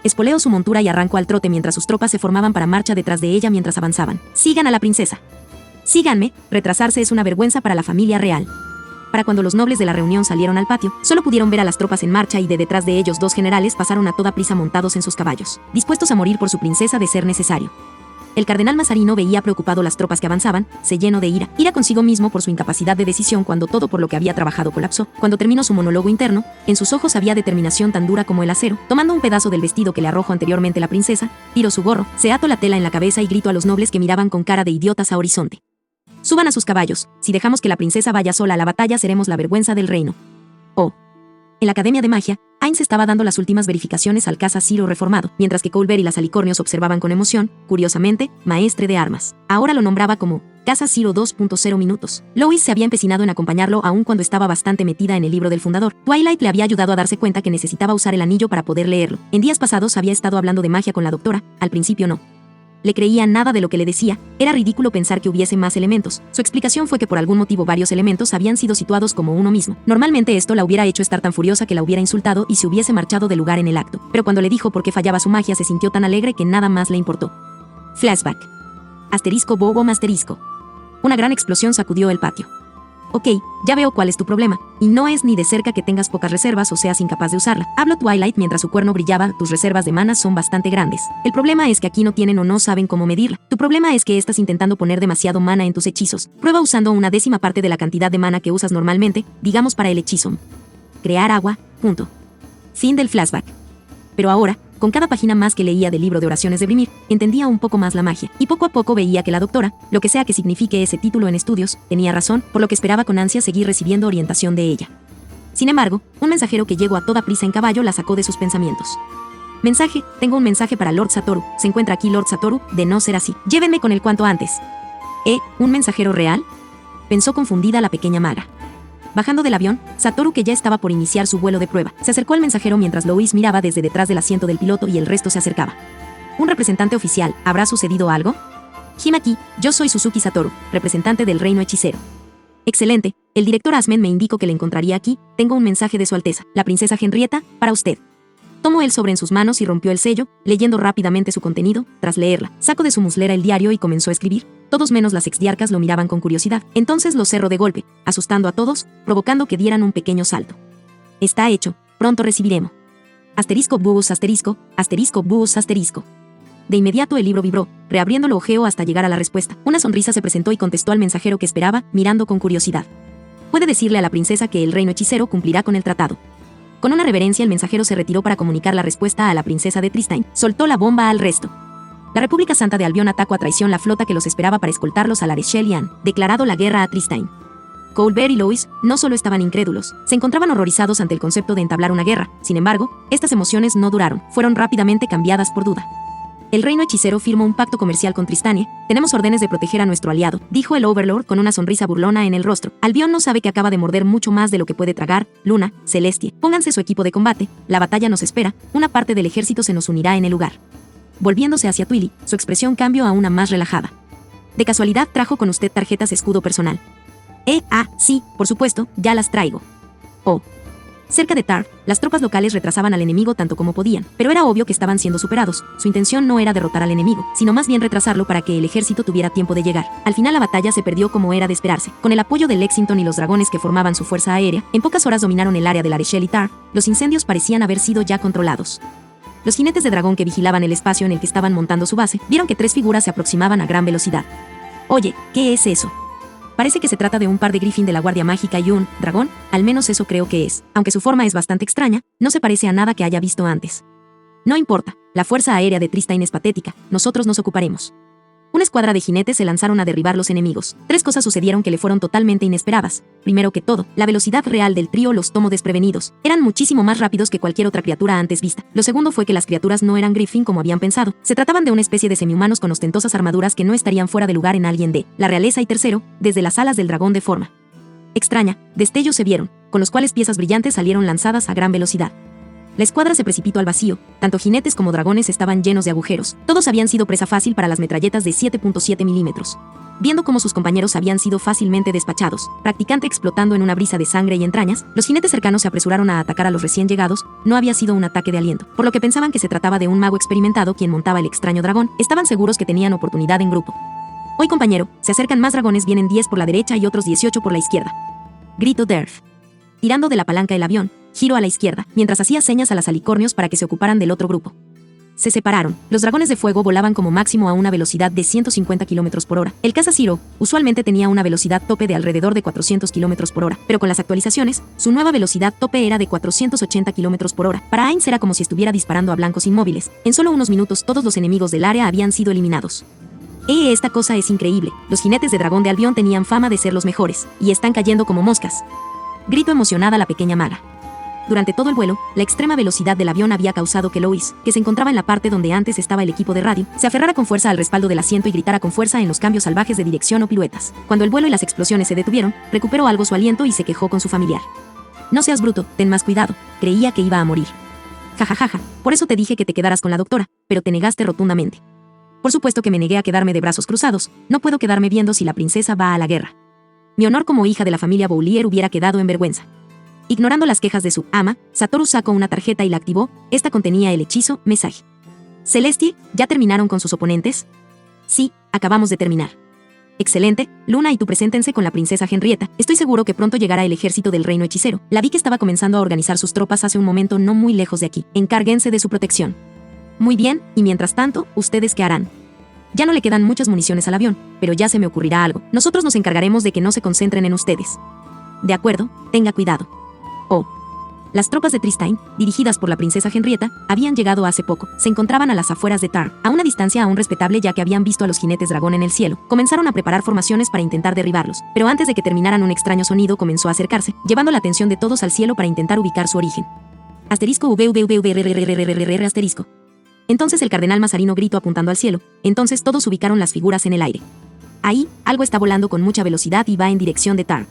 Espoleó su montura y arrancó al trote mientras sus tropas se formaban para marcha detrás de ella mientras avanzaban. Sigan a la princesa. Síganme, retrasarse es una vergüenza para la familia real. Para cuando los nobles de la reunión salieron al patio, solo pudieron ver a las tropas en marcha y de detrás de ellos dos generales pasaron a toda prisa montados en sus caballos, dispuestos a morir por su princesa de ser necesario. El cardenal Mazarino veía preocupado las tropas que avanzaban, se llenó de ira consigo mismo por su incapacidad de decisión cuando todo por lo que había trabajado colapsó. Cuando terminó su monólogo interno, en sus ojos había determinación tan dura como el acero. Tomando un pedazo del vestido que le arrojó anteriormente la princesa, tiró su gorro, se ató la tela en la cabeza y gritó a los nobles que miraban con cara de idiotas a horizonte. Suban a sus caballos, si dejamos que la princesa vaya sola a la batalla seremos la vergüenza del reino. Oh. En la Academia de Magia, Ainz estaba dando las últimas verificaciones al Casa Ciro reformado, mientras que Colbert y las alicornios observaban con emoción, curiosamente, maestre de armas. Ahora lo nombraba como Casa Ciro 2.0 minutos. Lois se había empecinado en acompañarlo aun cuando estaba bastante metida en el libro del fundador. Twilight le había ayudado a darse cuenta que necesitaba usar el anillo para poder leerlo. En días pasados había estado hablando de magia con la doctora, al principio no le creía nada de lo que le decía, era ridículo pensar que hubiese más elementos. Su explicación fue que por algún motivo varios elementos habían sido situados como uno mismo. Normalmente esto la hubiera hecho estar tan furiosa que la hubiera insultado y se hubiese marchado del lugar en el acto. Pero cuando le dijo por qué fallaba su magia se sintió tan alegre que nada más le importó. Flashback. Asterisco bobo asterisco. Una gran explosión sacudió el patio. Ok, ya veo cuál es tu problema, y no es ni de cerca que tengas pocas reservas o seas incapaz de usarla. Habló Twilight mientras su cuerno brillaba, tus reservas de mana son bastante grandes. El problema es que aquí no tienen o no saben cómo medirla. Tu problema es que estás intentando poner demasiado mana en tus hechizos. Prueba usando una décima parte de la cantidad de mana que usas normalmente, digamos para el hechizo. Crear agua, punto. Fin del flashback. Pero ahora, con cada página más que leía del libro de oraciones de Brimir, entendía un poco más la magia, y poco a poco veía que la doctora, lo que sea que signifique ese título en estudios, tenía razón, por lo que esperaba con ansia seguir recibiendo orientación de ella. Sin embargo, un mensajero que llegó a toda prisa en caballo la sacó de sus pensamientos. Mensaje, tengo un mensaje para Lord Satoru, se encuentra aquí Lord Satoru, de no ser así, llévenme con él cuanto antes. ¿Un mensajero real? Pensó confundida la pequeña maga. Bajando del avión, Satoru, que ya estaba por iniciar su vuelo de prueba, se acercó al mensajero mientras Lois miraba desde detrás del asiento del piloto y el resto se acercaba. Un representante oficial, ¿habrá sucedido algo? Himaki, yo soy Suzuki Satoru, representante del reino hechicero. Excelente, el director Asmen me indicó que le encontraría aquí, tengo un mensaje de su alteza, la princesa Henrietta, para usted. Tomó el sobre en sus manos y rompió el sello, leyendo rápidamente su contenido. Tras leerla, sacó de su muslera el diario y comenzó a escribir. Todos menos las exdiarcas lo miraban con curiosidad. Entonces lo cerró de golpe, asustando a todos, provocando que dieran un pequeño salto. Está hecho, pronto recibiremos. Asterisco bus asterisco, asterisco bus asterisco. De inmediato el libro vibró, reabriéndolo ojeó hasta llegar a la respuesta. Una sonrisa se presentó y contestó al mensajero que esperaba, mirando con curiosidad. Puede decirle a la princesa que el reino hechicero cumplirá con el tratado. Con una reverencia el mensajero se retiró para comunicar la respuesta a la princesa de Tristane. Soltó la bomba al resto. La República Santa de Albion atacó a traición la flota que los esperaba para escoltarlos a la Rechelle y han declarado la guerra a Tristane. Colbert y Lois no solo estaban incrédulos, se encontraban horrorizados ante el concepto de entablar una guerra. Sin embargo, estas emociones no duraron, fueron rápidamente cambiadas por duda. El reino hechicero firmó un pacto comercial con Tristania. Tenemos órdenes de proteger a nuestro aliado, dijo el Overlord con una sonrisa burlona en el rostro. Albion no sabe que acaba de morder mucho más de lo que puede tragar. Luna, Celestia, pónganse su equipo de combate, la batalla nos espera, una parte del ejército se nos unirá en el lugar. Volviéndose hacia Twilly, su expresión cambió a una más relajada. De casualidad trajo con usted tarjetas escudo personal. Sí, por supuesto, ya las traigo. Oh. Cerca de Tar, las tropas locales retrasaban al enemigo tanto como podían, pero era obvio que estaban siendo superados. Su intención no era derrotar al enemigo, sino más bien retrasarlo para que el ejército tuviera tiempo de llegar. Al final la batalla se perdió como era de esperarse. Con el apoyo de Lexington y los dragones que formaban su fuerza aérea, en pocas horas dominaron el área de la Rechelle y Tar. Los incendios parecían haber sido ya controlados. Los jinetes de dragón que vigilaban el espacio en el que estaban montando su base, vieron que 3 figuras se aproximaban a gran velocidad. Oye, ¿qué es eso? Parece que se trata de un par de griffin de la Guardia Mágica y un dragón, al menos eso creo que es. Aunque su forma es bastante extraña, no se parece a nada que haya visto antes. No importa, la fuerza aérea de Tristain es patética, nosotros nos ocuparemos. Una escuadra de jinetes se lanzaron a derribar los enemigos. 3 cosas sucedieron que le fueron totalmente inesperadas. Primero que todo, la velocidad real del trío los tomó desprevenidos. Eran muchísimo más rápidos que cualquier otra criatura antes vista. Lo segundo fue que las criaturas no eran Griffin como habían pensado. Se trataban de una especie de semihumanos con ostentosas armaduras que no estarían fuera de lugar en alguien de la realeza. Y tercero, desde las alas del dragón de forma extraña, destellos se vieron, con los cuales piezas brillantes salieron lanzadas a gran velocidad. La escuadra se precipitó al vacío, tanto jinetes como dragones estaban llenos de agujeros, todos habían sido presa fácil para las metralletas de 7.7 milímetros. Viendo cómo sus compañeros habían sido fácilmente despachados, practicante explotando en una brisa de sangre y entrañas, los jinetes cercanos se apresuraron a atacar a los recién llegados. No había sido un ataque de aliento, por lo que pensaban que se trataba de un mago experimentado quien montaba el extraño dragón. Estaban seguros que tenían oportunidad en grupo. Hoy, compañero, se acercan más dragones, vienen 10 por la derecha y otros 18 por la izquierda. Gritó Derf. Tirando de la palanca el avión, giró a la izquierda, mientras hacía señas a las alicornios para que se ocuparan del otro grupo. Se separaron. Los dragones de fuego volaban como máximo a una velocidad de 150 km por hora. El caza Zero usualmente tenía una velocidad tope de alrededor de 400 km por hora, pero con las actualizaciones, su nueva velocidad tope era de 480 km por hora. Para Ainz era como si estuviera disparando a blancos inmóviles. En solo unos minutos todos los enemigos del área habían sido eliminados. Esta cosa es increíble. Los jinetes de dragón de Albión tenían fama de ser los mejores, y están cayendo como moscas. Gritó emocionada la pequeña maga. Durante todo el vuelo, la extrema velocidad del avión había causado que Lois, que se encontraba en la parte donde antes estaba el equipo de radio, se aferrara con fuerza al respaldo del asiento y gritara con fuerza en los cambios salvajes de dirección o piruetas. Cuando el vuelo y las explosiones se detuvieron, recuperó algo su aliento y se quejó con su familiar. No seas bruto, ten más cuidado, creía que iba a morir. Jajajaja, por eso te dije que te quedaras con la doctora, pero te negaste rotundamente. Por supuesto que me negué a quedarme de brazos cruzados, no puedo quedarme viendo si la princesa va a la guerra. Mi honor como hija de la familia Boulier hubiera quedado en vergüenza. Ignorando las quejas de su ama, Satoru sacó una tarjeta y la activó. Esta contenía el hechizo Mensaje. Celestie, ¿ya terminaron con sus oponentes? Sí, acabamos de terminar. Excelente, Luna y tú preséntense con la princesa Henrietta. Estoy seguro que pronto llegará el ejército del reino hechicero. La vi que estaba comenzando a organizar sus tropas hace un momento no muy lejos de aquí. Encárguense de su protección. Muy bien, y mientras tanto, ¿ustedes qué harán? Ya no le quedan muchas municiones al avión, pero ya se me ocurrirá algo. Nosotros nos encargaremos de que no se concentren en ustedes. De acuerdo, tenga cuidado. Oh. Las tropas de Tristain, dirigidas por la princesa Henrietta, habían llegado hace poco. Se encontraban a las afueras de Tar, a una distancia aún respetable ya que habían visto a los jinetes dragón en el cielo. Comenzaron a preparar formaciones para intentar derribarlos, pero antes de que terminaran un extraño sonido comenzó a acercarse, llevando la atención de todos al cielo para intentar ubicar su origen. Asterisco VVVVRRRRRR asterisco. Entonces el cardenal Mazarino gritó apuntando al cielo. Entonces todos ubicaron las figuras en el aire. Ahí, algo está volando con mucha velocidad y va en dirección de Tar.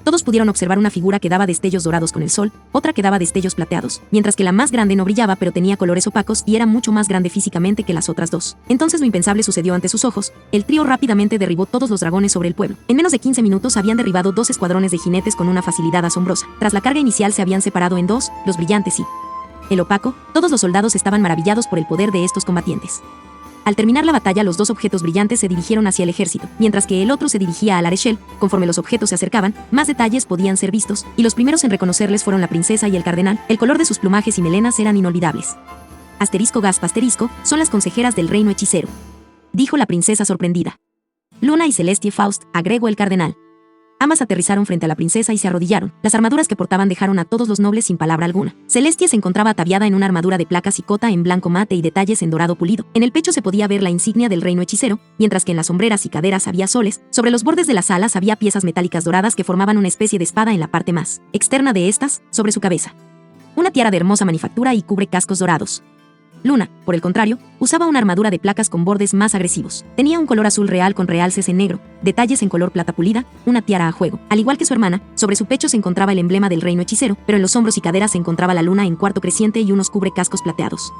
Todos pudieron observar una figura que daba destellos dorados con el sol, otra que daba destellos plateados, mientras que la más grande no brillaba pero tenía colores opacos y era mucho más grande físicamente que las otras dos. Entonces lo impensable sucedió ante sus ojos. El trío rápidamente derribó todos los dragones sobre el pueblo. En menos de 15 minutos habían derribado 2 escuadrones de jinetes con una facilidad asombrosa. Tras la carga inicial se habían separado en 2, los brillantes y el opaco. Todos los soldados estaban maravillados por el poder de estos combatientes. Al terminar la batalla, los 2 objetos brillantes se dirigieron hacia el ejército, mientras que el otro se dirigía a la Arechel. Conforme los objetos se acercaban, más detalles podían ser vistos, y los primeros en reconocerles fueron la princesa y el cardenal. El color de sus plumajes y melenas eran inolvidables. Asterisco Gaspa asterisco, son las consejeras del reino hechicero, dijo la princesa sorprendida. Luna y Celestie Faust, agregó el cardenal. Ambas aterrizaron frente a la princesa y se arrodillaron. Las armaduras que portaban dejaron a todos los nobles sin palabra alguna. Celestie se encontraba ataviada en una armadura de placas y cota en blanco mate y detalles en dorado pulido. En el pecho se podía ver la insignia del reino hechicero, mientras que en las sombreras y caderas había soles. Sobre los bordes de las alas había piezas metálicas doradas que formaban una especie de espada en la parte más externa de estas, sobre su cabeza. Una tiara de hermosa manufactura y cubre cascos dorados. Luna, por el contrario, usaba una armadura de placas con bordes más agresivos. Tenía un color azul real con realces en negro, detalles en color plata pulida, una tiara a juego. Al igual que su hermana, sobre su pecho se encontraba el emblema del reino hechicero, pero en los hombros y caderas se encontraba la luna en cuarto creciente y unos cubrecascos plateados.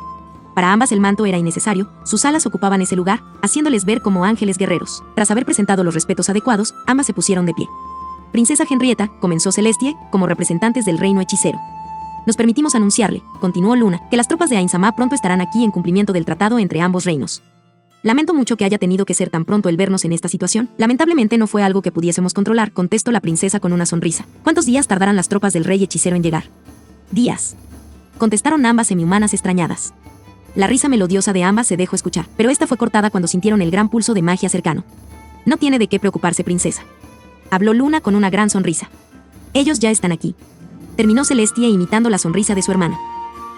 Para ambas el manto era innecesario, sus alas ocupaban ese lugar, haciéndoles ver como ángeles guerreros. Tras haber presentado los respetos adecuados, ambas se pusieron de pie. Princesa Henrietta, comenzó Celestie, como representantes del reino hechicero. Nos permitimos anunciarle, continuó Luna, que las tropas de Ainzama pronto estarán aquí en cumplimiento del tratado entre ambos reinos. Lamento mucho que haya tenido que ser tan pronto el vernos en esta situación. Lamentablemente no fue algo que pudiésemos controlar, contestó la princesa con una sonrisa. ¿Cuántos días tardarán las tropas del rey hechicero en llegar? Días, contestaron ambas semihumanas extrañadas. La risa melodiosa de ambas se dejó escuchar, pero esta fue cortada cuando sintieron el gran pulso de magia cercano. No tiene de qué preocuparse, princesa, habló Luna con una gran sonrisa. Ellos ya están aquí. Terminó Celestie imitando la sonrisa de su hermana.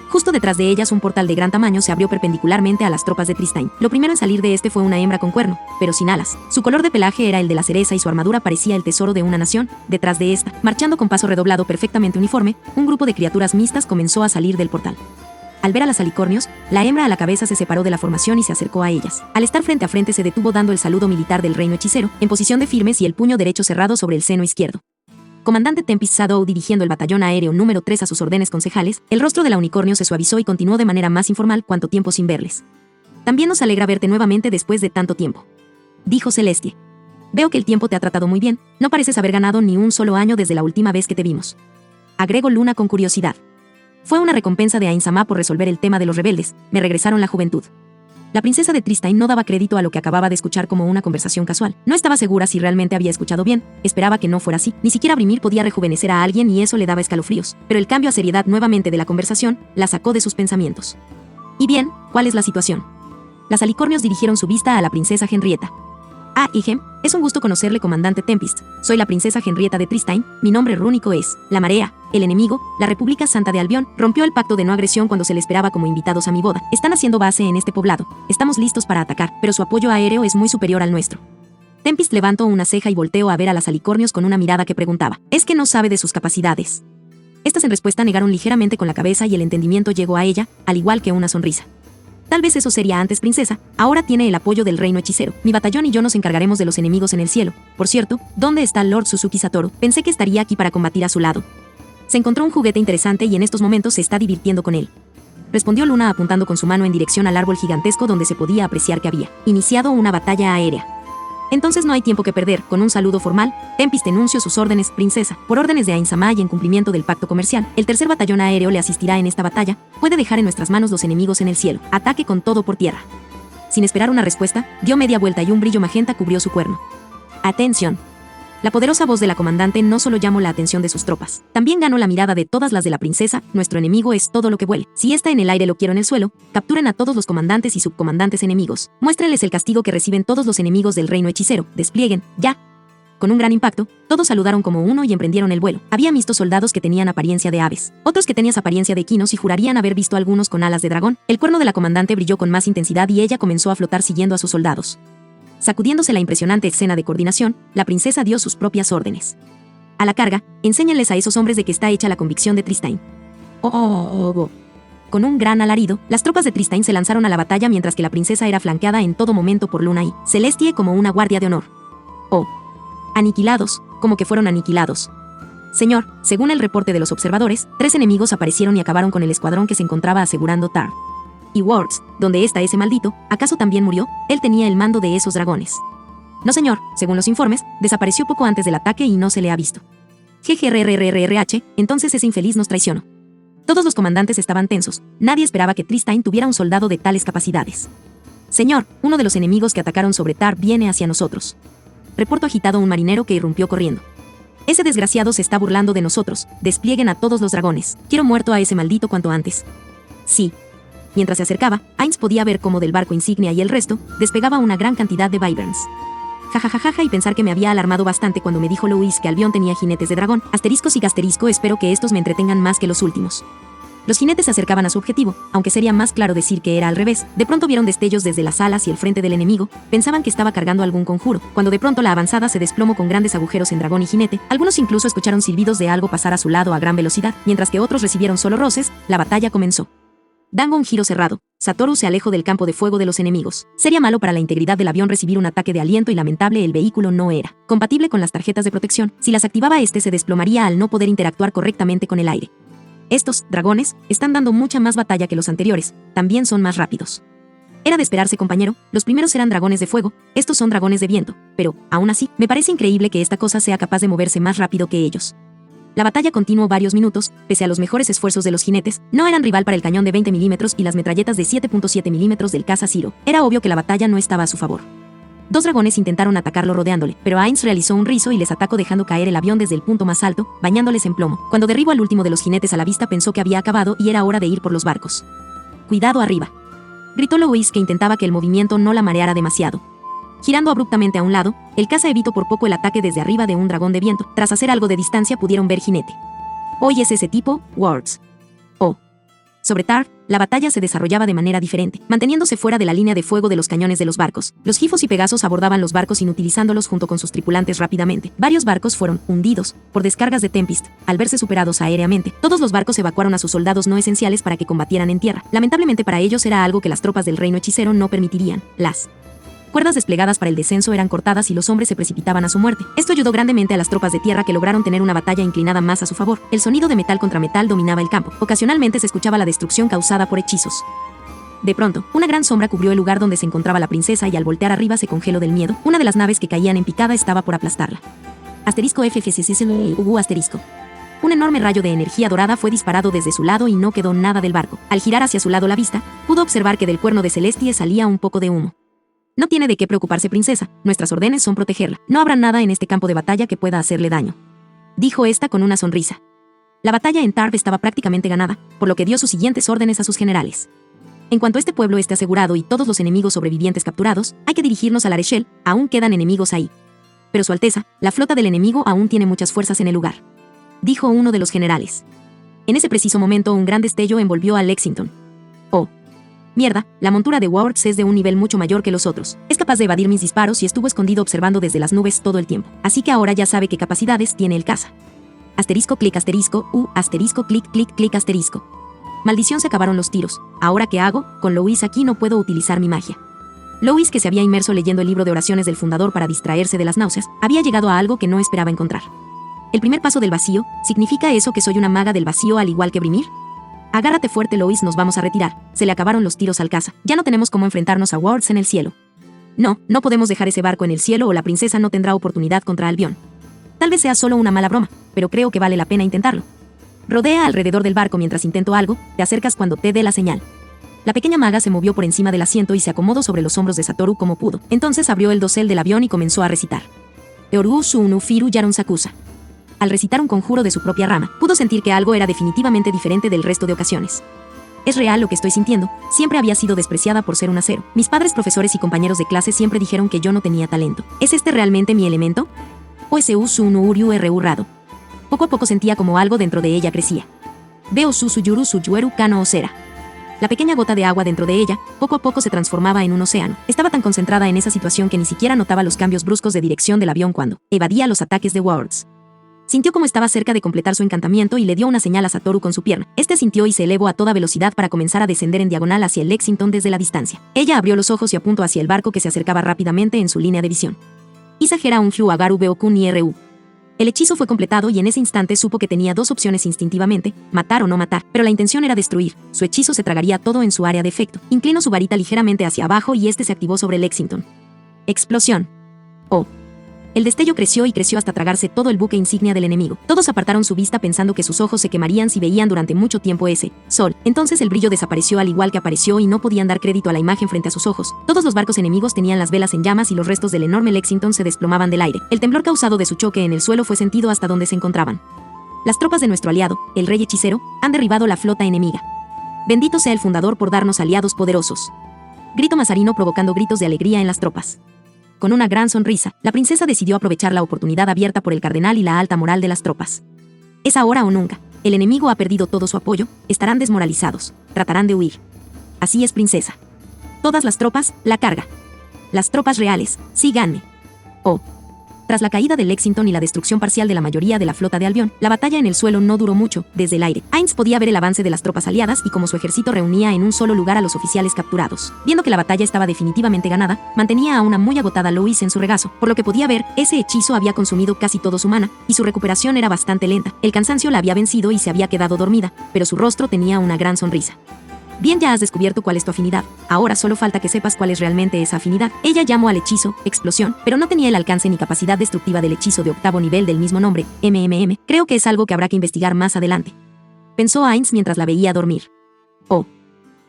Justo detrás de ellas un portal de gran tamaño se abrió perpendicularmente a las tropas de Tristane. Lo primero en salir de este fue una hembra con cuerno, pero sin alas. Su color de pelaje era el de la cereza y su armadura parecía el tesoro de una nación. Detrás de esta, marchando con paso redoblado perfectamente uniforme, un grupo de criaturas mixtas comenzó a salir del portal. Al ver a las alicornios, la hembra a la cabeza se separó de la formación y se acercó a ellas. Al estar frente a frente se detuvo dando el saludo militar del reino hechicero, en posición de firmes y el puño derecho cerrado sobre el seno izquierdo. Comandante Tempest Shadow dirigiendo el batallón aéreo número 3 a sus órdenes concejales, el rostro de la unicornio se suavizó y continuó de manera más informal cuanto tiempo sin verles. También nos alegra verte nuevamente después de tanto tiempo, dijo Celestie. Veo que el tiempo te ha tratado muy bien, no pareces haber ganado ni un solo año desde la última vez que te vimos. Agregó Luna con curiosidad. Fue una recompensa de Ain Sama por resolver el tema de los rebeldes, me regresaron la juventud. La princesa de Tristane no daba crédito a lo que acababa de escuchar como una conversación casual. No estaba segura si realmente había escuchado bien, esperaba que no fuera así. Ni siquiera Brimir podía rejuvenecer a alguien y eso le daba escalofríos. Pero el cambio a seriedad nuevamente de la conversación la sacó de sus pensamientos. Y bien, ¿cuál es la situación? Las alicornios dirigieron su vista a la princesa Henrietta. Ah, Ihem, es un gusto conocerle, comandante Tempest. Soy la princesa Henrietta de Tristane, mi nombre rúnico es la Marea, el enemigo, la República Santa de Albion, rompió el pacto de no agresión cuando se le esperaba como invitados a mi boda. Están haciendo base en este poblado, estamos listos para atacar, pero su apoyo aéreo es muy superior al nuestro. Tempest levantó una ceja y volteó a ver a las alicornios con una mirada que preguntaba, ¿es que no sabe de sus capacidades? Estas en respuesta negaron ligeramente con la cabeza y el entendimiento llegó a ella, al igual que una sonrisa. Tal vez eso sería antes, princesa, ahora tiene el apoyo del reino hechicero. Mi batallón y yo nos encargaremos de los enemigos en el cielo. Por cierto, ¿dónde está Lord Suzuki Satoru? Pensé que estaría aquí para combatir a su lado. Se encontró un juguete interesante y en estos momentos se está divirtiendo con él. Respondió Luna apuntando con su mano en dirección al árbol gigantesco donde se podía apreciar que había iniciado una batalla aérea. Entonces no hay tiempo que perder. Con un saludo formal, Tempest enunció sus órdenes, princesa. Por órdenes de Ain Sama y en cumplimiento del pacto comercial, el tercer batallón aéreo le asistirá en esta batalla. Puede dejar en nuestras manos los enemigos en el cielo. Ataque con todo por tierra. Sin esperar una respuesta, dio media vuelta y un brillo magenta cubrió su cuerno. ¡Atención! La poderosa voz de la comandante no solo llamó la atención de sus tropas, también ganó la mirada de todas las de la princesa. Nuestro enemigo es todo lo que vuele. Si está en el aire lo quiero en el suelo, capturen a todos los comandantes y subcomandantes enemigos. Muéstrenles el castigo que reciben todos los enemigos del reino hechicero. Desplieguen, ya. Con un gran impacto, todos saludaron como uno y emprendieron el vuelo. Había visto soldados que tenían apariencia de aves, otros que tenían apariencia de equinos y jurarían haber visto algunos con alas de dragón. El cuerno de la comandante brilló con más intensidad y ella comenzó a flotar siguiendo a sus soldados. Sacudiéndose la impresionante escena de coordinación, la princesa dio sus propias órdenes. A la carga, enséñenles a esos hombres de que está hecha la convicción de Tristane. Con un gran alarido, las tropas de Tristane se lanzaron a la batalla mientras que la princesa era flanqueada en todo momento por Luna y Celestie como una guardia de honor. Aniquilados, como que fueron aniquilados. Señor, según el reporte de los observadores, 3 enemigos aparecieron y acabaron con el escuadrón que se encontraba asegurando Tar. Y Wards, ¿dónde está ese maldito? ¿Acaso también murió? Él tenía el mando de esos dragones. No señor, según los informes, desapareció poco antes del ataque y no se le ha visto. GGRRRRH, entonces ese infeliz nos traicionó. Todos los comandantes estaban tensos, nadie esperaba que Tristane tuviera un soldado de tales capacidades. Señor, uno de los enemigos que atacaron sobre Tar viene hacia nosotros. Reportó agitado un marinero que irrumpió corriendo. Ese desgraciado se está burlando de nosotros, desplieguen a todos los dragones, quiero muerto a ese maldito cuanto antes. Sí. Mientras se acercaba, Ainz podía ver cómo del barco insignia y el resto, despegaba una gran cantidad de wyverns. Jajajaja y pensar que me había alarmado bastante cuando me dijo Louis que Albion tenía jinetes de dragón, asteriscos y gasterisco, espero que estos me entretengan más que los últimos. Los jinetes se acercaban a su objetivo, aunque sería más claro decir que era al revés. De pronto vieron destellos desde las alas y el frente del enemigo, pensaban que estaba cargando algún conjuro, cuando de pronto la avanzada se desplomó con grandes agujeros en dragón y jinete, algunos incluso escucharon silbidos de algo pasar a su lado a gran velocidad, mientras que otros recibieron solo roces. La batalla comenzó. Dando un giro cerrado, Satoru se alejó del campo de fuego de los enemigos. Sería malo para la integridad del avión recibir un ataque de aliento y lamentable el vehículo no era compatible con las tarjetas de protección. Si las activaba se desplomaría al no poder interactuar correctamente con el aire. Estos dragones están dando mucha más batalla que los anteriores, también son más rápidos. Era de esperarse, compañero, los primeros eran dragones de fuego, estos son dragones de viento, pero, aún así, me parece increíble que esta cosa sea capaz de moverse más rápido que ellos. La batalla continuó varios minutos, pese a los mejores esfuerzos de los jinetes, no eran rival para el cañón de 20 milímetros y las metralletas de 7.7 milímetros del caza Zero. Era obvio que la batalla no estaba a su favor. 2 dragones intentaron atacarlo rodeándole, pero Ainz realizó un rizo y les atacó dejando caer el avión desde el punto más alto, bañándoles en plomo. Cuando derribó al último de los jinetes a la vista pensó que había acabado y era hora de ir por los barcos. «¡Cuidado arriba!», gritó Louis, que intentaba que el movimiento no la mareara demasiado. Girando abruptamente a un lado, el caza evitó por poco el ataque desde arriba de un dragón de viento. Tras hacer algo de distancia pudieron ver jinete. «Hoy es ese tipo, Wards». Sobre Tarv, la batalla se desarrollaba de manera diferente, manteniéndose fuera de la línea de fuego de los cañones de los barcos. Los Gifos y Pegasos abordaban los barcos inutilizándolos junto con sus tripulantes rápidamente. Varios barcos fueron hundidos por descargas de Tempest. Al verse superados aéreamente, todos los barcos evacuaron a sus soldados no esenciales para que combatieran en tierra. Lamentablemente para ellos era algo que las tropas del reino hechicero no permitirían. Las cuerdas desplegadas para el descenso eran cortadas y los hombres se precipitaban a su muerte. Esto ayudó grandemente a las tropas de tierra que lograron tener una batalla inclinada más a su favor. El sonido de metal contra metal dominaba el campo. Ocasionalmente se escuchaba la destrucción causada por hechizos. De pronto, una gran sombra cubrió el lugar donde se encontraba la princesa y al voltear arriba se congeló del miedo. Una de las naves que caían en picada estaba por aplastarla. *FFCCCU asterisco. Un enorme rayo de energía dorada fue disparado desde su lado y no quedó nada del barco. Al girar hacia su lado la vista, pudo observar que del cuerno de Celestie salía un poco de humo. No tiene de qué preocuparse, princesa. Nuestras órdenes son protegerla. No habrá nada en este campo de batalla que pueda hacerle daño, dijo esta con una sonrisa. La batalla en Tarv estaba prácticamente ganada, por lo que dio sus siguientes órdenes a sus generales. En cuanto este pueblo esté asegurado y todos los enemigos sobrevivientes capturados, hay que dirigirnos a la Arechel. Aún quedan enemigos ahí. Pero Su Alteza, la flota del enemigo aún tiene muchas fuerzas en el lugar, dijo uno de los generales. En ese preciso momento un gran destello envolvió a Lexington. ¡Oh! Mierda, la montura de Wards es de un nivel mucho mayor que los otros. Es capaz de evadir mis disparos y estuvo escondido observando desde las nubes todo el tiempo. Así que ahora ya sabe qué capacidades tiene el caza. *clic *clic clic clic *. Maldición, se acabaron los tiros. ¿Ahora qué hago? Con Louis aquí no puedo utilizar mi magia. Louis, que se había inmerso leyendo el libro de oraciones del fundador para distraerse de las náuseas, había llegado a algo que no esperaba encontrar. El primer paso del vacío, ¿significa eso que soy una maga del vacío al igual que Brimir? Agárrate fuerte, Louis, nos vamos a retirar. Se le acabaron los tiros al caza. Ya no tenemos cómo enfrentarnos a Wards en el cielo. No podemos dejar ese barco en el cielo o la princesa no tendrá oportunidad contra Albion. Tal vez sea solo una mala broma, pero creo que vale la pena intentarlo. Rodea alrededor del barco mientras intento algo, te acercas cuando te dé la señal. La pequeña maga se movió por encima del asiento y se acomodó sobre los hombros de Satoru como pudo. Entonces abrió el dosel del avión y comenzó a recitar. Eorgu Sunu Firu Yarun Sakusa. Al recitar un conjuro de su propia rama, pudo sentir que algo era definitivamente diferente del resto de ocasiones. Es real lo que estoy sintiendo. Siempre había sido despreciada por ser un acero. Mis padres, profesores y compañeros de clase siempre dijeron que yo no tenía talento. ¿Es este realmente mi elemento? Osu Sunu Uryu Ru Rado. Poco a poco sentía como algo dentro de ella crecía. Veo Susuyuru Suyueru Kano Osera. La pequeña gota de agua dentro de ella, poco a poco se transformaba en un océano. Estaba tan concentrada en esa situación que ni siquiera notaba los cambios bruscos de dirección del avión cuando evadía los ataques de Wards. Sintió como estaba cerca de completar su encantamiento y le dio una señal a Satoru con su pierna. Este sintió y se elevó a toda velocidad para comenzar a descender en diagonal hacia el Lexington desde la distancia. Ella abrió los ojos y apuntó hacia el barco que se acercaba rápidamente en su línea de visión. Isagera un Hyu Agaru Beokun y Ru. El hechizo fue completado y en ese instante supo que tenía dos opciones instintivamente, matar o no matar, pero la intención era destruir. Su hechizo se tragaría todo en su área de efecto. Inclinó su varita ligeramente hacia abajo y este se activó sobre Lexington. Explosión. Oh. El destello creció y creció hasta tragarse todo el buque insignia del enemigo. Todos apartaron su vista pensando que sus ojos se quemarían si veían durante mucho tiempo ese sol. Entonces el brillo desapareció al igual que apareció y no podían dar crédito a la imagen frente a sus ojos. Todos los barcos enemigos tenían las velas en llamas y los restos del enorme Lexington se desplomaban del aire. El temblor causado de su choque en el suelo fue sentido hasta donde se encontraban. Las tropas de nuestro aliado, el rey hechicero, han derribado la flota enemiga. Bendito sea el fundador por darnos aliados poderosos. Grito Mazarino provocando gritos de alegría en las tropas. Con una gran sonrisa, la princesa decidió aprovechar la oportunidad abierta por el cardenal y la alta moral de las tropas. Es ahora o nunca. El enemigo ha perdido todo su apoyo, estarán desmoralizados, tratarán de huir. Así es, princesa. Todas las tropas, la carga. Las tropas reales, síganme. Oh. Tras la caída de Lexington y la destrucción parcial de la mayoría de la flota de Albion, la batalla en el suelo no duró mucho. Desde el aire, Ainz podía ver el avance de las tropas aliadas y cómo su ejército reunía en un solo lugar a los oficiales capturados. Viendo que la batalla estaba definitivamente ganada, mantenía a una muy agotada Louis en su regazo. Por lo que podía ver, ese hechizo había consumido casi todo su mana, y su recuperación era bastante lenta. El cansancio la había vencido y se había quedado dormida, pero su rostro tenía una gran sonrisa. Bien, ya has descubierto cuál es tu afinidad. Ahora solo falta que sepas cuál es realmente esa afinidad. Ella llamó al hechizo explosión, pero no tenía el alcance ni capacidad destructiva del hechizo de octavo nivel del mismo nombre, MMM. Creo que es algo que habrá que investigar más adelante, pensó Ainz mientras la veía dormir. Oh.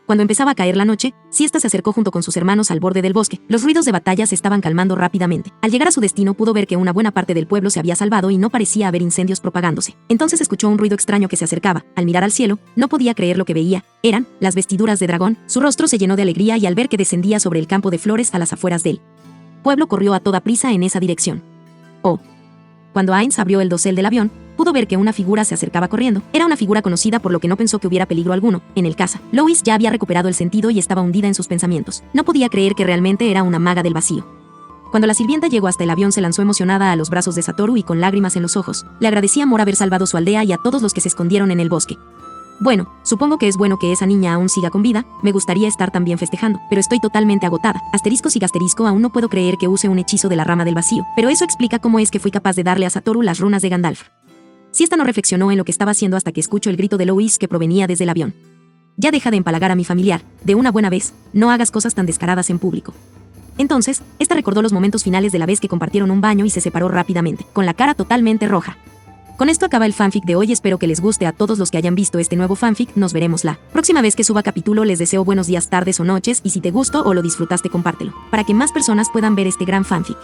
Cuando empezaba a caer la noche, Siesta se acercó junto con sus hermanos al borde del bosque. Los ruidos de batalla se estaban calmando rápidamente. Al llegar a su destino pudo ver que una buena parte del pueblo se había salvado y no parecía haber incendios propagándose. Entonces escuchó un ruido extraño que se acercaba. Al mirar al cielo, no podía creer lo que veía. Eran las vestiduras de dragón. Su rostro se llenó de alegría y al ver que descendía sobre el campo de flores a las afueras del pueblo corrió a toda prisa en esa dirección. Oh. Cuando Ainz abrió el dosel del avión, pudo ver que una figura se acercaba corriendo. Era una figura conocida, por lo que no pensó que hubiera peligro alguno en el casa. Lois ya había recuperado el sentido y estaba hundida en sus pensamientos. No podía creer que realmente era una maga del vacío. Cuando la sirvienta llegó hasta el avión, se lanzó emocionada a los brazos de Satoru y con lágrimas en los ojos. Le agradecía amor haber salvado su aldea y a todos los que se escondieron en el bosque. Bueno, supongo que es bueno que esa niña aún siga con vida. Me gustaría estar también festejando, pero estoy totalmente agotada. Asteriscos y gasterisco, aún no puedo creer que use un hechizo de la rama del vacío, pero eso explica cómo es que fui capaz de darle a Satoru las runas de Gandalf. Si esta no reflexionó en lo que estaba haciendo hasta que escuchó el grito de Lois que provenía desde el avión. Ya deja de empalagar a mi familiar, de una buena vez, no hagas cosas tan descaradas en público. Entonces, esta recordó los momentos finales de la vez que compartieron un baño y se separó rápidamente, con la cara totalmente roja. Con esto acaba el fanfic de hoy, espero que les guste a todos los que hayan visto este nuevo fanfic. Nos veremos la próxima vez que suba capítulo. Les deseo buenos días, tardes o noches, y si te gustó o lo disfrutaste, compártelo, para que más personas puedan ver este gran fanfic.